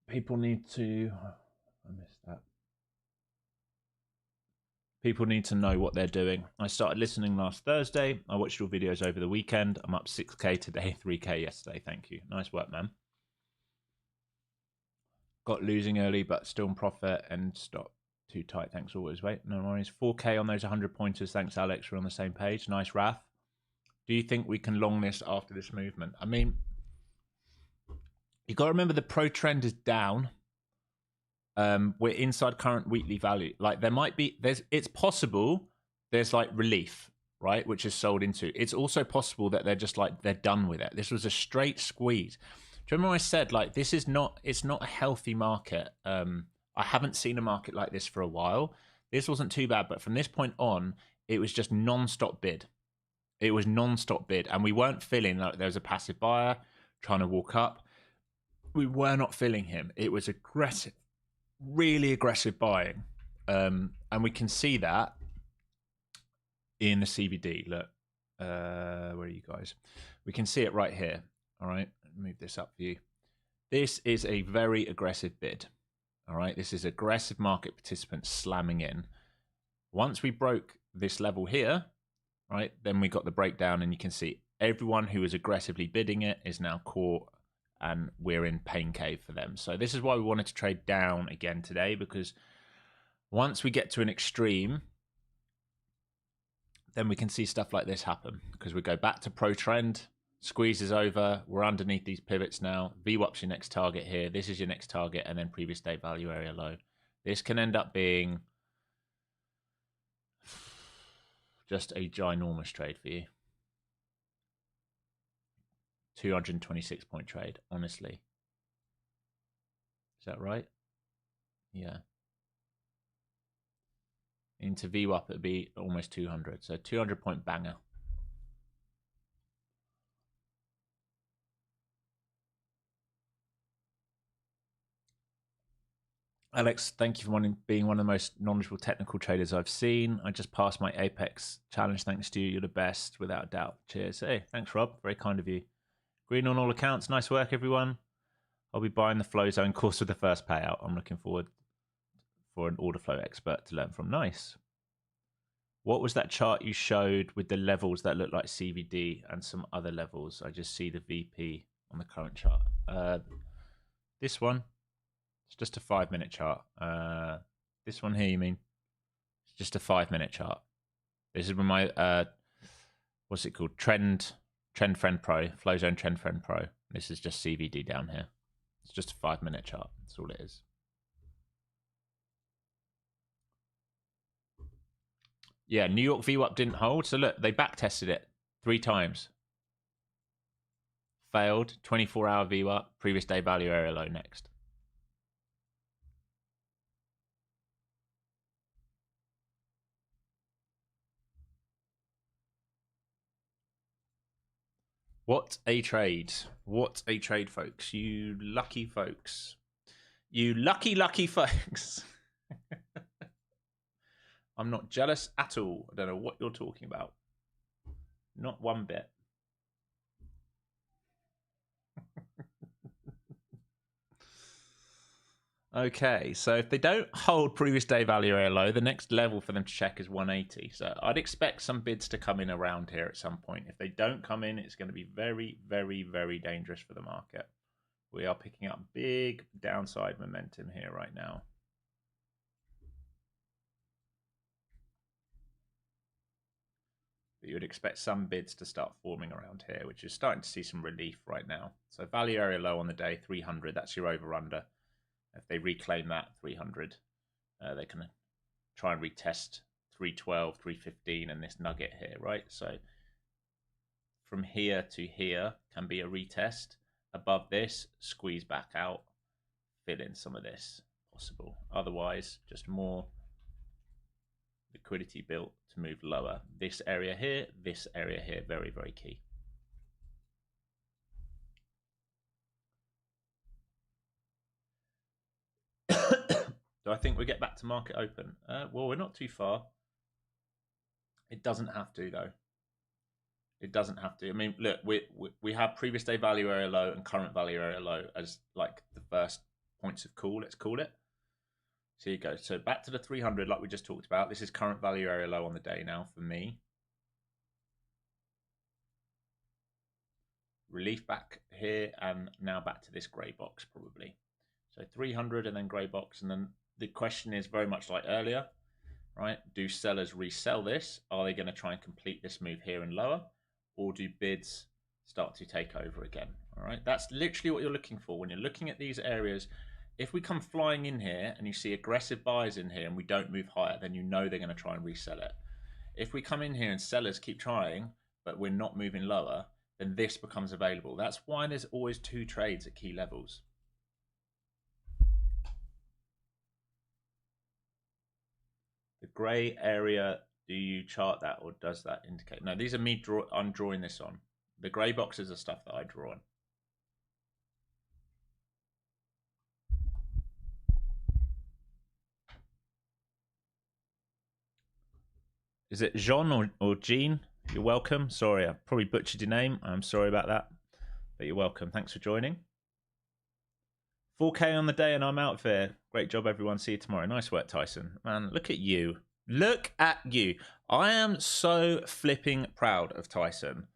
People need to... I missed that. People need to know what they're doing. I started listening last Thursday. I watched your videos over the weekend. I'm up 6K today, 3K yesterday. Thank you. Nice work, man. Got losing early, but still in profit and stop too tight. Thanks always. Wait, no worries. 4K on those 100 pointers. Thanks, Alex. We're on the same page. Nice, Raf. Do you think we can long this after this movement? I mean, you got to remember the pro trend is down. We're inside current weekly value. Like there might be, it's possible there's like relief, right, which is sold into. It's also possible that they're just like they're done with it. This was a straight squeeze. Do you remember I said like this is not? It's not a healthy market. I haven't seen a market like this for a while. This wasn't too bad, but from this point on, it was just non-stop bid. It was non-stop bid, and we weren't feeling like there was a passive buyer trying to walk up. We were not feeling him. It was aggressive. Really aggressive buying, and we can see that in the CVD. Look, where are you guys? We can see it right here. All right, move this up for you. This is a very aggressive bid. All right, this is aggressive market participants slamming in. Once we broke this level here, right, then we got the breakdown, and you can see everyone who was aggressively bidding it is now caught. And we're in pain cave for them. So this is why we wanted to trade down again today, because once we get to an extreme, then we can see stuff like this happen, because we go back to pro trend, squeeze is over, we're underneath these pivots now. VWAP's your next target here. This is your next target, and then previous day value area low. This can end up being just a ginormous trade for you. 226 point trade, honestly. Is that right? Yeah. Into VWAP, it'd be almost 200. So 200 point banger. Alex, thank you for being one of the most knowledgeable technical traders I've seen. I just passed my Apex challenge thanks to you. You're the best, without a doubt. Cheers. Hey, thanks, Rob. Very kind of you. Green on all accounts. Nice work, everyone. I'll be buying the flow zone course with the first payout. I'm looking forward for an order flow expert to learn from. Nice. What was that chart you showed with the levels that look like CVD and some other levels? I just see the VP on the current chart. This one, it's just a 5-minute chart. This one here, you mean? It's just a 5-minute chart. This is my, what's it called? Trend Friend Pro, Flow Zone Trend Friend Pro. This is just CVD down here. It's just a 5-minute chart. That's all it is. Yeah, New York VWAP didn't hold. So look, they back tested it 3 times. failed. 24-hour VWAP, previous day value area low next. What a trade. What a trade, folks. You lucky folks. You lucky, lucky folks. I'm not jealous at all. I don't know what you're talking about. Not one bit. Okay, so if they don't hold previous day value area low, the next level for them to check is 180. So I'd expect some bids to come in around here at some point. If they don't come in, it's going to be very, very, very dangerous for the market. We are picking up big downside momentum here right now. But you would expect some bids to start forming around here, which is starting to see some relief right now. So value area low on the day, 300. That's your over-under. If they reclaim that 300, they can try and retest 312, 315, and this nugget here, right? So from here to here can be a retest. Above this, squeeze back out, fill in some of this possible. Otherwise, just more liquidity built to move lower. This area here, very, very key. Do I think we get back to market open? Well, we're not too far. It doesn't have to, though. It doesn't have to. I mean, look, we have previous day value area low and current value area low as like the first points of call, let's call it. So you go. So back to the 300 like we just talked about. This is current value area low on the day now for me. Relief back here and now back to this grey box probably. So 300 and then grey box. And then the question is very much like earlier, right? Do sellers resell this? Are they going to try and complete this move here and lower? Or do bids start to take over again? All right, that's literally what you're looking for. When you're looking at these areas, if we come flying in here and you see aggressive buyers in here and we don't move higher, then you know they're going to try and resell it. If we come in here and sellers keep trying, but we're not moving lower, then this becomes available. That's why there's always two trades at key levels. The grey area, do you chart that or does that indicate? No, these are me I'm drawing this on. The grey boxes are stuff that I draw on. Is it Jean or Jean? You're welcome. Sorry, I probably butchered your name. I'm sorry about that. But you're welcome. Thanks for joining. 4K on the day and I'm out there. Great job, everyone. See you tomorrow. Nice work, Tyson. Man, look at you. Look at you. I am so flipping proud of Tyson.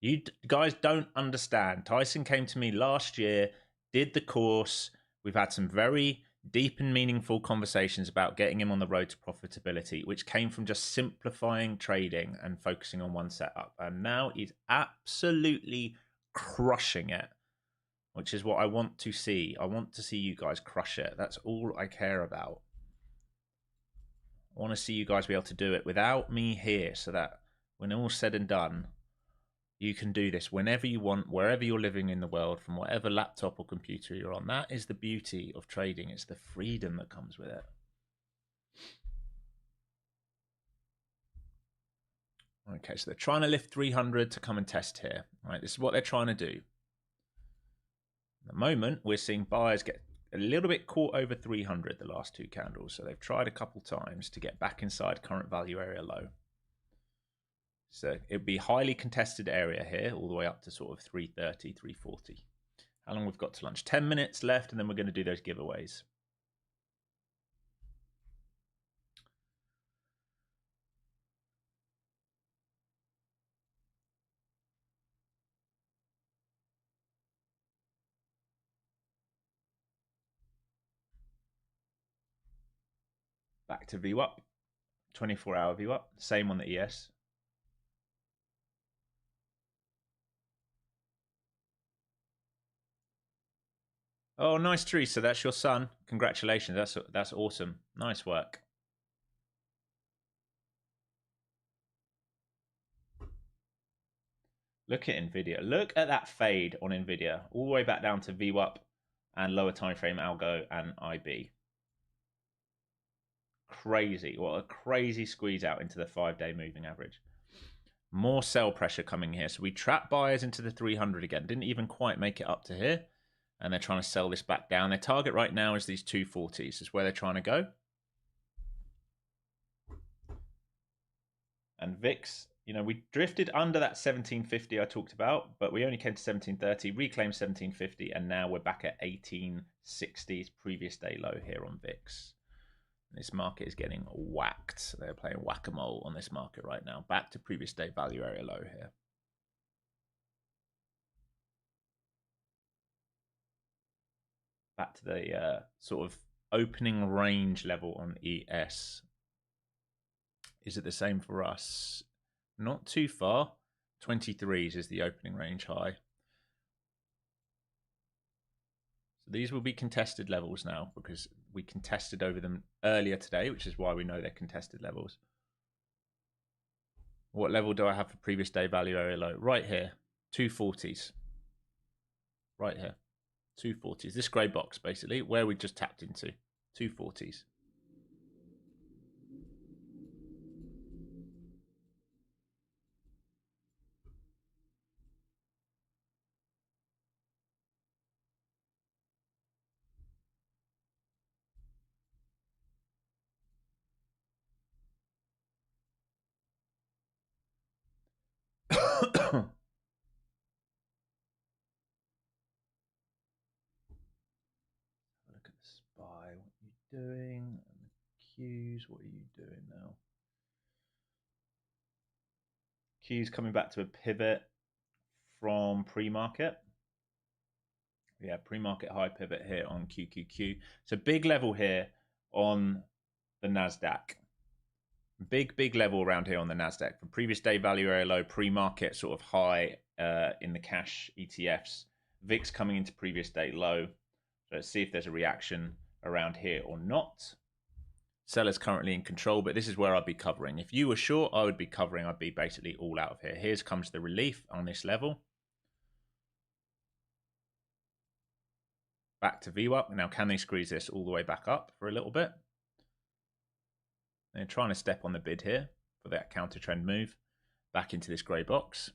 You guys don't understand. Tyson came to me last year, did the course. We've had some very deep and meaningful conversations about getting him on the road to profitability, which came from just simplifying trading and focusing on one setup. And now he's absolutely crushing it, which is what I want to see. I want to see you guys crush it. That's all I care about. I want to see you guys be able to do it without me here so that when all's said and done, you can do this whenever you want, wherever you're living in the world, from whatever laptop or computer you're on. That is the beauty of trading. It's the freedom that comes with it. Okay, so they're trying to lift 300 to come and test here. Right, this is what they're trying to do. At the moment, we're seeing buyers get a little bit caught over 300 the last two candles. So they've tried a couple times to get back inside current value area low. So it'd be highly contested area here, all the way up to sort of 330, 340. How long we've got to lunch? 10 minutes left, and then we're going to do those giveaways. Back to VWAP, 24-hour VWAP, same on the ES. Oh, nice, Teresa. That's your son. Congratulations. That's awesome. Nice work. Look at Nvidia. Look at that fade on Nvidia, all the way back down to VWAP and lower time frame algo and IB. Crazy. What a crazy squeeze out into the 5-day moving average. More sell pressure coming here. So we trap buyers into the 300 again. Didn't even quite make it up to here. And they're trying to sell this back down. Their target right now is these 240s. Is where they're trying to go. And VIX, you know, we drifted under that 1750 I talked about, but we only came to 1730, reclaimed 1750, and now we're back at 1860's previous day low here on VIX. This market is getting whacked. They're playing whack-a-mole on this market right now. Back to previous day value area low here. Back to the sort of opening range level on ES. Is it the same for us? Not too far. 23s is the opening range high. So these will be contested levels now because we contested over them earlier today, which is why we know they're contested levels. What level do I have for previous day value area low? Right here, 240s. Right here, 240s. This grey box, basically, where we just tapped into, 240s. Look at the SPY. What are you doing? And the Qs. What are you doing now? Qs coming back to a pivot from pre-market. Yeah, pre-market high pivot here on QQQ. So big level here on the Nasdaq. Big level around here on the Nasdaq from previous day value area low, pre-market sort of high in the cash ETFs. VIX coming into previous day low. So let's see if there's a reaction around here or not. Sellers currently in control, but this is where I'd be covering. If you were short, I would be covering. I'd be basically all out of here. Here comes the relief on this level. Back to VWAP. Now, can they squeeze this all the way back up for a little bit? They're trying to step on the bid here for that counter trend move back into this grey box.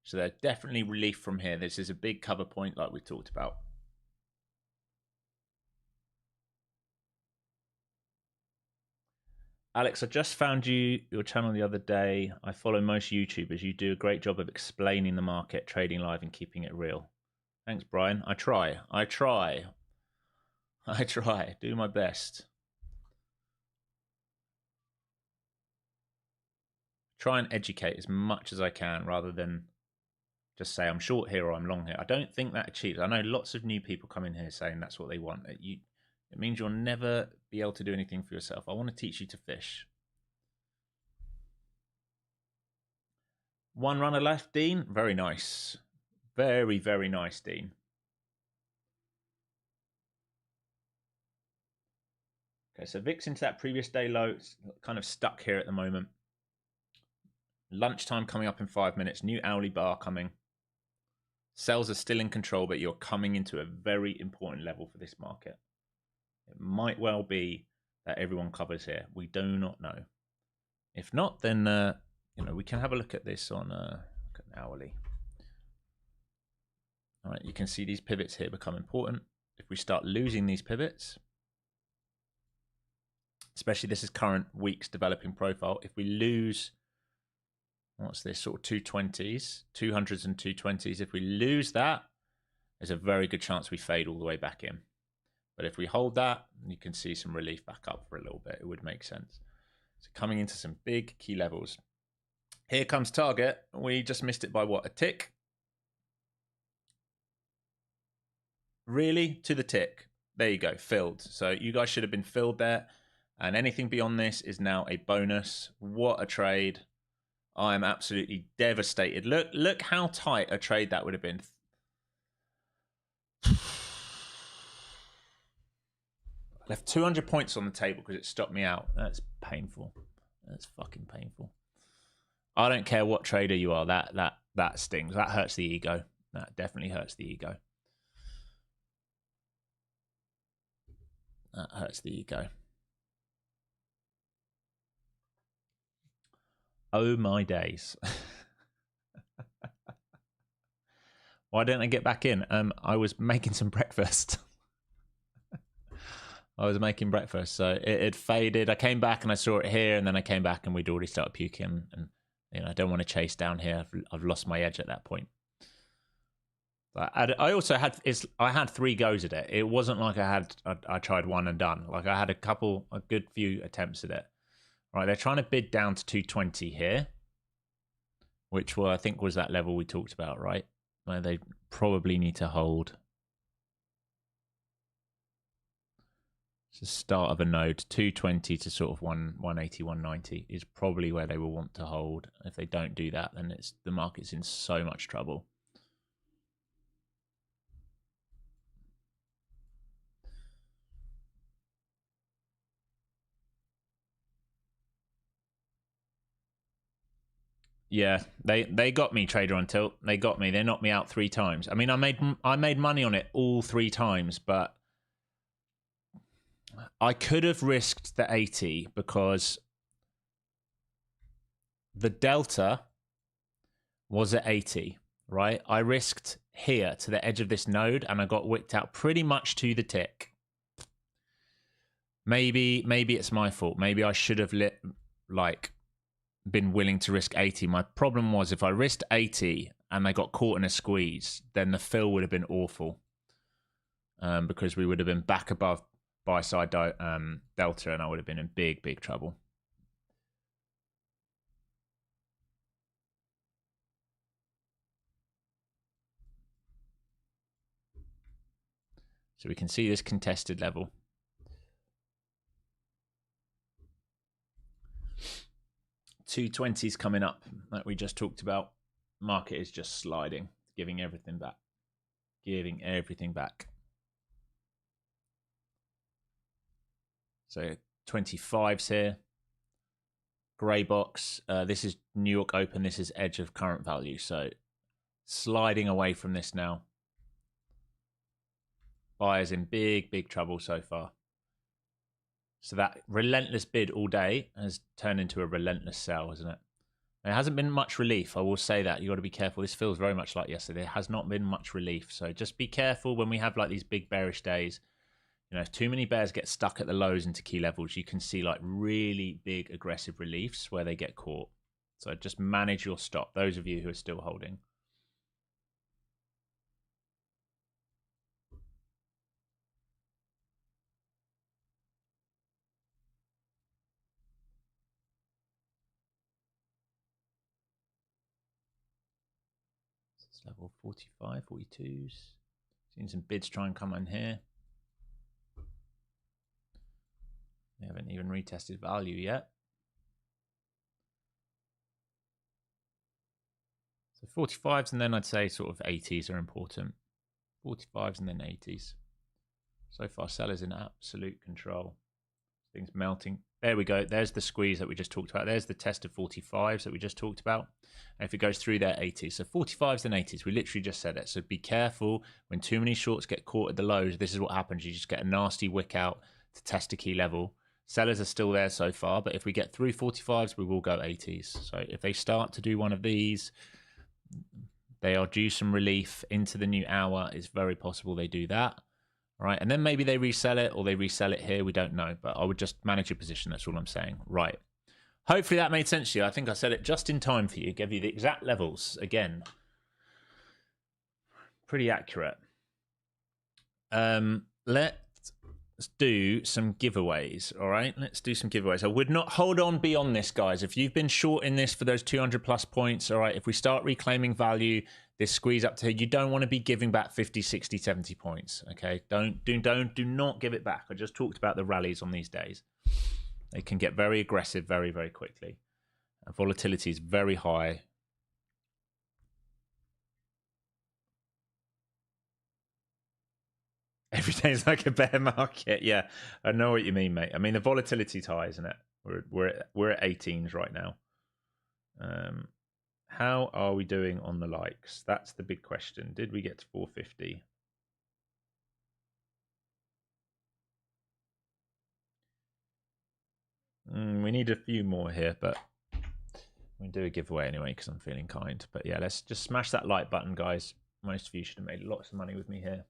So they're definitely relief from here. This is a big cover point like we talked about. Alex, I just found your channel the other day. I follow most YouTubers. You do a great job of explaining the market, trading live, and keeping it real. Thanks, Brian. I try. Do my best. Try and educate as much as I can rather than just say I'm short here or I'm long here. I don't think that achieves. I know lots of new people come in here saying that's what they want. It means you'll never be able to do anything for yourself. I want to teach you to fish. One runner left, Dean. Very nice. Very, very nice, Dean. Okay, so VIX into that previous day low. It's kind of stuck here at the moment. Lunchtime coming up in 5 minutes. New hourly bar coming. Sells are still in control, but you're coming into a very important level for this market. It might well be that everyone covers here. We do not know. If not, then we can have a look at this on an hourly. All right, you can see these pivots here become important. If we start losing these pivots, especially this is current week's developing profile. If we lose, what's this, sort of 220s, 200s and 220s. If we lose that, there's a very good chance we fade all the way back in. But if we hold that, you can see some relief back up for a little bit. It would make sense. So coming into some big key levels. Here comes target. We just missed it by what, a tick? Really? To the tick. There you go, filled. So you guys should have been filled there. And anything beyond this is now a bonus. What a trade. I am absolutely devastated. Look how tight a trade that would have been. I left 200 points on the table because it stopped me out. That's painful. That's fucking painful. I don't care what trader you are. That that stings. That hurts the ego. That definitely hurts the ego. That hurts the ego. Oh my days. Why didn't I get back in? I was making some breakfast. I was making breakfast, so it faded. I came back and I saw it here, and then I came back and we'd already started puking. And you know, I don't want to chase down here. I've lost my edge at that point. But I also had I had 3 goes at it. It wasn't like I tried one and done. Like I had a good few attempts at it. Right, they're trying to bid down to 220 here, which I think was that level we talked about, right? Where they probably need to hold. It's the start of a node. 220 to sort of 180, 190 is probably where they will want to hold. If they don't do that, then the market's in so much trouble. Yeah, they got me, Trader on Tilt. They got me. They knocked me out 3 times. I mean, I made money on it all 3 times, but I could have risked the 80 because the delta was at 80, right? I risked here to the edge of this node and I got wicked out pretty much to the tick. Maybe it's my fault. Maybe I should have been willing to risk 80. My problem was if I risked 80 and they got caught in a squeeze, then the fill would have been awful because we would have been back above buy side delta and I would have been in big trouble. So we can see this contested level. $220s coming up, like we just talked about. Market is just sliding, giving everything back. Giving everything back. So 25s here. Grey box. This is New York Open. This is edge of current value. So sliding away from this now. Buyers in big trouble so far. So that relentless bid all day has turned into a relentless sell, hasn't it? There hasn't been much relief. I will say that. You've got to be careful. This feels very much like yesterday. There has not been much relief. So just be careful when we have like these big bearish days. You know, if too many bears get stuck at the lows into key levels, you can see like really big aggressive reliefs where they get caught. So just manage your stop, those of you who are still holding. Level 45, 42s. Seen some bids try and come in here. They haven't even retested value yet. So 45s and then I'd say sort of 80s are important. 45s and then 80s. So far, sellers in absolute control. Things melting. There we go. There's the squeeze that we just talked about. There's the test of 45s that we just talked about. And if it goes through there, 80s. So 45s and 80s. We literally just said it. So be careful when too many shorts get caught at the lows. This is what happens. You just get a nasty wick out to test a key level. Sellers are still there so far. But if we get through 45s, we will go 80s. So if they start to do one of these, they are due some relief into the new hour. It's very possible they do that. Right, and then maybe they resell it or they resell it here. We don't know, but I would just manage your position. That's all I'm saying. Right. Hopefully that made sense to you. I think I said it just in time for you. Gave you the exact levels again. Pretty accurate. Let's do some giveaways. All right, let's do some giveaways. I would not hold on beyond this, guys. If you've been short in this for those 200 plus points, all right, if we start reclaiming value, this squeeze up to here, you don't want to be giving back 50, 60, 70 points. Okay, do not give it back. I just talked about the rallies on these days. They can get very aggressive very quickly. Volatility is very high. Every day is like a bear market. Yeah, I know what you mean, mate. I mean, the volatility's high, isn't it? We're at 18s right now. How are we doing on the likes? That's the big question. Did we get to 450? We need a few more here, but we do a giveaway anyway because I'm feeling kind. But yeah, let's just smash that like button, guys. Most of you should have made lots of money with me here.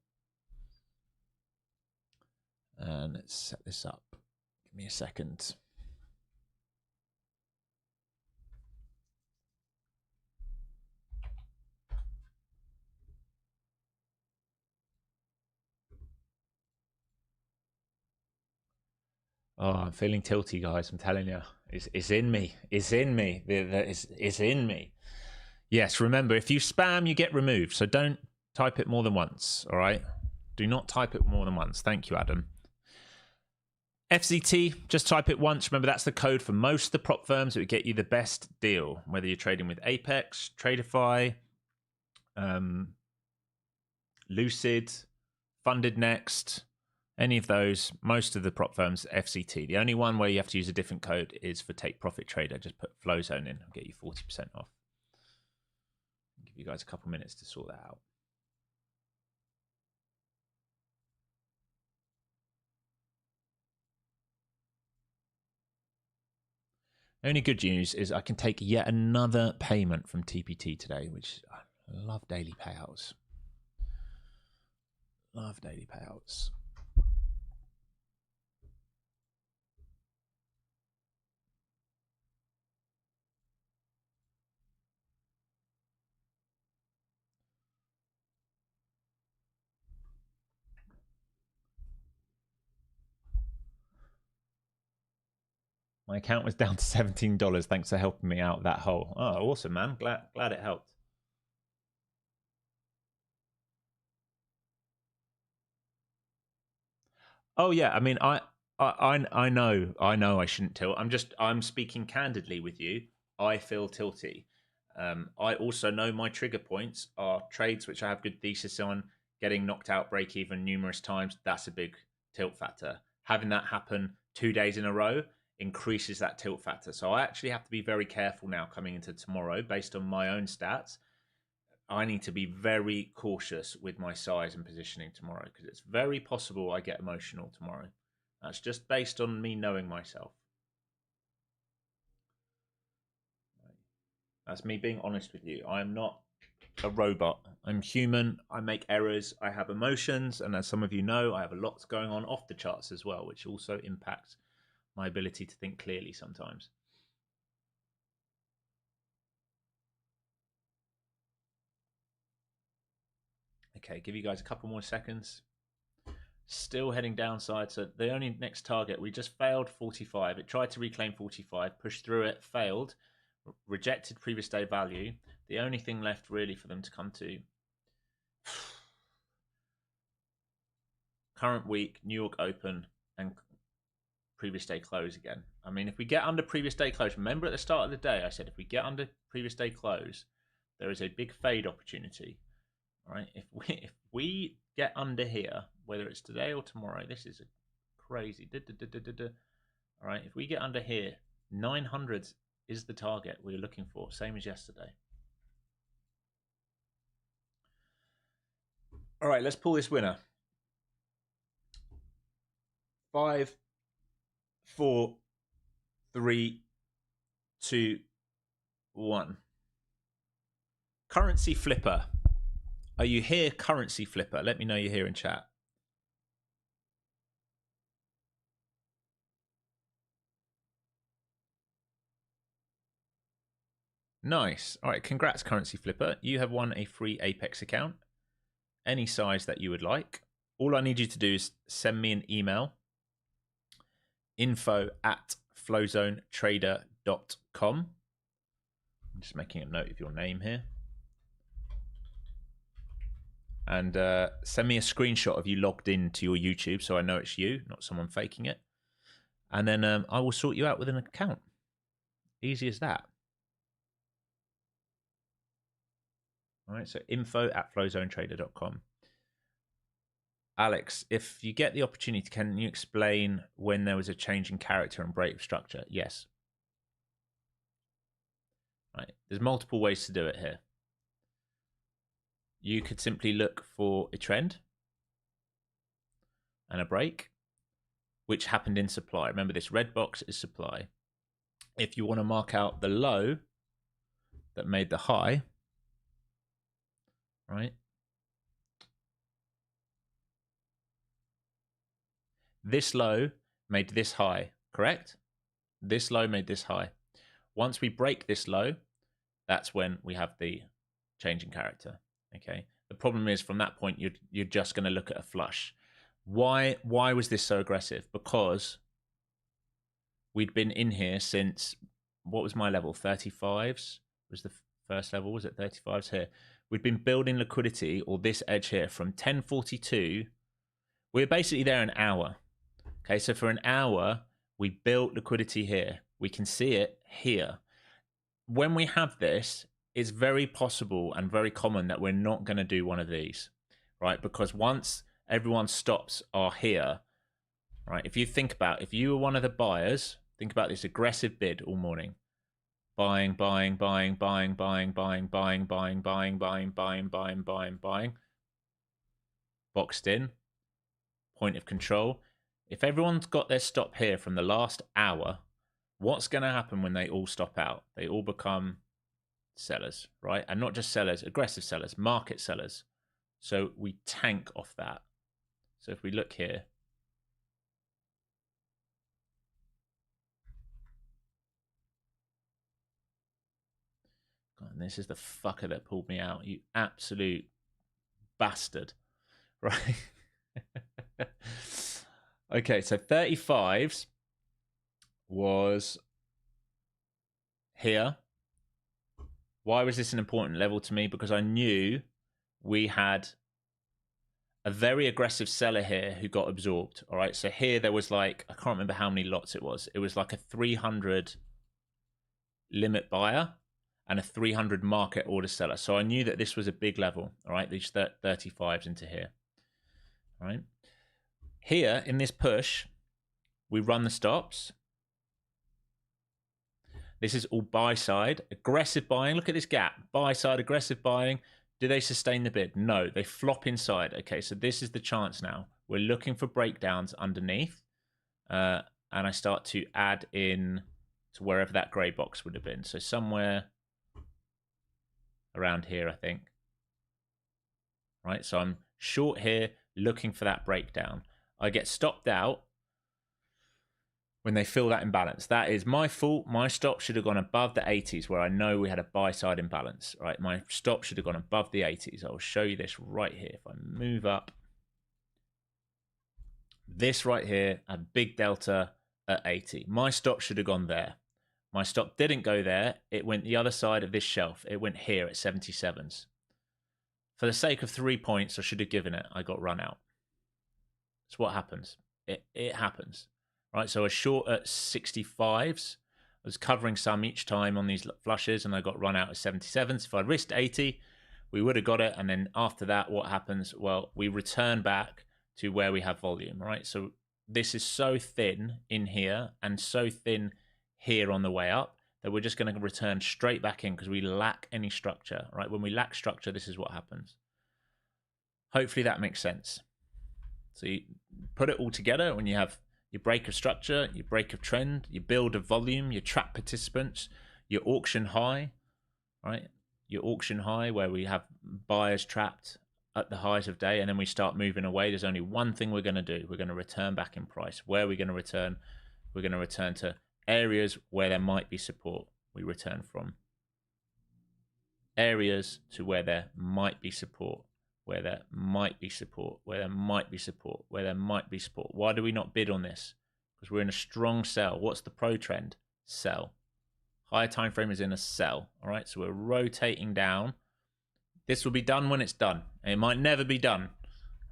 And let's set this up. Give me a second. Oh, I'm feeling tilty, guys. I'm telling you, it's in me. It's in me. It's in me. Yes, remember, if you spam, you get removed. So don't type it more than once, all right? Do not type it more than once. Thank you, Adam. FCT, just type it once. Remember, that's the code for most of the prop firms that would get you the best deal, whether you're trading with Apex, Tradeify, Lucid, Funded Next, any of those. Most of the prop firms, FCT. The only one where you have to use a different code is for Take Profit Trader. Just put Flowzone in and get you 40% off. I'll give you guys a couple minutes to sort that out. Only good news is I can take yet another payment from TPT today, which I love daily payouts. Love daily payouts. My account was down to $17. Thanks for helping me out that hole. Oh, awesome, man. Glad it helped. Oh yeah, I mean, I know I shouldn't tilt. I'm speaking candidly with you. I feel tilty. I also know my trigger points are trades which I have good thesis on, getting knocked out break even numerous times. That's a big tilt factor. Having that happen 2 days in a row increases that tilt factor. So I actually have to be very careful now coming into tomorrow based on my own stats. I need to be very cautious with my size and positioning tomorrow because it's very possible I get emotional tomorrow. That's just based on me knowing myself. That's me being honest with you. I am not a robot. I'm human. I make errors. I have emotions. And as some of you know, I have a lot going on off the charts as well, which also impacts my ability to think clearly sometimes. Okay, give you guys a couple more seconds. Still heading downside. So the only next target, we just failed 45. It tried to reclaim 45, pushed through it, failed, rejected previous day value. The only thing left really for them to come to current week, New York Open, and previous day close again. I mean, if we get under previous day close, remember at the start of the day, I said if we get under previous day close, there is a big fade opportunity. All right, if we get under here, whether it's today or tomorrow, this is crazy. All right, if we get under here, 900 is the target we're looking for, same as yesterday. All right, let's pull this winner. 5, 4, 3, 2, 1. Currency Flipper. Are you here, Currency Flipper? Let me know you're here in chat. Nice. All right, congrats, Currency Flipper. You have won a free Apex account, any size that you would like. All I need you to do is send me an email, info@flowzonetrader.com. I'm just making a note of your name here. And send me a screenshot of you logged into your YouTube so I know it's you, not someone faking it. And then I will sort you out with an account. Easy as that. All right, so info@flowzonetrader.com. Alex, if you get the opportunity, can you explain when there was a change in character and break structure? Yes. right? There's multiple ways to do it here. You could simply look for a trend and a break, which happened in supply. Remember, this red box is supply. If you want to mark out the low that made the high, right? This low made this high, correct? This low made this high. Once we break this low, that's when we have the change in character, okay? The problem is from that point, you're just going to look at a flush. Why was this so aggressive? Because we'd been in here since, what was my level? 35s was the first level. Was it 35s here? We'd been building liquidity, or this edge here, from 1042. We're basically there an hour. Okay, so for an hour, we built liquidity here. We can see it here. When we have this, it's very possible and very common that we're not going to do one of these, right? Because once everyone's stops are here, right? If you think about, if you were one of the buyers, think about this aggressive bid all morning. Buying, buying, buying, buying, buying, buying, buying, buying, buying, buying, buying, buying, buying, buying. Boxed in. Point of control. If everyone's got their stop here from the last hour, what's going to happen when they all stop out? They all become sellers, right? And not just sellers, aggressive sellers, market sellers. So we tank off that. So if we look here, God, and this is the fucker that pulled me out, you absolute bastard, right? Okay, so 35s was here. Why was this an important level to me? Because I knew we had a very aggressive seller here who got absorbed. All right, so here there was like, I can't remember how many lots it was. It was like a 300 limit buyer and a 300 market order seller. So I knew that this was a big level. All right, these 35s into here. All right, here in this push, we run the stops. This is all buy side, aggressive buying. Look at this gap, buy side, aggressive buying. Do they sustain the bid? No, they flop inside. Okay, so this is the chance now. We're looking for breakdowns underneath. And I start to add in to wherever that gray box would have been. So somewhere around here, I think. Right, so I'm short here, looking for that breakdown. I get stopped out when they fill that imbalance. That is my fault. My stop should have gone above the 80s where I know we had a buy side imbalance, right? My stop should have gone above the 80s. I'll show you this right here. If I move up, this right here, a big delta at 80. My stop should have gone there. My stop didn't go there. It went the other side of this shelf. It went here at 77s. For the sake of 3 points, I should have given it. I got run out. That's what happens. It happens. Right, so I was short at 65s. I was covering some each time on these flushes, and I got run out at 77s. If I risked 80, we would have got it. And then after that, what happens? Well, we return back to where we have volume, right? So this is so thin in here and so thin here on the way up that we're just going to return straight back in because we lack any structure, right? When we lack structure, this is what happens. Hopefully that makes sense. So you put it all together when you have your break of structure, your break of trend, your build of volume, your trap participants, your auction high, right? Your auction high where we have buyers trapped at the highs of day, and then we start moving away. There's only one thing we're going to do. We're going to return back in price. Where are we going to return? We're going to return to areas where there might be support. We return from areas to where there might be support, where there might be support, where there might be support, where there might be support. Why do we not bid on this? Because we're in a strong sell. What's the pro trend? Sell. Higher time frame is in a sell. All right, so we're rotating down. This will be done when it's done. It might never be done.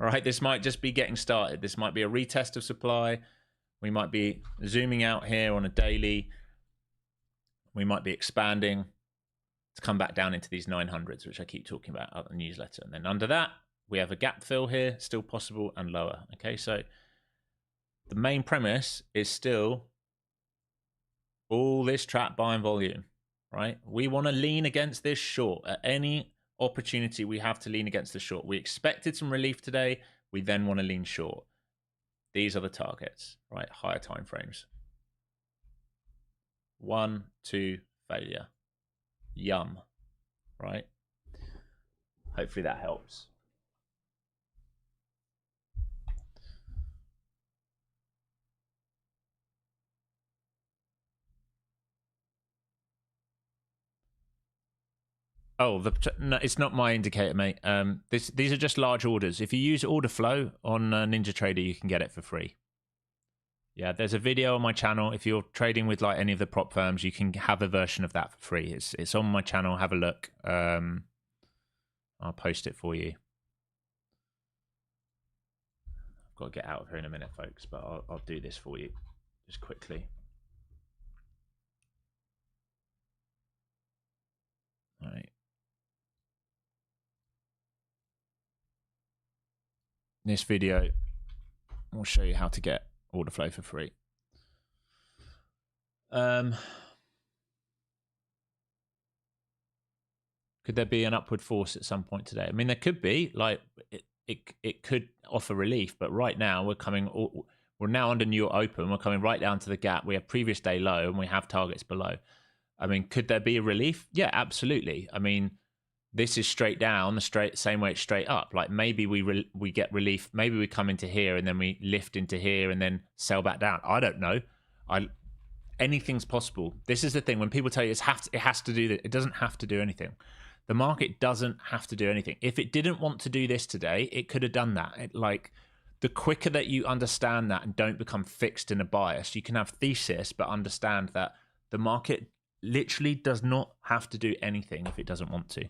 All right, this might just be getting started. This might be a retest of supply. We might be zooming out here on a daily. We might be expanding to come back down into these 900s, which I keep talking about on the newsletter. And then under that, we have a gap fill here, still possible, and lower. Okay, so the main premise is still all this trap buying volume, right? We want to lean against this short at any opportunity we have to lean against the short. We expected some relief today. We then want to lean short. These are the targets, right? Higher time frames. 1, 2, failure. Yum, right? Hopefully that helps. Oh, no, it's not my indicator, mate. These are just large orders. If you use order flow on Ninja Trader, you can get it for free. Yeah, there's a video on my channel. If you're trading with like any of the prop firms, you can have a version of that for free. It's on my channel. Have a look. I'll post it for you. I've got to get out of here in a minute, folks, but I'll do this for you just quickly. All right. This video will show you how to get order flow for free. Could there be an upward force at some point today? I mean, there could be. Like it could offer relief, but right now we're now under new open. We're coming right down to the gap. We have previous day low and we have targets below. I mean, could there be a relief? Yeah, absolutely. I mean, this is straight down the same way it's straight up. Like maybe we get relief. Maybe we come into here and then we lift into here and then sell back down. I don't know. Anything's possible. This is the thing. When people tell you it has to do that, it doesn't have to do anything. The market doesn't have to do anything. If it didn't want to do this today, it could have done that. The quicker that you understand that and don't become fixed in a bias, you can have thesis, but understand that the market literally does not have to do anything if it doesn't want to.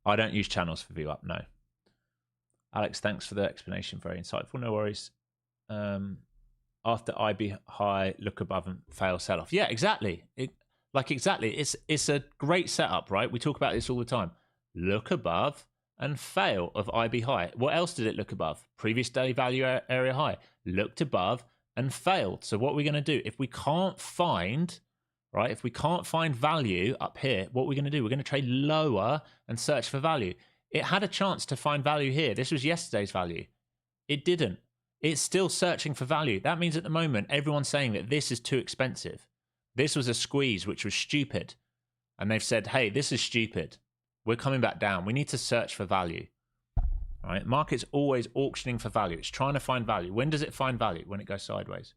I don't use channels for view up, no. Alex, thanks for the explanation. Very insightful. No worries. After IB high, look above and fail sell off. Yeah, exactly. Exactly. It's a great setup, right? We talk about this all the time. Look above and fail of IB high. What else did it look above? Previous day value area high. Looked above and failed. So what are we going to do? If we can't find, right? If we can't find value up here, what we're going to do? We're going to trade lower and search for value. It had a chance to find value here. This was yesterday's value. It didn't. It's still searching for value. That means at the moment, everyone's saying that this is too expensive. This was a squeeze, which was stupid. And they've said, hey, this is stupid. We're coming back down. We need to search for value. All right. Market's always auctioning for value. It's trying to find value. When does it find value? When it goes sideways.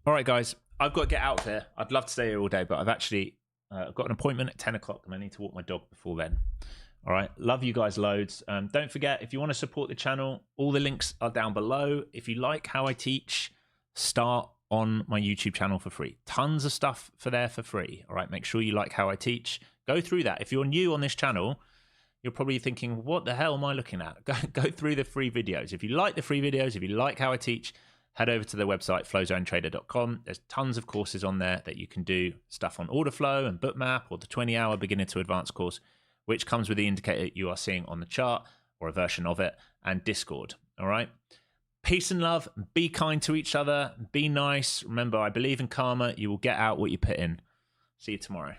All right, guys. I've got to get out of here. I'd love to stay here all day, but I've actually got an appointment at 10 o'clock and I need to walk my dog before then. All right. Love you guys loads. Don't forget, if you want to support the channel, all the links are down below. If you like how I teach, start on my YouTube channel for free. Tons of stuff for free. All right. Make sure you like how I teach. Go through that. If you're new on this channel, you're probably thinking, what the hell am I looking at? Go through the free videos. If you like the free videos, if you like how I teach, head over to the website, flowzonetrader.com. There's tons of courses on there that you can do, stuff on order flow and Bookmap, or the 20-hour beginner to advanced course, which comes with the indicator you are seeing on the chart or a version of it, and Discord. All right. Peace and love. Be kind to each other. Be nice. Remember, I believe in karma. You will get out what you put in. See you tomorrow.